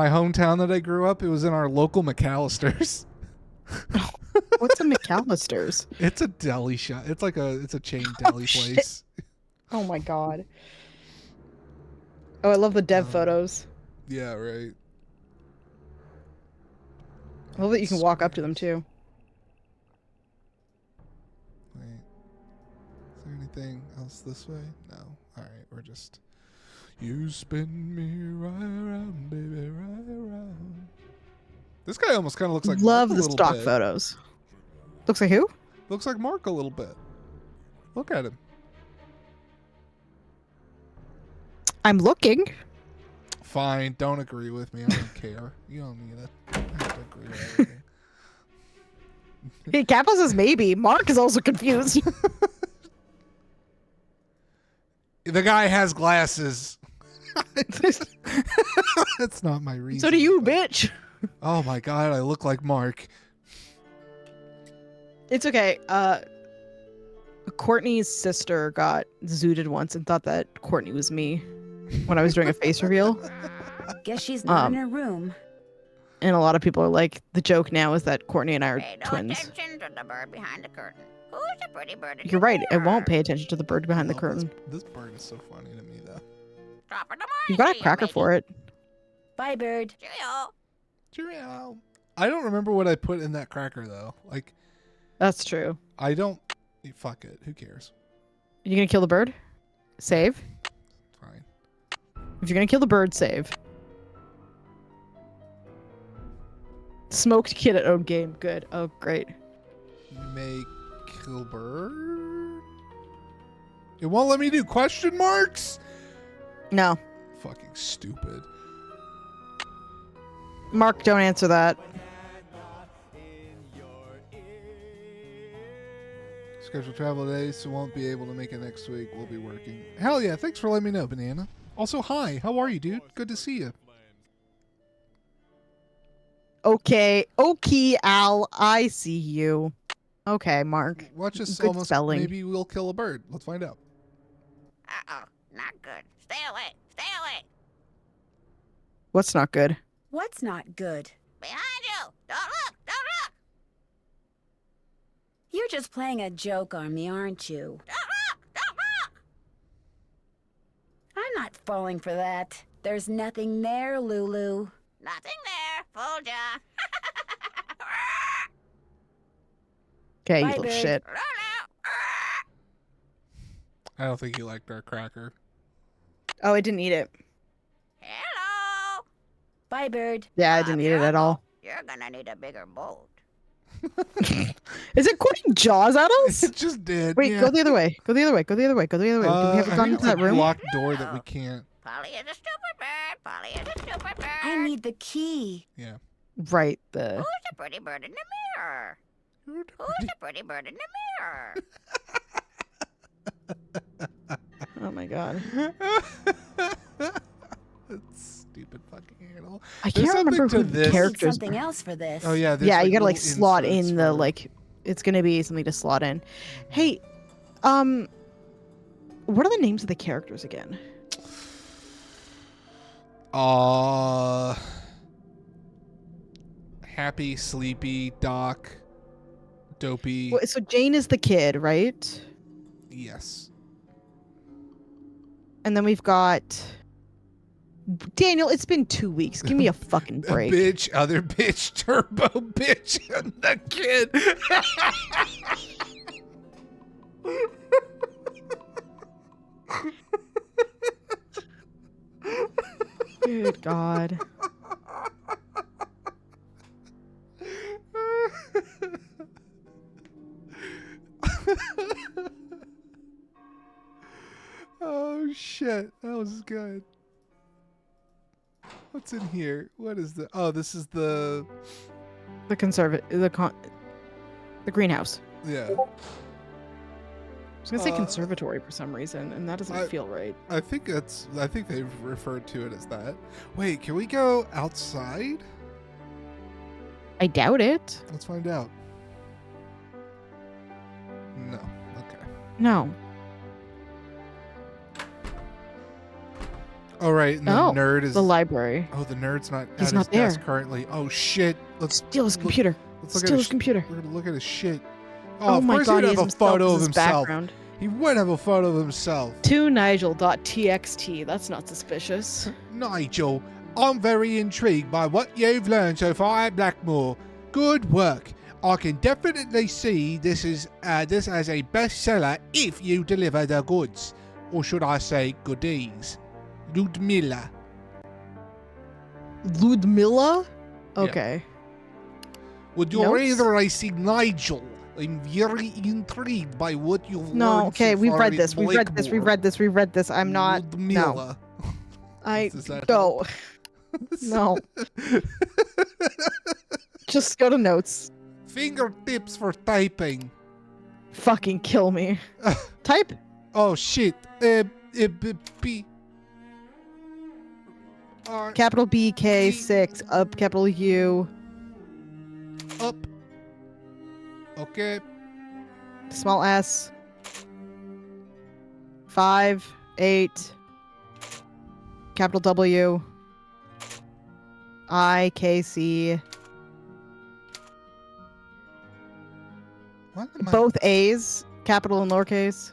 hometown that I grew up. It was in our local McAllister's. What's a McAllister's? It's a deli shop. It's a chain deli place. Oh my god. Oh, I love the dev photos. Yeah, right. I love that you can walk up to them too. Wait. Is there anything else this way? No. All right, we're just. You spin me right around, baby, right around. This guy almost kind of looks like Love Mark a the little stock bit. photos. Looks like who? Looks like Mark a little bit. Look at him. I'm looking. Fine, don't agree with me. I don't care. You don't need it. I have to agree with everything. Hey, Capo says maybe. Mark is also confused. The guy has glasses. That's not my reason. So do you, bitch. Oh my god, I look like Mark. It's okay. Courtney's sister got zooted once and thought that Courtney was me when I was doing a face reveal. Guess she's not in her room. And a lot of people are like, the joke now is that Courtney and I are twins. Attention to the bird behind the curtain. Who's the pretty bird? You're right. I won't pay attention to the bird behind the curtain. This bird is so funny to me, though. You got a cracker for it. Bye, bird. Cheerio. Cheerio. I don't remember what I put in that cracker, though. Like, that's true. I don't. Fuck it. Who cares? You gonna kill the bird? Save. Fine. If you're gonna kill the bird, save. Smoked kid at own game. Good. Oh, great. You may kill bird. It won't let me do question marks. No. Fucking stupid. Mark, don't answer that. Scheduled travel today, so won't be able to make it next week. We'll be working. Hell yeah, thanks for letting me know, Banana. Also, hi, how are you, dude? Good to see you. Okay, Al, I see you. Okay, Mark. Watch us Good almost. spelling. Maybe we'll kill a bird. Let's find out. Uh-oh, not good. Stay away. Stay away. What's not good? What's not good? Behind you. Don't look. Don't look. You're just playing a joke on me, aren't you? Don't look. Don't look. I'm not falling for that. There's nothing there, Lulu. Nothing there. Fooled ya. Okay, you Bye, little bird. shit. I don't think you liked our cracker. Oh, I didn't eat it. Hello. Bye, bird. Yeah, I didn't eat it at all. You're gonna need a bigger boat. Is it quoting Jaws at us? It just did. Wait, yeah. go the other way. Go the other way. Go the other way. Go the other way. Do we have I gone think into it's that a room? locked door that we can't. Polly is a stupid bird. Polly is a stupid bird. I need the key. Yeah. Right. Who's the pretty bird in the mirror? Who's the pretty bird in the mirror? Oh my god. Stupid fucking animal. I can't remember who the characters. Something else for this. Oh yeah. Yeah, there's, you gotta like little slot inserts in the for- like. It's gonna be something to slot in. Hey, what are the names of the characters again? Happy, Sleepy, Doc, Dopey. So Jane is the kid, right? Yes. And then we've got Daniel. It's been 2 weeks. Give me a fucking break. Bitch, other bitch, turbo bitch, and the kid. Good God. Oh shit, that was good. What's in here? What is the? Oh, this is the the greenhouse. Yeah. I was gonna say conservatory for some reason, and that doesn't feel right. I think they've referred to it as that. Wait, can we go outside? I doubt it. Let's find out. No. Okay. No. Oh right, and the nerd is the library. Oh, the nerd's not He's at not his there. desk currently. Oh shit! Let's steal his computer. Let's look Steal at his computer. We're gonna look at his shit. Oh of my course God, he'd he have has a photo himself of as his himself. background. He would have a photo of himself. ToNigel.txt. That's not suspicious. Nigel, I'm very intrigued by what you've learned so far at Blackmoor. Good work. I can definitely see this as a bestseller if you deliver the goods, or should I say goodies. Ludmilla. Ludmilla? Okay. Would you Notes? rather I see Nigel? I'm very intrigued by what you've learned. No, okay, so we've far read at this. We've read this. We've Blackmoor. read this. We've read this. I'm not. Ludmilla. No. Does that go. help? No. Just go to notes. Fingertips for typing. Fucking kill me. Type. Oh shit. B. Capital B K 6 up capital U. Up. Okay. Small S. 5 8. Capital W. I K C. What am I- Both A's, capital and lowercase.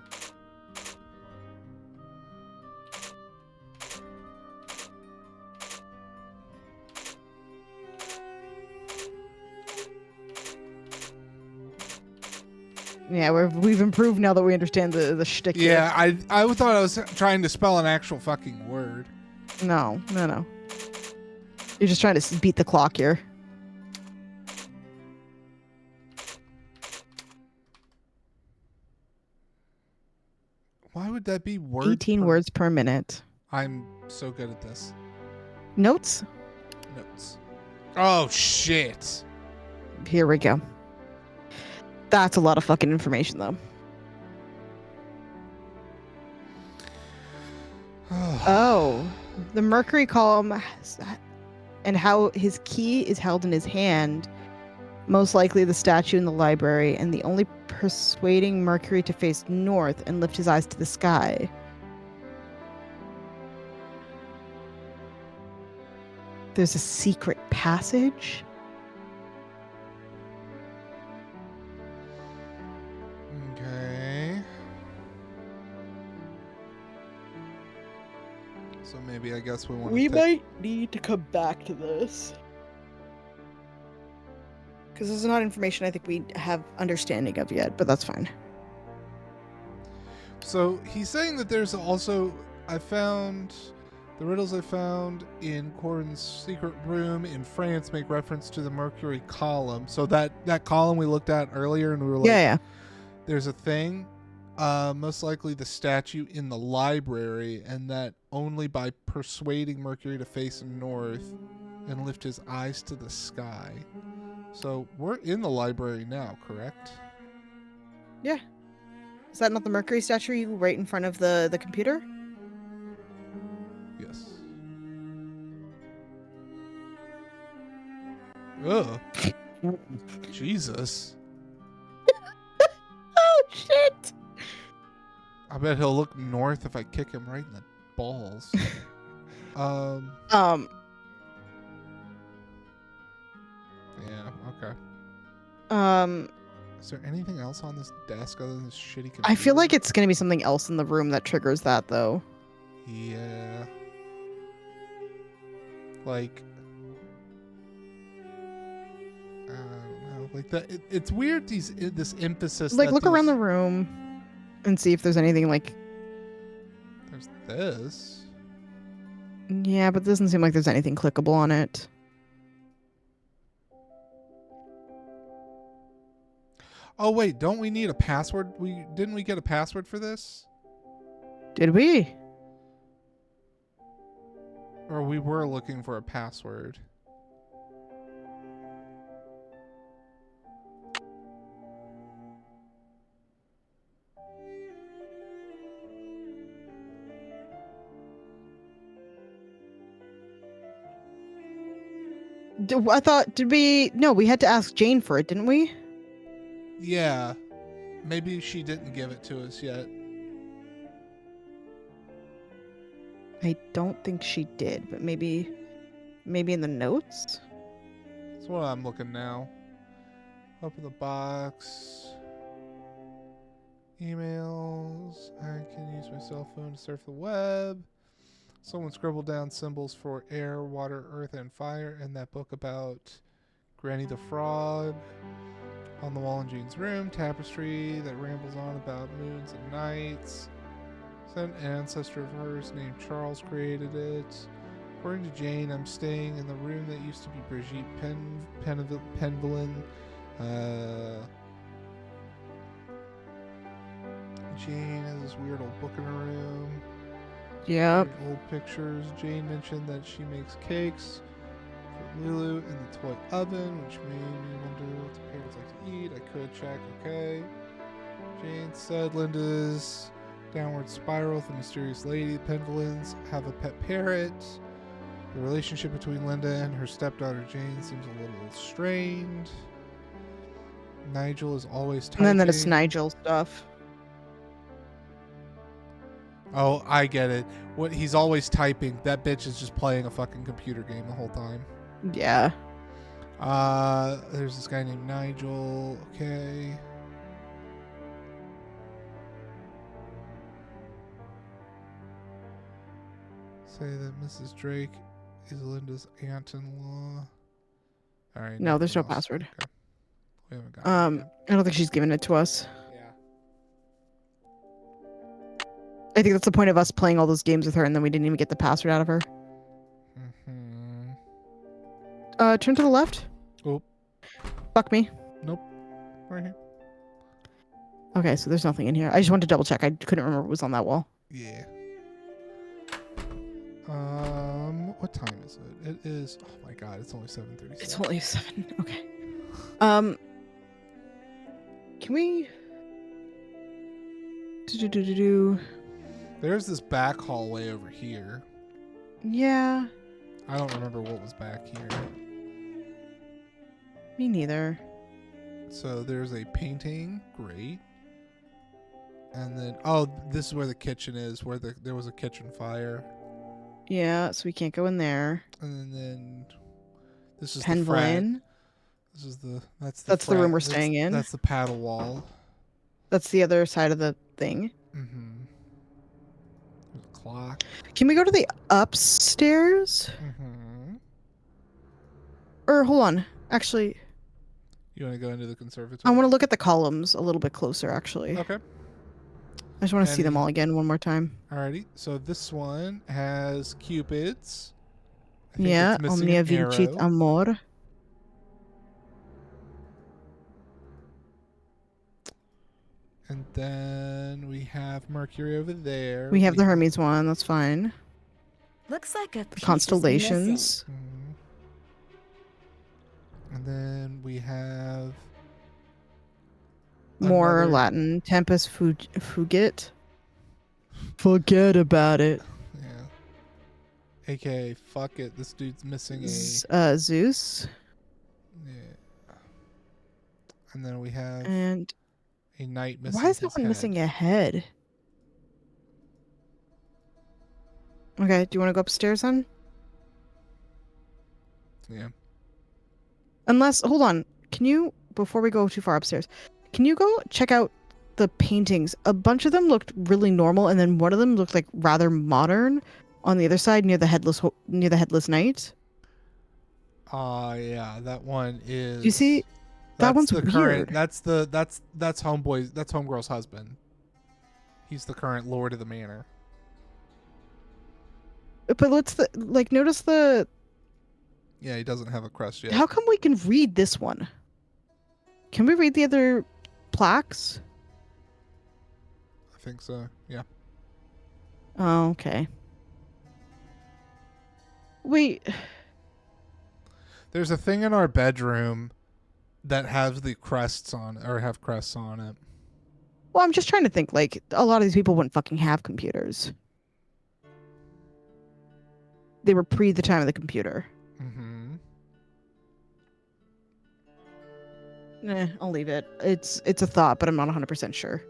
Yeah, we've improved now that we understand the shtick. here. Yeah, I thought I was trying to spell an actual fucking word. No. You're just trying to beat the clock here. Why would that be word? 18 words per minute. I'm so good at this. Notes? Notes. Oh shit. Here we go. That's a lot of fucking information, though. Oh, the Mercury column and how his key is held in his hand. Most likely the statue in the library, and the only persuading Mercury to face north and lift his eyes to the sky. There's a secret passage. Okay. So maybe I guess we want to might need to come back to this. Because this is not information I think we have understanding of yet, but that's fine. So he's saying that there's also, I found, the riddles I found in Corin's secret room in France make reference to the Mercury column. So that column we looked at earlier and we were like, Yeah. There's a thing, most likely the statue in the library, and that only by persuading Mercury to face north and lift his eyes to the sky. So we're in the library now, correct? Yeah. Is that not the Mercury statue right in front of the computer? Yes. Ugh. Jesus. Oh, shit! I bet he'll look north if I kick him right in the balls. Yeah, okay. Is there anything else on this desk other than this shitty computer? I feel like it's gonna be something else in the room that triggers that, though. Yeah. Like, I don't know. Like that. It's weird. This emphasis. Like, that look around the room and see if there's anything like. There's this. Yeah, but it doesn't seem like there's anything clickable on it. Oh wait, don't we need a password? Didn't we get a password for this? Did we? Or we were looking for a password. I thought, did we? No, we had to ask Jane for it, didn't we? Yeah. Maybe she didn't give it to us yet. I don't think she did, but maybe in the notes? That's what I'm looking now. Open the box. Emails. I can use my cell phone to surf the web. Someone scribbled down symbols for air, water, earth, and fire in that book about Granny the Frog. On the wall in Jane's room, tapestry that rambles on about moons and nights. An ancestor of hers named Charles created it. According to Jane, I'm staying in the room that used to be Brigitte Penvelin. Jane has this weird old book in her room. Yep. Old pictures. Jane mentioned that she makes cakes for Lulu in the toy oven, which made me wonder what the parents like to eat. I could check. Okay. Jane said Linda's downward spiral with the mysterious lady. The Penvelins have a pet parrot. The relationship between Linda and her stepdaughter Jane seems a little strained. Nigel is always typing. And then it's Nigel stuff. Oh, I get it. What he's always typing. That bitch is just playing a fucking computer game the whole time. Yeah. There's this guy named Nigel. Okay. Say that Mrs. Drake is Linda's aunt-in-law. All right. No, there's no password. Okay. We haven't got it yet. I don't think she's given it to us. Yeah. I think that's the point of us playing all those games with her, and then we didn't even get the password out of her. Turn to the left. Oh. Fuck me. Nope. Right here. Okay, so there's nothing in here. I just wanted to double check. I couldn't remember what was on that wall. Yeah. What time is it? It is. Oh my god! It's only 7:37. It's only 7. Okay. Can we? There's this back hallway over here. Yeah. I don't remember what was back here. Me neither. So there's a painting. Great. And then, oh, this is where the kitchen is, where there was a kitchen fire. Yeah, so we can't go in there. And then this is Penvelin. the frat. This is that's the room we're staying in. That's the paddle wall. That's the other side of the thing. Mm-hmm. There's a clock. Can we go to the upstairs? Mm-hmm. Or hold on, actually. You want to go into the conservatory? I want to look at the columns a little bit closer, actually. Okay. I just want to see them all again one more time. Alrighty. So this one has cupids. Yeah, omnia vincit amor. And then we have Mercury over there. We have the Hermes one. That's fine. Looks like a constellations. Mm-hmm. And then we have more Latin. Tempest fugit. Forget about it. Yeah. AKA, fuck it. This dude's missing a Zeus. Yeah. And then we have a knight missing. Why is that one missing a head? Okay, do you want to go upstairs then? Yeah. Unless, hold on. Can you, before we go too far upstairs, can you go check out the paintings? A bunch of them looked really normal, and then one of them looked like rather modern on the other side near the headless knight. Yeah, that one is. Do you see? That one's the weird. Current, that's homegirl's husband. He's the current lord of the manor. But notice the. Yeah, he doesn't have a crest yet. How come we can read this one? Can we read the other plaques? I think so. Yeah. Oh, okay. Wait. There's a thing in our bedroom that has the crests on, or have crests on it. Well, I'm just trying to think. Like, a lot of these people wouldn't fucking have computers. They were pre the time of the computer. Mm-hmm. I'll leave it. It's a thought, but I'm not 100% sure.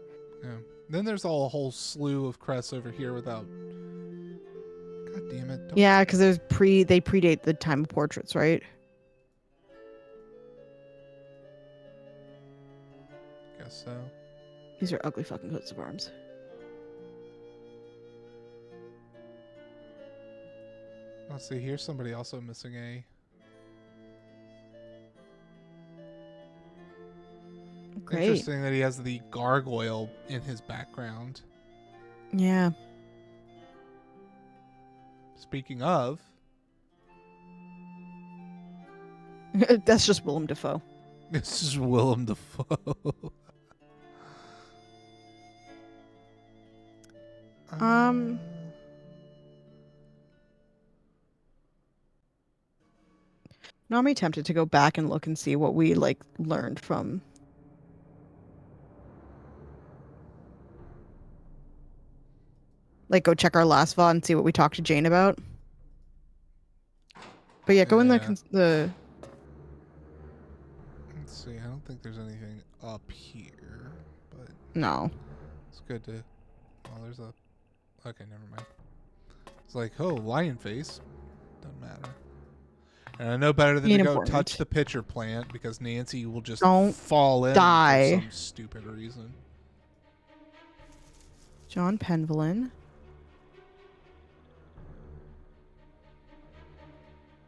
Yeah. Then there's a whole slew of crests over here without. God damn it! Yeah, because they predate the time of portraits, right? Guess so. These are ugly fucking coats of arms. Let's see. Here's somebody also missing a. Great. Interesting that he has the gargoyle in his background. Yeah. Speaking of, that's just Willem Dafoe. This is Willem Dafoe. Now I'm tempted to go back and look and see what we learned from. Like, go check our last VOD and see what we talked to Jane about. But yeah, go in the. Let's see. I don't think there's anything up here, but No. It's good to. Oh, there's a. Okay, never mind. It's like, oh, lion face. Doesn't matter. And I know better than to go touch the pitcher plant because Nancy will just fall in for some stupid reason. John Penvelin.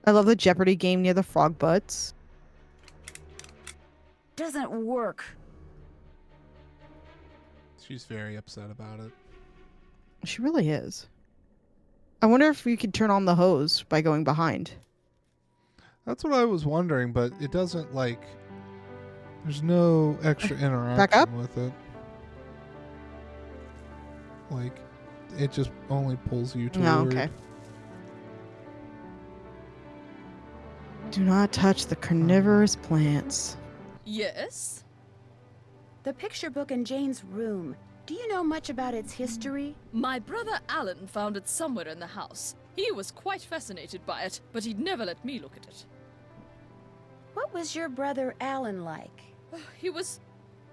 I love the Jeopardy game near the frog butts. Doesn't work. She's very upset about it. She really is. I wonder if we could turn on the hose by going behind. That's what I was wondering, but it doesn't there's no extra interaction with it. Like, it just only pulls you toward. Oh, okay. Do not touch the carnivorous plants. Yes? The picture book in Jane's room. Do you know much about its history? My brother Alan found it somewhere in the house. He was quite fascinated by it, but he'd never let me look at it. What was your brother Alan like? He was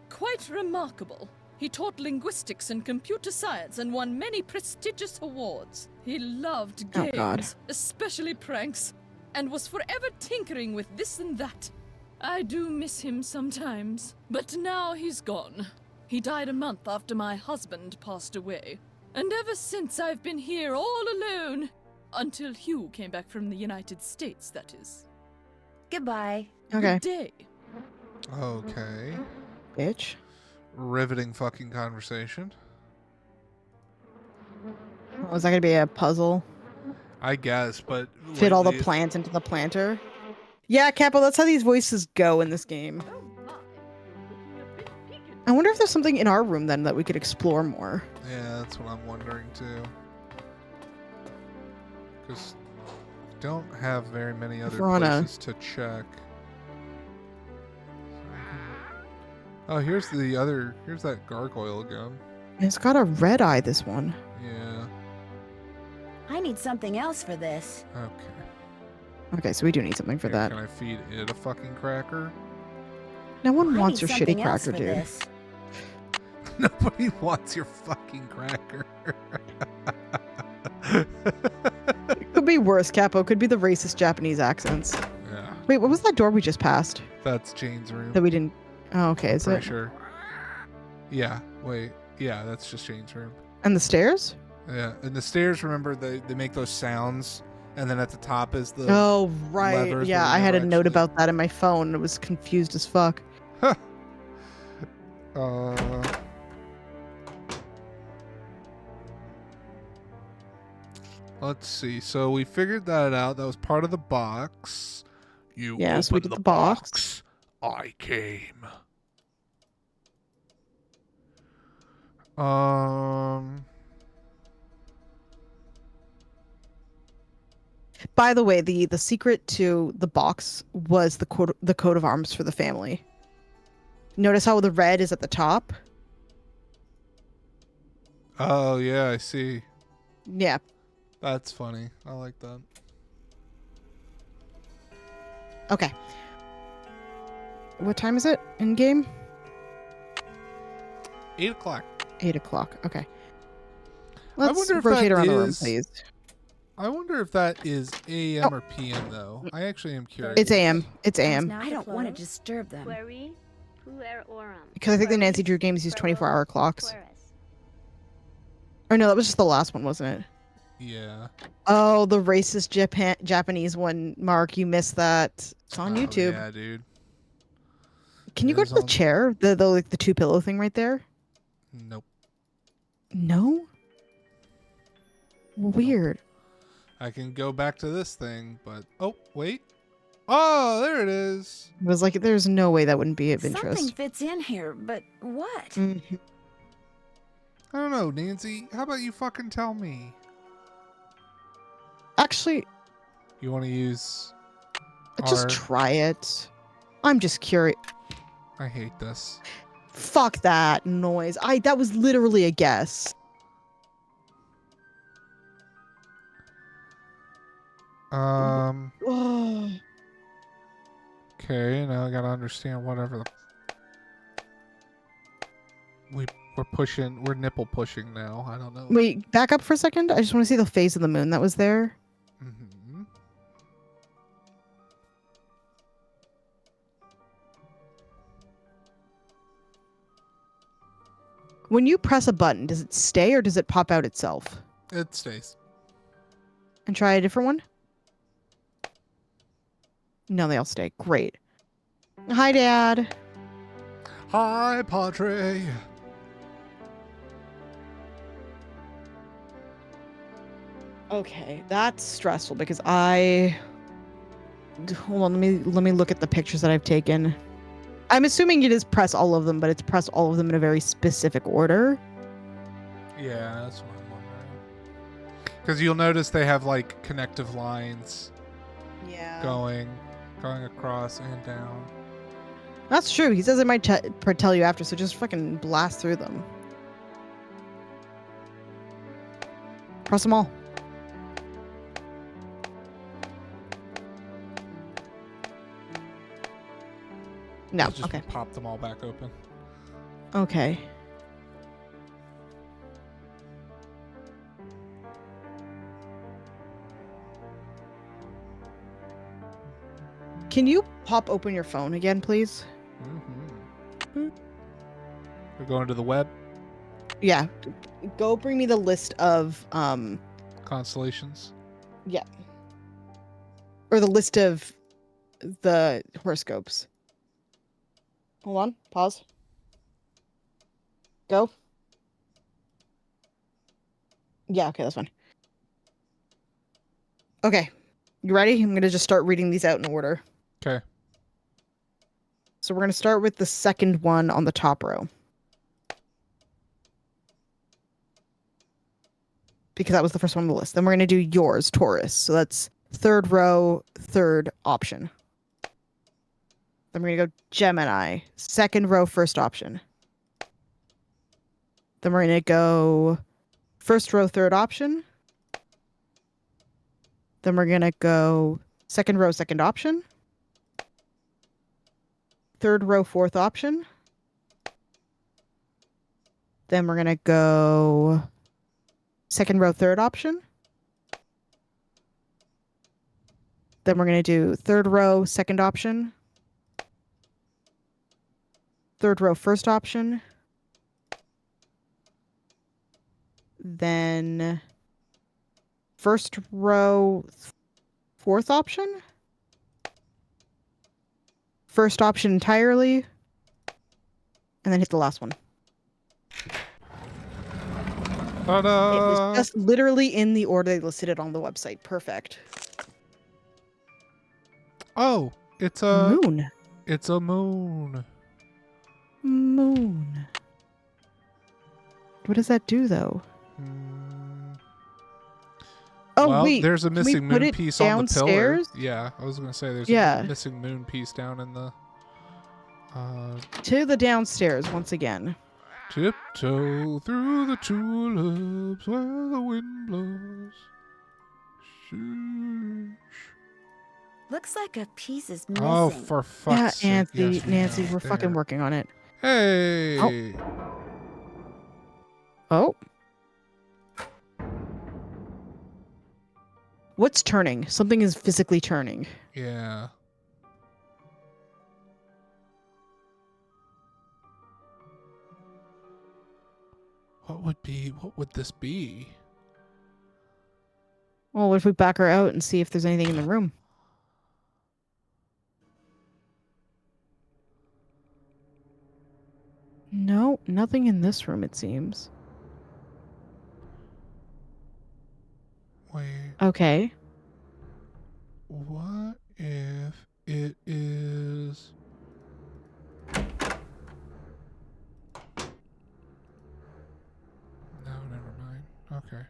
quite remarkable. He taught linguistics and computer science and won many prestigious awards. He loved games, especially pranks, and was forever tinkering with this and that. I do miss him sometimes, but now he's gone. He died a month after my husband passed away, and ever since I've been here all alone. Until Hugh came back from the United States, that is. Goodbye. Okay. Good day. Okay. Bitch. Riveting fucking conversation. Was that going to be a puzzle? I guess, but... Fit all the plants into the planter? Yeah, Capo, that's how these voices go in this game. I wonder if there's something in our room then that we could explore more. Yeah, that's what I'm wondering too. Because we don't have very many other places to check. Oh, here's that gargoyle again. It's got a red eye, this one. Yeah. I need something else for this. Okay. Okay, so we do need something for that. Can I feed it a fucking cracker? No one wants your shitty cracker, dude. This. Nobody wants your fucking cracker. It could be worse, Capo. Could be the racist Japanese accents. Yeah. Wait, what was that door we just passed? That's Jane's room. That we didn't... Oh, okay, is it? Sure. Yeah, wait. Yeah, that's just Jane's room. And the stairs? Yeah, and the stairs, remember, they make those sounds, and then at the top is the right. levers, Yeah, I had a note about that in my phone. I was confused as fuck. Let's see. So we figured that out. That was part of the box. You Yes, we opened did the the box. I came. By the way, the secret to the box was the coat of arms for the family. Notice how the red is at the top? Oh, yeah, I see. Yeah. That's funny. I like that. Okay. What time is it in game? 8 o'clock. 8 o'clock. Okay. I Let's wonder if rotate that around the room, is- please. I wonder if that is AM or PM, though. I actually am curious. It's AM. It's AM. I don't want to disturb them. Because I think the Nancy Drew games use 24-hour clocks. Or no, that was just the last one, wasn't it? Yeah. Oh, the racist Japanese one, Mark. You missed that. It's on YouTube. Yeah, dude. Can you go to the chair? The like the 2-pillow thing right there? Nope. No? Weird. I can go back to this thing, but oh, wait. Oh, there it is. It was like there's no way that wouldn't be of interest. Something fits in here, but what? Mhm. I don't know, Nancy. How about you fucking tell me? Actually, You want to use just try it. I'm just curious. I hate this. Fuck that noise. That was literally a guess. Oh. Okay, now I gotta understand whatever the... We're nipple pushing now. I don't know. Wait, back up for a second. I just want to see the phase of the moon that was there. Mm-hmm. When you press a button, does it stay or does it pop out itself? It stays. And try a different one? No, they all stay. Great. Hi, Dad. Hi, Padre. Okay, that's stressful because hold on, let me look at the pictures that I've taken. I'm assuming it is press all of them, but it's press all of them in a very specific order. Yeah, that's what I'm wondering. Because you'll notice they have like connective lines. Yeah. Going across and down. That's true. He says it might tell you after, so just fucking blast through them. Press them all. No, Let's just okay. pop them all back open. Okay. Can you pop open your phone again, please? Mm-hmm. We're going to the web. Yeah. Go bring me the list of Constellations. yeah. Or the list of the horoscopes. Hold on. Pause. Go. Yeah, okay, that's fine. Okay. You ready? I'm going to just start reading these out in order. Okay. So we're going to start with the second one on the top row. Because that was the first one on the list. Then we're going to do yours, Taurus. So that's third row, third option. Then we're going to go Gemini. Second row, first option. Then we're going to go first row, third option. Then we're going to go second row, second option. Third row, fourth option. Then we're going to go second row, third option. Then we're going to do third row, second option. Third row, first option. Then first row, fourth option. First option entirely. And then hit the last one. Ta-da! It was just literally in the order they listed it on the website. Perfect. Oh, it's a moon. It's a moon. Moon. What does that do though? Oh, well, wait. there's a can we missing put moon it piece on the pillar. downstairs? Yeah, I was gonna say there's Yeah. a missing moon piece down in the. To the downstairs once again. Tiptoe through the tulips where the wind blows. Sheesh. Looks like a piece is missing. Oh, for fuck's sake! Nancy, Yes, Nancy, we're there. fucking working on it. Hey. Oh. What's turning? Something is physically turning. Yeah. What would this be? Well, what if we back her out and see if there's anything in the room? No, nothing in this room, it seems. Wait. Okay. What if it is... No, never mind. Okay.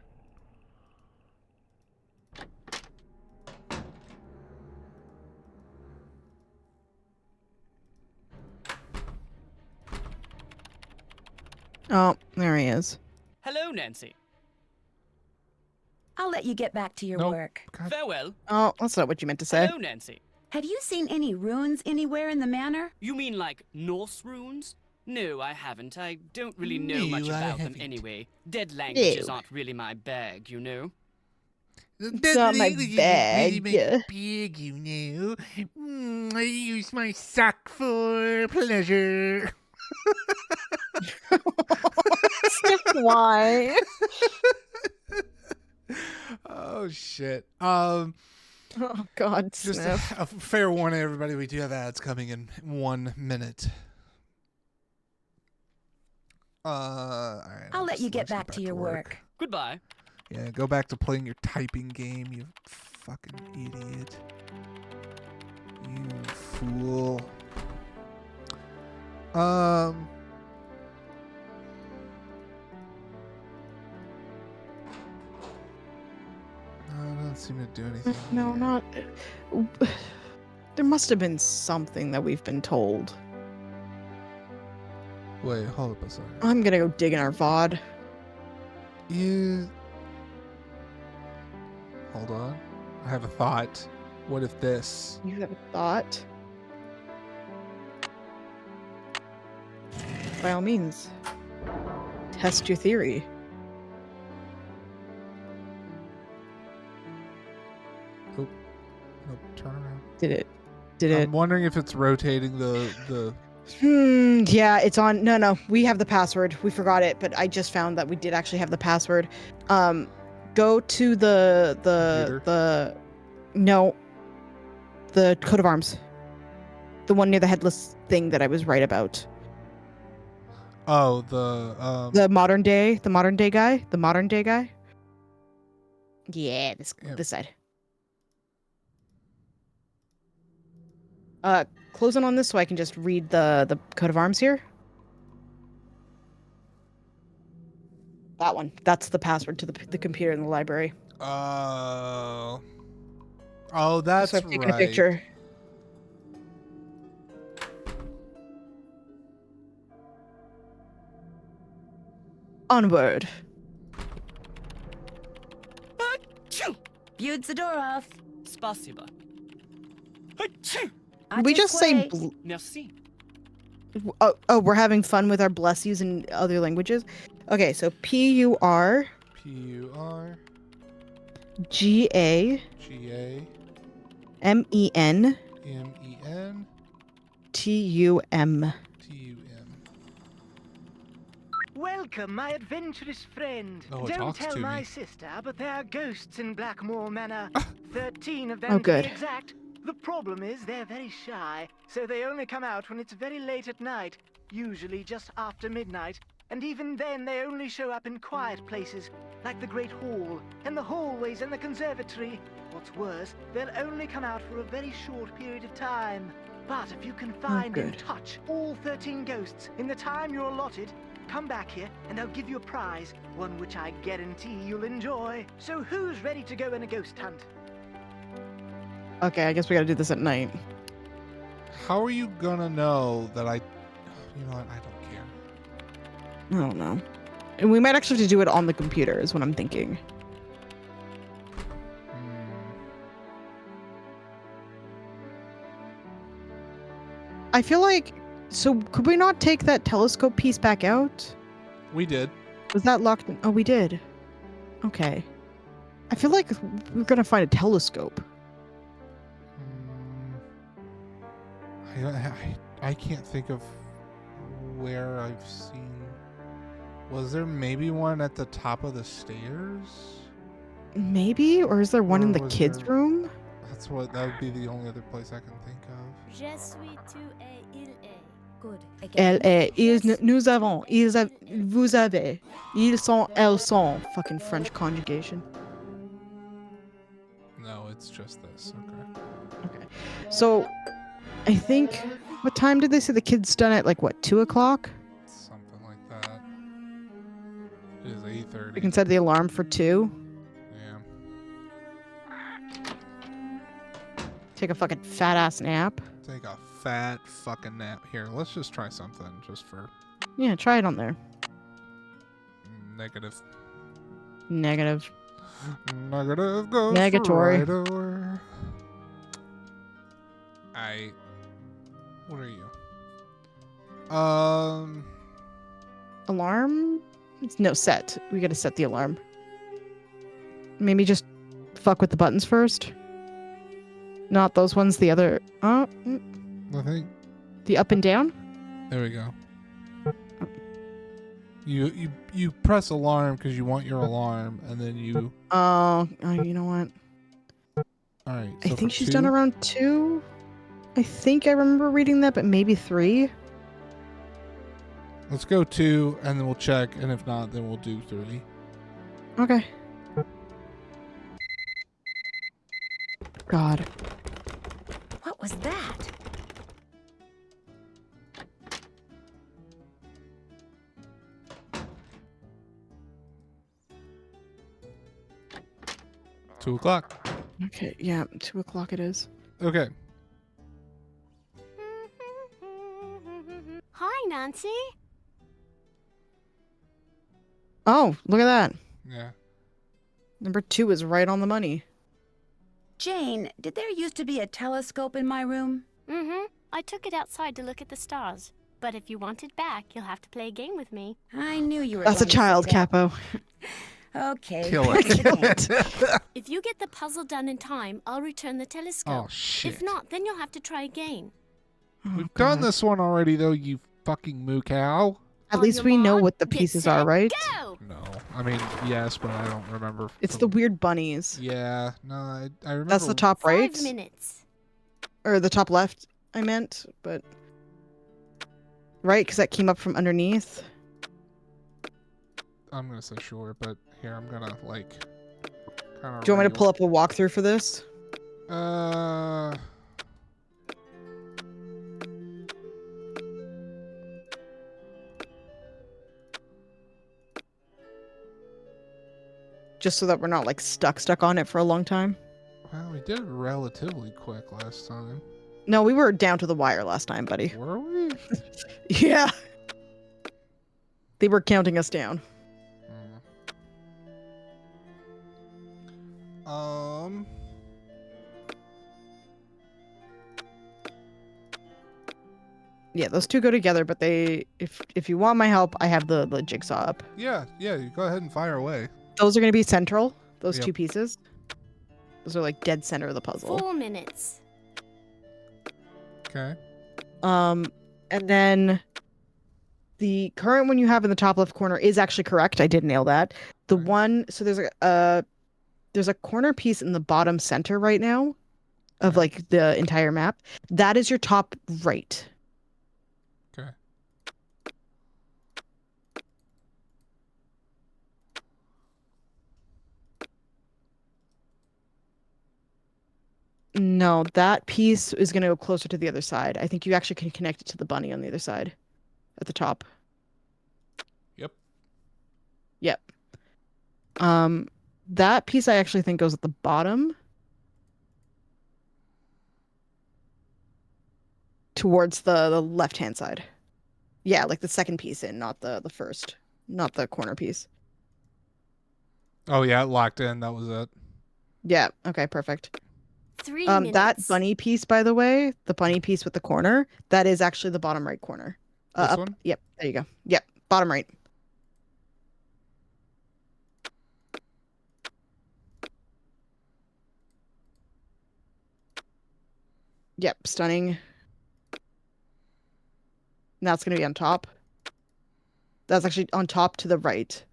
Oh, there he is. Hello, Nancy. I'll let you get back to your Nope. work. Farewell. Oh, that's not what you meant to say. Hello, Nancy. Have you seen any runes anywhere in the manor? You mean like Norse runes? No, I haven't. I don't really know much about them anyway. Dead languages aren't really my bag, you know? It's not my bag. Big, you know. I use my sock for pleasure. Why? Oh shit. Oh God, just Sniff. a fair warning, everybody. We do have ads coming in 1 minute. All right. I'll let you get back to your work. Goodbye. Yeah, go back to playing your typing game, you fucking idiot. You fool. I don't seem to do anything. No, not. There must have been something that we've been told. Wait, hold up a second. I'm gonna go dig in our VOD. Hold on. I have a thought. What if this? You have a thought? By all means, test your theory. Nope. Nope. Turn around. Did it? I'm wondering if it's rotating the. Yeah, it's on. No, we have the password. We forgot it, but I just found that we did actually have the password. Go to the coat of arms, the one near the headless thing that I was right about. Oh, the modern day guy. Yeah, this side. Close in on this so I can just read the coat of arms here. That one. That's the password to the computer in the library. Oh, that's so I've taken right. a picture. Onward. Viewed the door off. Spasiba. We just say. Merci. Oh, we're having fun with our bless yous in other languages. Okay, so PUR. PUR. GA. GA. MEN. MEN. TUM. Welcome, my adventurous friend. Oh, it Don't talks tell to my me. sister, but there are ghosts in Blackmoor Manor. 13 of them Oh, to good. be exact. The problem is they're very shy, so they only come out when it's very late at night, usually just after midnight. And even then, they only show up in quiet places, like the Great Hall, and the hallways and the conservatory. What's worse, they'll only come out for a very short period of time. But if you can find and good. touch all 13 ghosts in the time you're allotted, come back here and I'll give you a prize, one which I guarantee you'll enjoy. So who's ready to go on a ghost hunt? Okay, I guess we gotta do this at night. How are you gonna know that I... You know what? I don't care. I don't know. And we might actually have to do it on the computer is what I'm thinking. I feel like... So could we not take that telescope piece back out? We did. Was that locked in? Oh, we did. Okay. I feel like we're gonna find a telescope. I can't think of where I've seen... Was there maybe one at the top of the stairs? Maybe? Or is there one in the kids' room? That would be the only other place I can think of. Je suis tu et il est. Good. Elle est. Nous avons. Vous avez. Ils sont. Elles sont. Fucking French conjugation. No, it's just this. Okay. So, I think... What time did they say the kid's done at? Like, what, 2 o'clock? Something like that. It is 8:30. We can set the alarm for 2. Yeah. Take a fucking fat-ass nap. Take a fat fucking nap. Here, let's just try something just for... Yeah, try it on there. Negative. Negative. Negative goes Negatory. right over. What are you? Alarm? No, set. We gotta set the alarm. Maybe just fuck with the buttons first. Not those ones, the other... I think... The up and down? There we go. You press alarm because you want your alarm, and then you... Oh, you know what? Alright, I think she's done around 2. I think I remember reading that, but maybe 3. Let's go 2, and then we'll check, and if not, then we'll do 3. Okay. God. What was that? Two o'clock. Okay, yeah, 2 o'clock it is. Okay. Hi, Nancy. Oh, look at that. Yeah. Number 2 is right on the money. Jane, did there used to be a telescope in my room? Mm-hmm. I took it outside to look at the stars. But if you want it back, you'll have to play a game with me. I knew you were. That's a child, Capo. Okay. Kill it. Kill it. If you get the puzzle done in time, I'll return the telescope. Oh, shit. If not, then you'll have to try again. We've done this one already, though, you fucking moo cow. At least we know what the pieces are, right? No. I mean, yes, but I don't remember. It's the weird bunnies. Yeah. No, I remember. That's the top right? 5 minutes. Or the top left, I meant, but... Right, because that came up from underneath. I'm going to say sure, but here, I'm going to, like... Kind of. Do you want me to pull up a walkthrough for this? Just so that we're not, like, stuck on it for a long time? Well, we did it relatively quick last time. No, we were down to the wire last time, buddy. Were we? Yeah. They were counting us down. Yeah, those two go together, but they... If you want my help, I have the jigsaw up. Yeah, you go ahead and fire away. Those are going to be central, those Yep. 2 pieces. Those are, like, dead center of the puzzle. 4 minutes. Okay. And then the current one you have in the top left corner is actually correct. I did nail that. The one, so there's a corner piece in the bottom center right now of like the entire map. That is your top right. Okay. No, that piece is going to go closer to the other side. I think you actually can connect it to the bunny on the other side at the top. Yep. That piece I actually think goes at the bottom. Towards the left-hand side. Yeah, like the second piece in, not the first. Not the corner piece. Oh yeah, it locked in. That was it. Yeah, okay, perfect. 3 minutes. That bunny piece, by the way, the bunny piece with the corner, that is actually the bottom right corner. This Up. one? Yep, there you go. Yep, bottom right. Yep, stunning. Now it's going to be on top. That's actually on top to the right.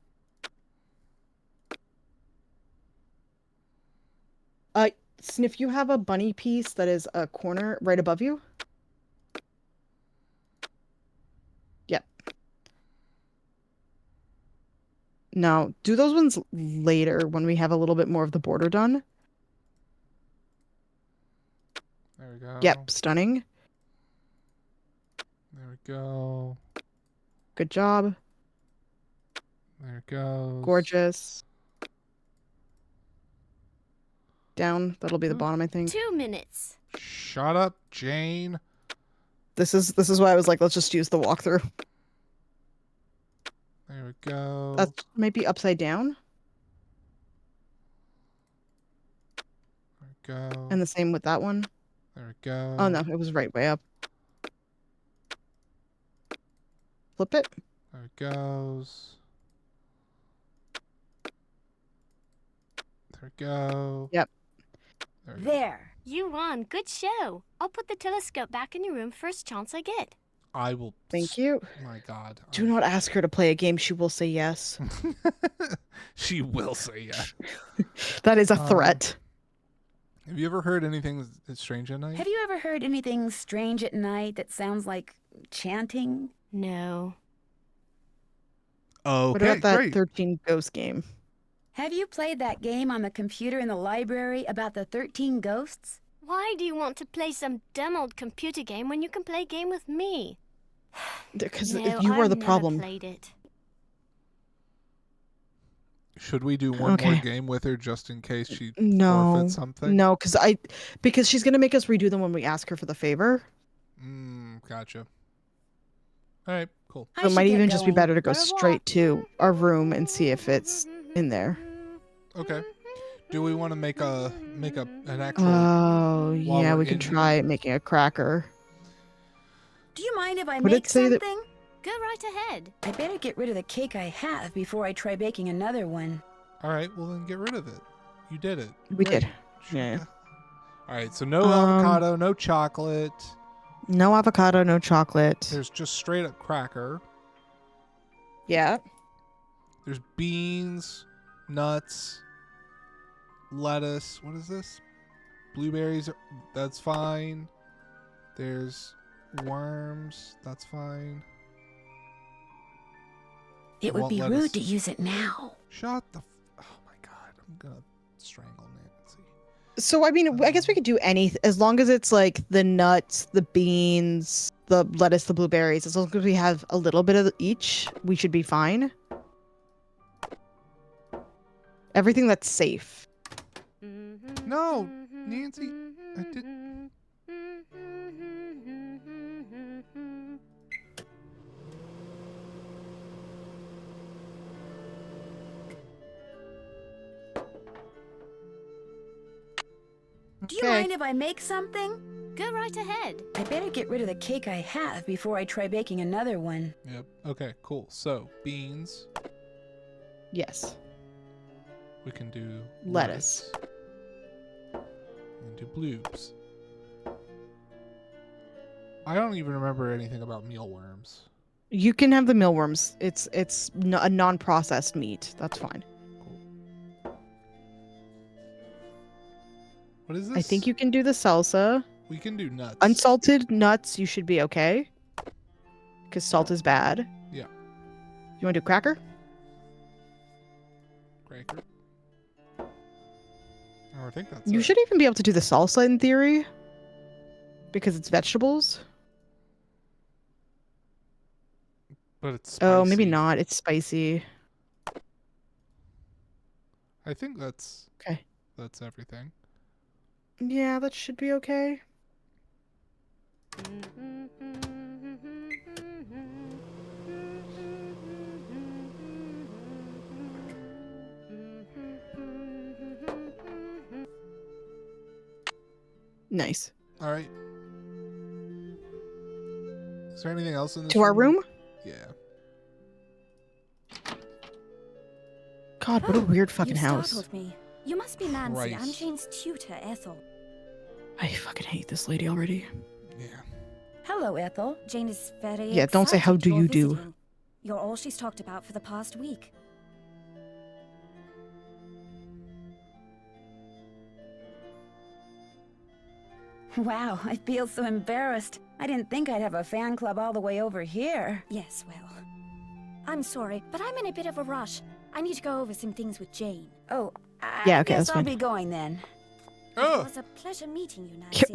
Sniff, you have a bunny piece that is a corner right above you? Yep. No, do those ones later when we have a little bit more of the border done. There we go. Yep, stunning. There we go. Good job. There it goes. Gorgeous. Down. That'll be the bottom, I think. 2 minutes. Shut up, Jane. This is why I was like, let's just use the walkthrough. There we go. That might be upside down. There we go. And the same with that one. There we go. Oh no, it was right way up. Flip it. There it goes. There we go. Yep. There. You won. Good show. I'll put the telescope back in your room first chance I get. I will. Thank you. My God. Do not ask her to play a game. She will say yes. She will say yes. That is a threat. Have you ever heard anything that's strange at night? Have you ever heard anything strange at night that sounds like chanting? No. Okay, what about that great. 13 Ghost game? Have you played that game on the computer in the library about the 13 ghosts? Why do you want to play some dumb old computer game when you can play a game with me? Because No, you are the I've problem. never played it. Oh, Should we do one more game with her just in case she forfeits something? No, because she's gonna make us redo them when we ask her for the favor. Gotcha. All right, cool. So it might even just be better to go straight to our room and see if it's in there. Okay. Do we want to make an actual? Oh while yeah, we're we can in try making a cracker. Do you mind if I Would make it say that- something? Go right ahead. I better get rid of the cake I have before I try baking another one. All right, well then get rid of it. You did it. We Great. did. Yeah. All right, so no avocado, no chocolate. No avocado, no chocolate. There's just straight up cracker. Yeah. There's beans, nuts, lettuce. What is this? Blueberries. That's fine. There's worms. That's fine. It would be rude to use it now. Shut the. Oh my God! I'm gonna strangle Nancy. So I mean, I guess we could do anything as long as it's like the nuts, the beans, the lettuce, the blueberries. As long as we have a little bit of each, we should be fine. Everything that's safe. No, Nancy. I did. Do you mind if I make something? Go right ahead. I better get rid of the cake I have before I try baking another one. Yep. Okay. Cool. So beans. Yes. We can do Lettuce. We can do blues. I don't even remember anything about mealworms. You can have the mealworms. It's a non-processed meat. That's fine. What is this? I think you can do the salsa. We can do nuts. Unsalted nuts, you should be okay. Because salt is bad. Yeah. You want to do cracker? Cracker. Oh, I think that's You should even be able to do the salsa in theory. Because it's vegetables. But it's spicy. Oh, maybe not. It's spicy. I think that's okay. That's everything. Yeah, that should be okay. Nice. All right. Is there anything else in this To our room? Yeah. God, what a weird fucking you house. startled me. You must be Nancy. I'm Christ. Jane's tutor, Ethel. I fucking hate this lady already. Yeah. Hello, Ethel. Jane is very Yeah, don't say how excited do you're you do. visiting. You're all she's talked about for the past week. Wow, I feel so embarrassed. I didn't think I'd have a fan club all the way over here. Yes, well. I'm sorry, but I'm in a bit of a rush. I need to go over some things with Jane. Oh, Yeah, I okay, guess that's I'll fine. be going then. It was a pleasure meeting you, Yep.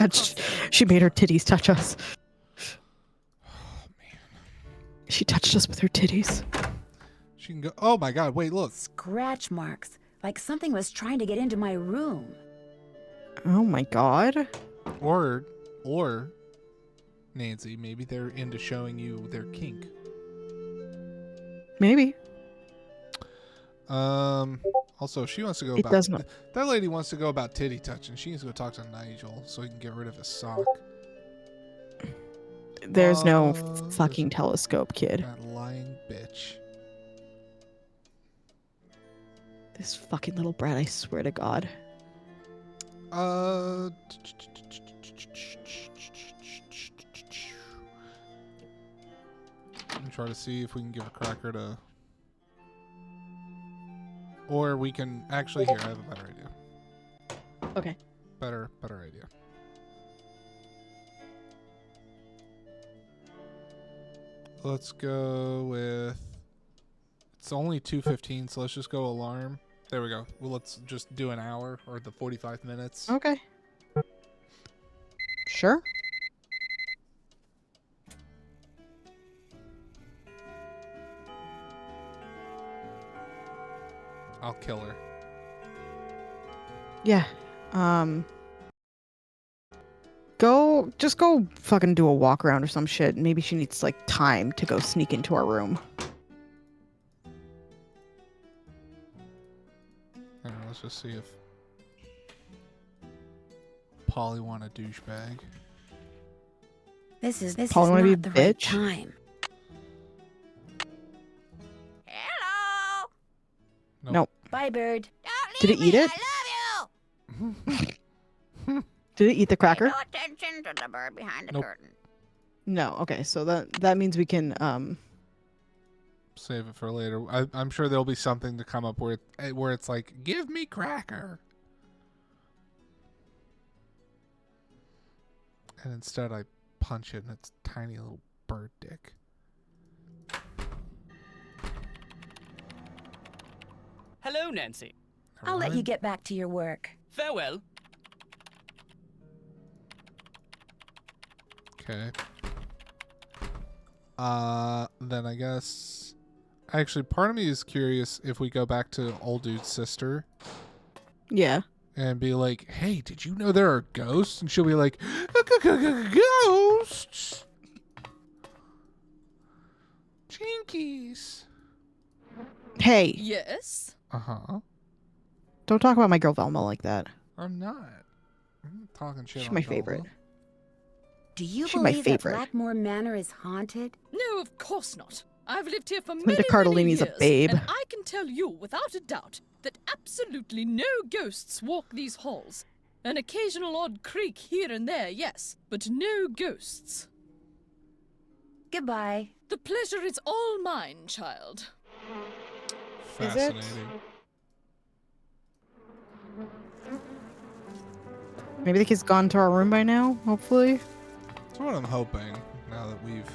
Nancy. She made her titties touch us. She touched us with her titties. She can go. Oh my God! Wait, look. Scratch marks, like something was trying to get into my room. Oh my God. Or, Nancy, maybe they're into showing you their kink. Maybe. Also, she wants to go It about. does not. That lady wants to go about titty touching. She needs to go talk to Nigel so he can get rid of his sock. There's no fucking telescope, kid. That lying bitch. This fucking little brat, I swear to God. Let me try to see if we can give a cracker to. Or we can actually here. I have a better idea. Okay. Better idea. Let's go with. It's only 2:15, so let's just go alarm. There we go. Well, let's just do an hour or the 45 minutes. Okay. Sure. I'll kill her. Yeah. Just go fucking do a walk around or some shit. Maybe she needs like time to go sneak into our room. Hang on, let's just see if Polly want a douchebag. This is Paul, wanna not be the right bitch? time. Nope. Bye, bird. Did it eat it? Did it eat the cracker? attention to the bird behind Nope. curtain. No. Okay, so that means we can Save it for later. I'm sure there'll be something to come up where it's like, give me cracker. And instead I punch it in its tiny little bird dick. Hello, Nancy. I'll let you get back to your work. Farewell. Okay. Then I guess. Actually, part of me is curious if we go back to old dude's sister. Yeah. And be like, hey, did you know there are ghosts? And she'll be like, ghosts? Jinkies. Hey. Yes? Uh-huh. Don't talk about my girl Velma like that. I'm not. I'm talking shit She's on my Velma. favorite. Do you She's my believe that favorite. Blackmoor Manor is haunted? No, of course not. I've lived here for Linda many Cardellini's a years, babe. and I can tell you without a doubt that absolutely no ghosts walk these halls. An occasional odd creak here and there, yes, but no ghosts. Goodbye. The pleasure is all mine, child. Is it? Fascinating. Maybe the kid's gone to our room by now, hopefully. That's what I'm hoping, now that we've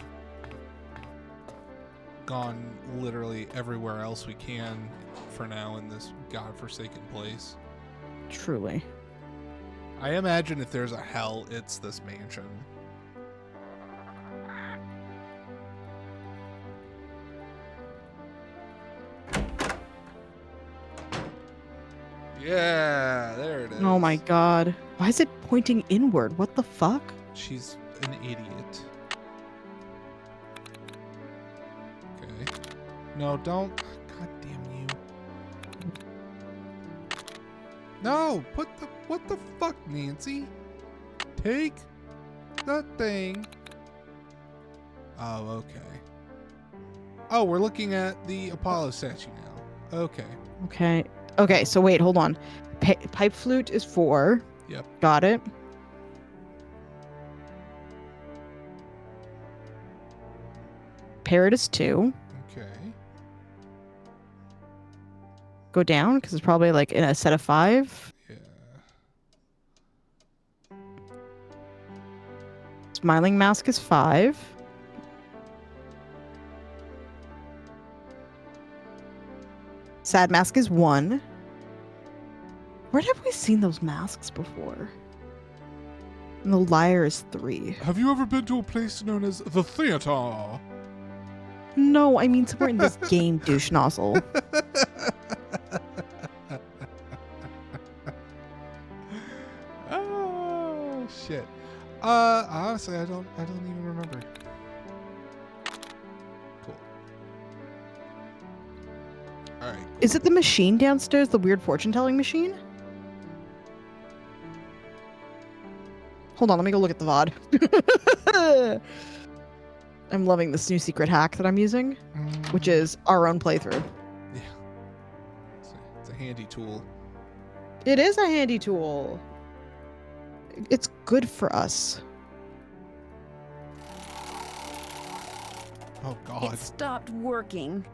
gone literally everywhere else we can for now in this godforsaken place. Truly. I imagine if there's a hell, it's this mansion. Yeah, there it is. Oh my god. Why is it pointing inward? What the fuck? She's an idiot. Okay. No, don't. God damn you. No, what the fuck, Nancy? Take the thing. Oh, okay. Oh, we're looking at the Apollo statue now. Okay. Okay. Okay, so wait, hold on. Pipe flute is 4. Yep. Got it. Parrot is 2. Okay. Go down, because it's probably like in a set of 5. Yeah. Smiling mask is 5. Sad mask is 1. Where have we seen those masks before? And the liar is 3. Have you ever been to a place known as the theater? No, I mean somewhere in this game, douche nozzle. Oh shit. Honestly, I don't even remember. Cool. All right. Is it the machine downstairs, the weird fortune-telling machine? Hold on, let me go look at the VOD. I'm loving this new secret hack that I'm using, which is our own playthrough. Yeah. It's a handy tool. It is a handy tool. It's good for us. Oh god. It stopped working.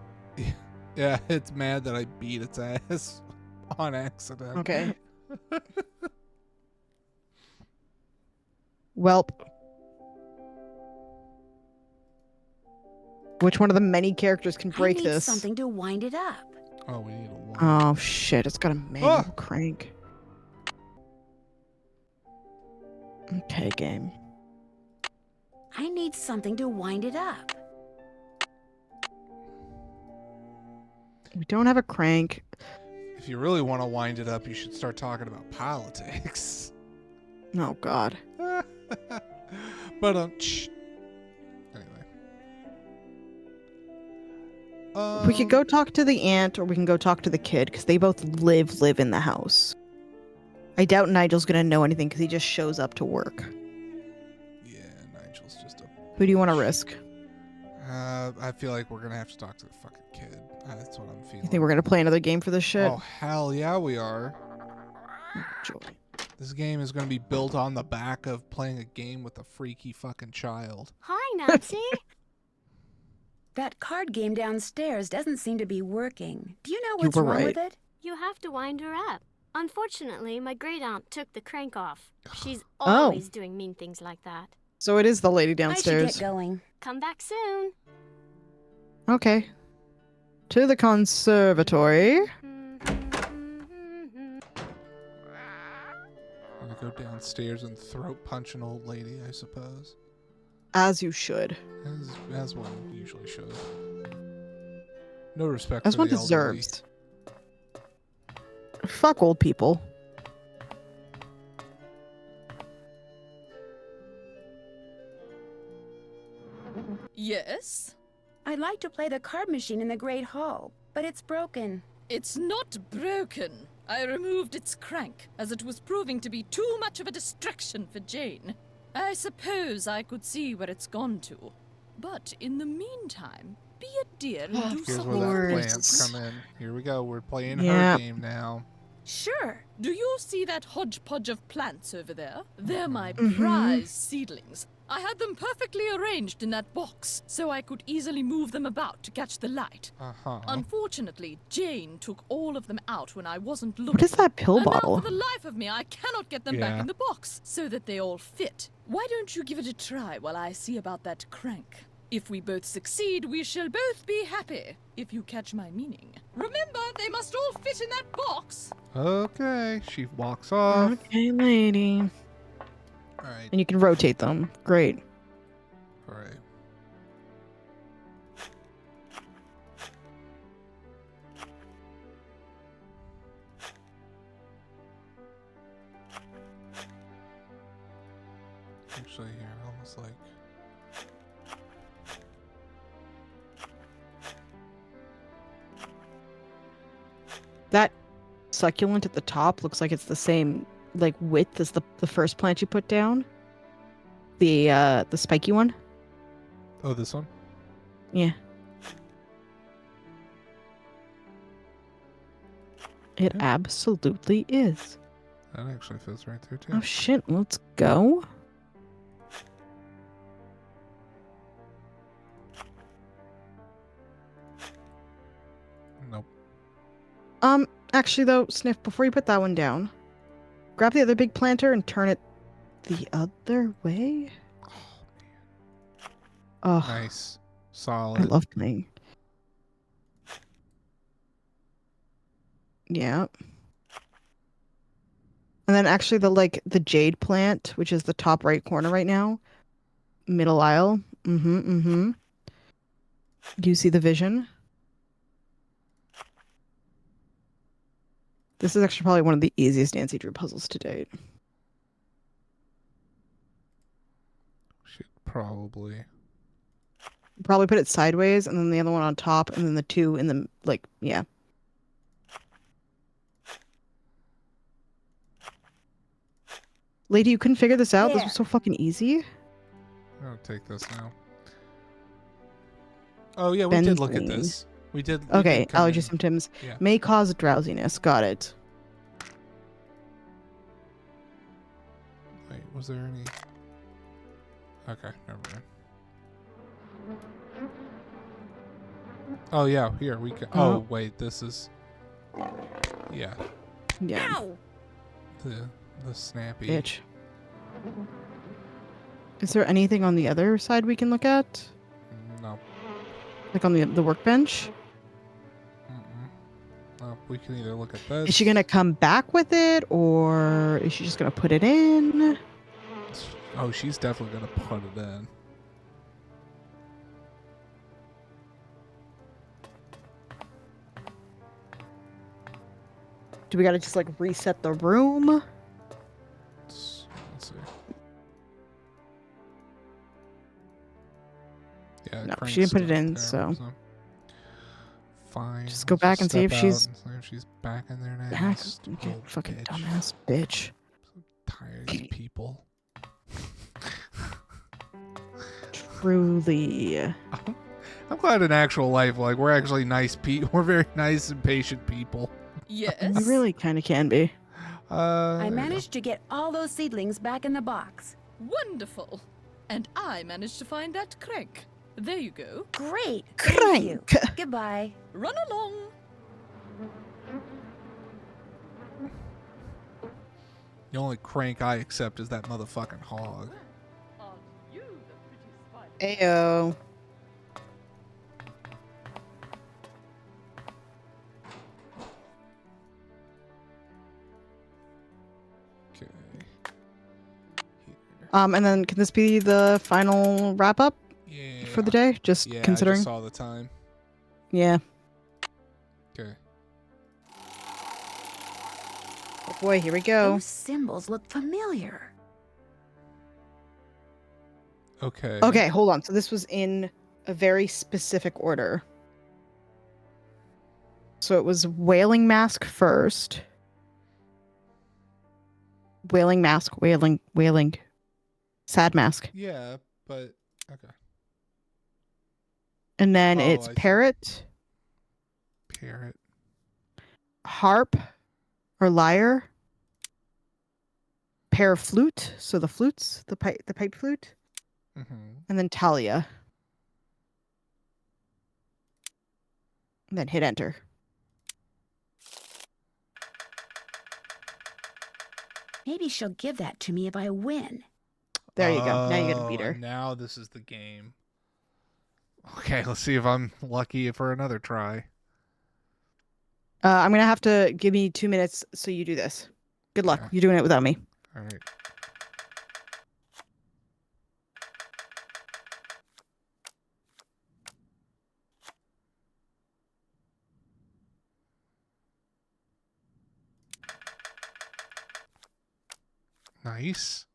Yeah, it's mad that I beat its ass on accident. Okay. Welp. Which one of the many characters can break I need this? something to wind it up. Oh, we need a one. Oh shit, it's got a manual crank. Okay, game. I need something to wind it up. We don't have a crank. If you really want to wind it up, you should start talking about politics. Oh god. But anyway. We could go talk to the aunt, or we can go talk to the kid, because they both live in the house. I doubt Nigel's gonna know anything because he just shows up to work. Yeah, Nigel's just a... Who do you want to risk? I feel like we're gonna have to talk to the fucking kid. That's what I'm feeling. You think we're gonna play another game for this shit? Oh, hell yeah, we are. Joy. This game is gonna be built on the back of playing a game with a freaky fucking child. Hi, Nancy. That card game downstairs doesn't seem to be working. Do you know what's wrong with it? You have to wind her up. Unfortunately, my great aunt took the crank off. She's Oh. always doing mean things like that. So it is the lady I should downstairs. get going. Come back soon. Okay. To the conservatory. I'm gonna go downstairs and throat punch an old lady, I suppose. As you should. As one usually should. No respect As for one the elderly. deserves. Fuck old people. Yes? I'd like to play the card machine in the Great Hall, but it's broken. It's not broken. I removed its crank, as it was proving to be too much of a distraction for Jane. I suppose I could see where it's gone to. But in the meantime, be a dear and do Here's something where for the me. plants come in. Here we go. We're playing Yeah. her game now. Sure. Do you see that hodgepodge of plants over there? They're my Mhm. prize seedlings. I had them perfectly arranged in that box, so I could easily move them about to catch the light. Uh-huh. Unfortunately, Jane took all of them out when I wasn't looking. What is that pill and bottle? Now for the life of me, I cannot get them back Yeah. in the box so that they all fit. Why don't you give it a try while I see about that crank? If we both succeed, we shall both be happy, if you catch my meaning. Remember, they must all fit in that box. Okay. She walks off. Okay, lady. All right. And you can rotate them. Great. All right. that succulent at the top looks like it's the same like width as the first plant you put down. The spiky one. Oh, this one? Yeah. It absolutely is. That actually feels right there too. Oh shit, let's go. Nope. Actually though, Sniff, before you put that one down, grab the other big planter and turn it the other way. Oh, nice. Solid. I love playing. Yeah. And then actually the jade plant, which is the top right corner right now, middle aisle. Do you see the vision? This is actually probably one of the easiest Nancy Drew puzzles to date. Should probably Put it sideways and then the other one on top and then the two in the yeah. Lady, you couldn't figure this out? This was so fucking easy. I'm gonna take this now. Oh yeah, we did look at this. We did. Okay, allergy symptoms may cause drowsiness. Got it. Wait, was there any? Okay, never mind. Oh yeah, here we go. Oh wait, this is. Yeah. Yeah. Ow! The snappy. Bitch. Is there anything on the other side we can look at? No. Like on the workbench? No, we can either look at this. Is she gonna come back with it, or is she just gonna put it in? Oh, she's definitely gonna put it in. Do we gotta just like reset the room? Let's see. Yeah, No, she didn't put it in, there, so. Fine. Just go back and see if she's back in there now. back. Okay, fucking dumbass bitch. So tired of these people. Truly. I'm glad in actual life, like we're actually nice people. We're very nice and patient people. Yes. We really kind of can be. I managed to get all those seedlings back in the box. Wonderful. And I managed to find that crank. There you go. Great. Crank. Thank you. Goodbye. Run along. The only crank I accept is that motherfucking hog. Ayo. Okay. And then can this be the final wrap up for the day? Just Yeah, considering. I just saw the time. Yeah. Okay. Oh boy, here we go. Those symbols look familiar. Okay. Okay, hold on. So this was in a very specific order. So it was Wailing Mask first. Wailing Mask, Wailing. Sad Mask. Yeah, but okay. And then Oh, it's I see. Parrot, Parrot. Harp, or Lyre. Pair of Flute, so the flutes, the pipe flute. And then Talia. And then hit enter. Maybe she'll give that to me if I win. There you go. Now you get to beat Oh, her. and now this is the game. Okay, let's see if I'm lucky for another try. I'm gonna have to give me 2 minutes so you do this. Good luck. You're doing it without me. All right. Nice.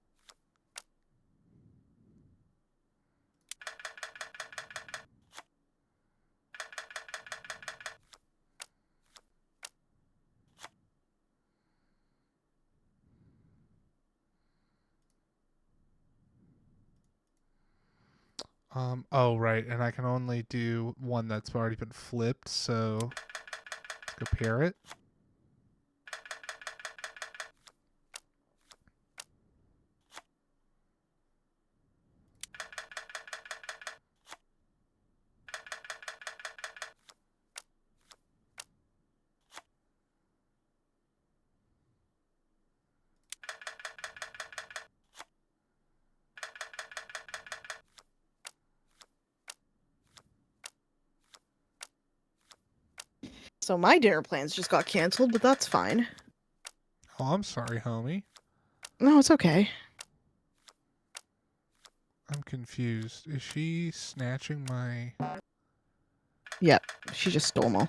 Oh, right. And I can only do one that's already been flipped. So let's go parrot. So my dinner plans just got canceled, but that's fine. Oh, I'm sorry, homie. No, it's okay. I'm confused. Is she snatching my... Yep, she just stole them all.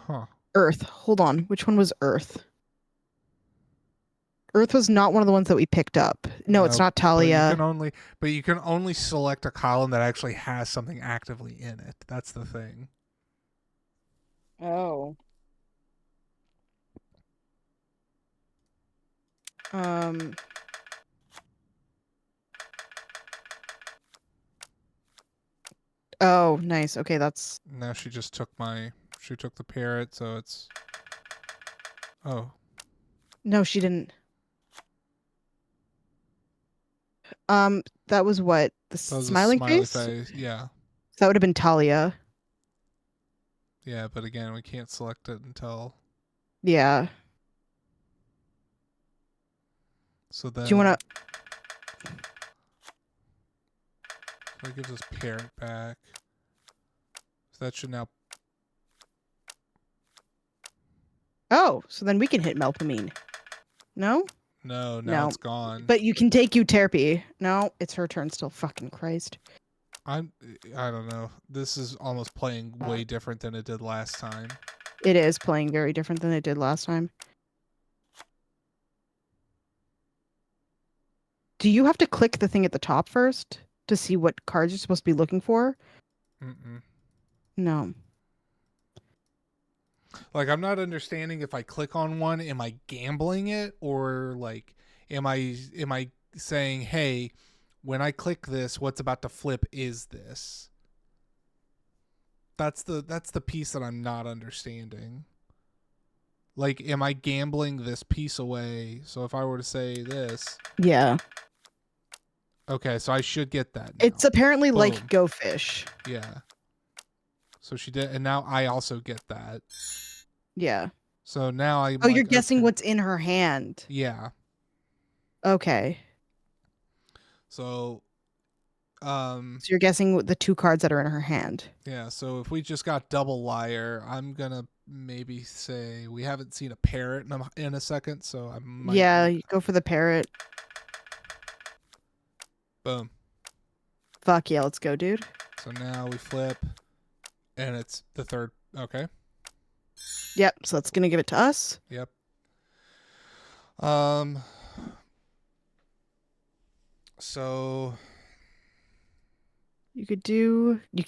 Huh. Earth. Hold on. Which one was Earth? Earth was not one of the ones that we picked up. No, it's not Talia. But you can only select a column that actually has something actively in it. That's the thing. Oh. Oh, nice. Okay, that's... Now she just took she took the parrot, so it's... Oh. No, she didn't. That was what? The That was smiling a smiley face? Yeah. That would have been Talia. Yeah, but again, we can't select it until... Yeah. So then... Do you want to... I give this parrot back. So that should now... Oh, so then we can hit Melpomene. No? No, now it's gone. But you can take Euterpe. No, it's her turn still. Fucking Christ. I don't know. This is almost playing way different than it did last time. It is playing very different than it did last time. Do you have to click the thing at the top first to see what cards you're supposed to be looking for? Mm-mm. No. Like, I'm not understanding if I click on one, am I gambling it? Or, like, am I saying, hey, when I click this, what's about to flip is this? That's the piece that I'm not understanding. Like, am I gambling this piece away? So if I were to say this... Yeah. Okay, so I should get that now. It's apparently Boom. like Go Fish. Yeah. So she did, and now I also get that. Yeah. So now I... Oh, you're guessing what's in her hand. Yeah. Okay. So... So you're guessing the 2 cards that are in her hand. Yeah, so if we just got double liar, I'm gonna maybe say we haven't seen a parrot in a second, so I might... Yeah, you go for the parrot. Boom. Fuck yeah, let's go, dude. So now we flip, and it's the third. Okay. Yep, so that's gonna give it to us. Yep. So... You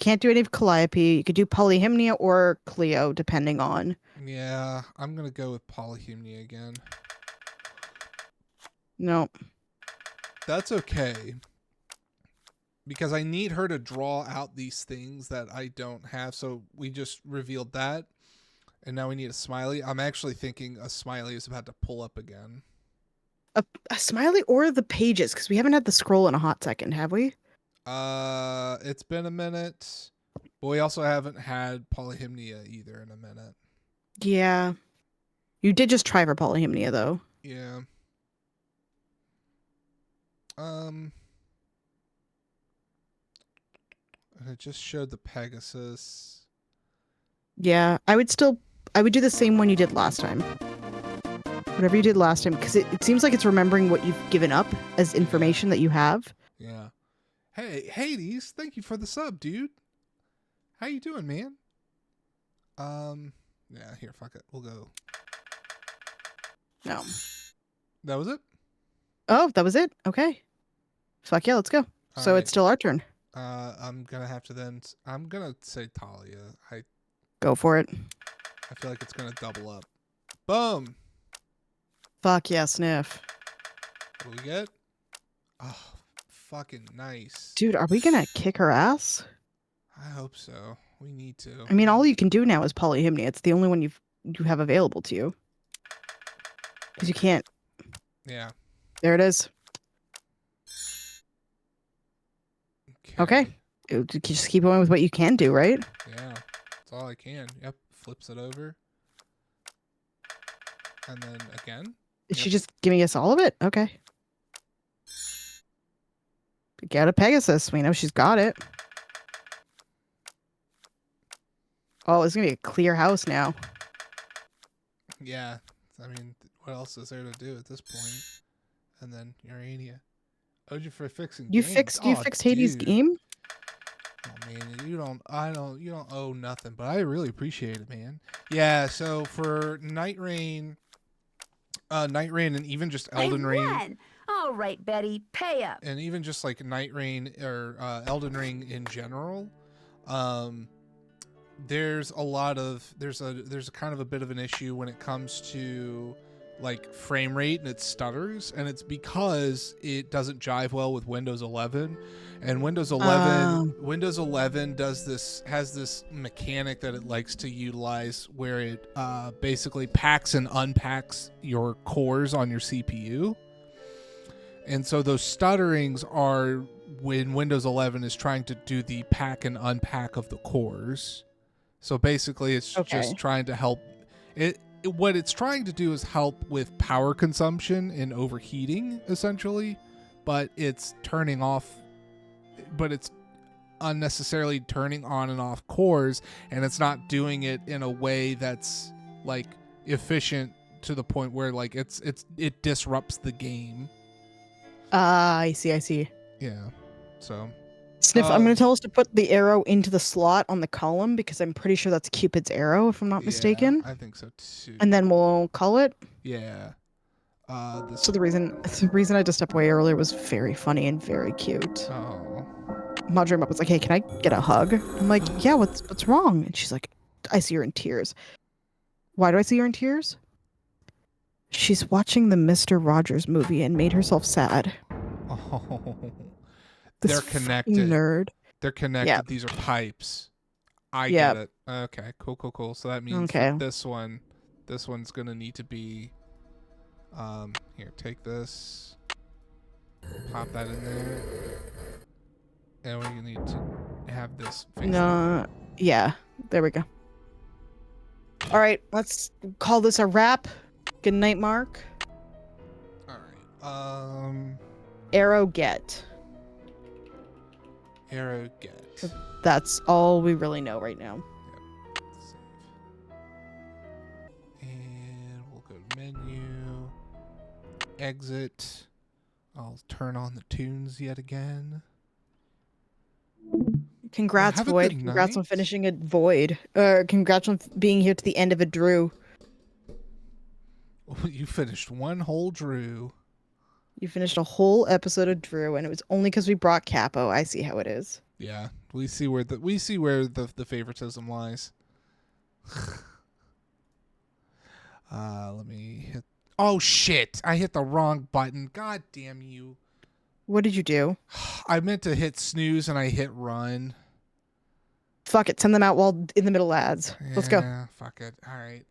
can't do any of Calliope. You could do Polyhymnia or Cleo, depending on. Yeah, I'm going to go with Polyhymnia again. No. That's okay. Because I need her to draw out these things that I don't have. So we just revealed that. And now we need a smiley. I'm actually thinking a smiley is about to pull up again. A smiley or the pages, because we haven't had the scroll in a hot second, have we? It's been a minute. But we also haven't had Polyhymnia either in a minute. Yeah. You did just try for Polyhymnia, though. Yeah. And it just showed the Pegasus. Yeah, I would do the same one you did last time. Whatever you did last time, because it seems like it's remembering what you've given up as information that you have. Yeah. Hey, Hades, thank you for the sub, dude. How you doing, man? Yeah, here, fuck it. We'll go. No. That was it? Oh, that was it? Okay. Fuck yeah, let's go. So it's still our turn. I'm gonna have to then... I'm gonna say Talia. Go for it. I feel like it's gonna double up. Boom! Fuck yeah, sniff. What do we get? Oh, fucking nice. Dude, are we gonna kick her ass? I hope so. We need to. I mean, all you can do now is polyhymny. It's the only one you have available to you. Because you can't. Yeah. There it is. Okay. Just keep going with what you can do, right? Yeah. That's all I can. Yep. Flips it over. And then again. Is she just giving us all of it? Okay. Get a Pegasus. We know she's got it. Oh, it's going to be a clear house now. Yeah. I mean, what else is there to do at this point? And then Urania. Owed you for fixing You games. fixed Hades' dude. game? Oh man, you don't owe nothing, but I really appreciate it, man. Yeah, so for Night Rain and even just Elden Ring. All right, Betty, pay up. And even just like Night Rain or Elden Ring in general, there's a kind of a bit of an issue when it comes to like frame rate, and it stutters, and it's because it doesn't jive well with Windows 11. And Windows 11 has this mechanic that it likes to utilize where it basically packs and unpacks your cores on your CPU. And so those stutterings are when Windows 11 is trying to do the pack and unpack of the cores. So basically it's just trying to help what it's trying to do is help with power consumption and overheating, essentially, but it's unnecessarily turning on and off cores, and it's not doing it in a way that's like efficient to the point where like it disrupts the game. I see. Yeah. So Sniff, I'm going to tell us to put the arrow into the slot on the column because I'm pretty sure that's Cupid's arrow, if I'm not mistaken. I think so too. And then we'll call it. Yeah. So the reason I had to step away earlier was very funny and very cute. Oh. Madre was like, "Hey, can I get a hug?" I'm like, "Yeah, what's wrong?" And she's like, "I see her in tears." Why do I see her in tears? She's watching the Mr. Rogers movie and made herself sad. Oh. This They're connected. Nerd. They're connected. Yeah. These are pipes. I get it. Okay, cool. So that means that this one's gonna need to be. Here, take this. Pop that in there. And we need to have this. Yeah. There we go. All right, let's call this a wrap. Good night, Mark. All right. Arrow get. That's all we really know right now. Yep. Save. And we'll go to menu. Exit. I'll turn on the tunes yet again. Congrats, Void. Congrats on finishing a Void. Congrats on being here to the end of a Drew. You finished one whole Drew. You finished a whole episode of Drew, and it was only because we brought Capo. I see how it is. Yeah, we see where the favoritism lies. Let me hit. Oh shit! I hit the wrong button. God damn you! What did you do? I meant to hit snooze and I hit run. Fuck it. Send them out while in the middle ads. Let's go. Fuck it. All right.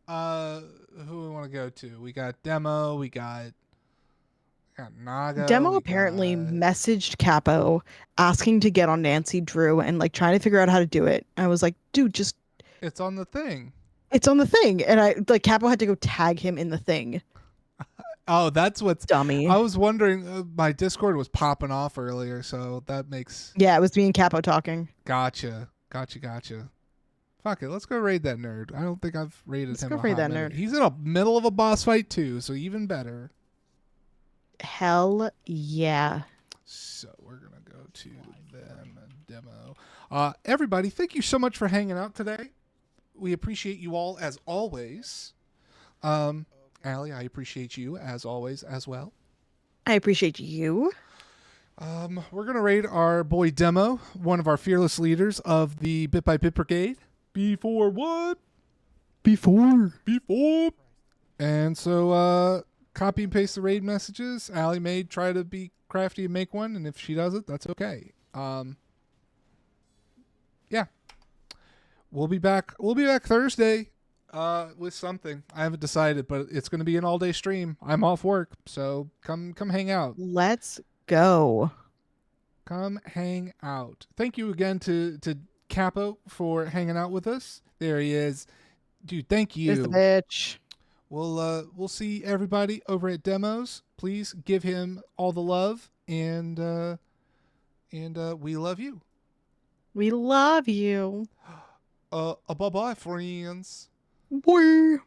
Who we want to go to? We got Demo. We got Naga. Demo apparently messaged Capo asking to get on Nancy Drew and like trying to figure out how to do it. I was like, dude, just. It's on the thing. It's on the thing, and Capo had to go tag him in the thing. Oh, that's what's dummy. I was wondering. My Discord was popping off earlier, so that makes. Yeah, it was me and Capo talking. Gotcha. Fuck it, let's go raid that nerd. I don't think I've raided him. Let's go raid that nerd. He's in the middle of a boss fight too, so even better. Hell yeah. So we're gonna go to them demo. Everybody, thank you so much for hanging out today. We appreciate you all as always. Allie, I appreciate you as always as well. I appreciate you. We're gonna raid our boy Demo, one of our fearless leaders of the Bit by Bit Brigade. Before what? Before. And so copy and paste the raid messages. Allie may try to be Crafty and make one, and if she does it, that's okay. Yeah. We'll be back Thursday with something. I haven't decided, but it's going to be an all-day stream. I'm off work, so come hang out. Let's go. Come hang out. Thank you again to Capo for hanging out with us. There he is. Dude, thank you. There's the bitch. We'll see everybody over at Demos. Please give him all the love, and we love you. We love you. Bye-bye, friends. Bye.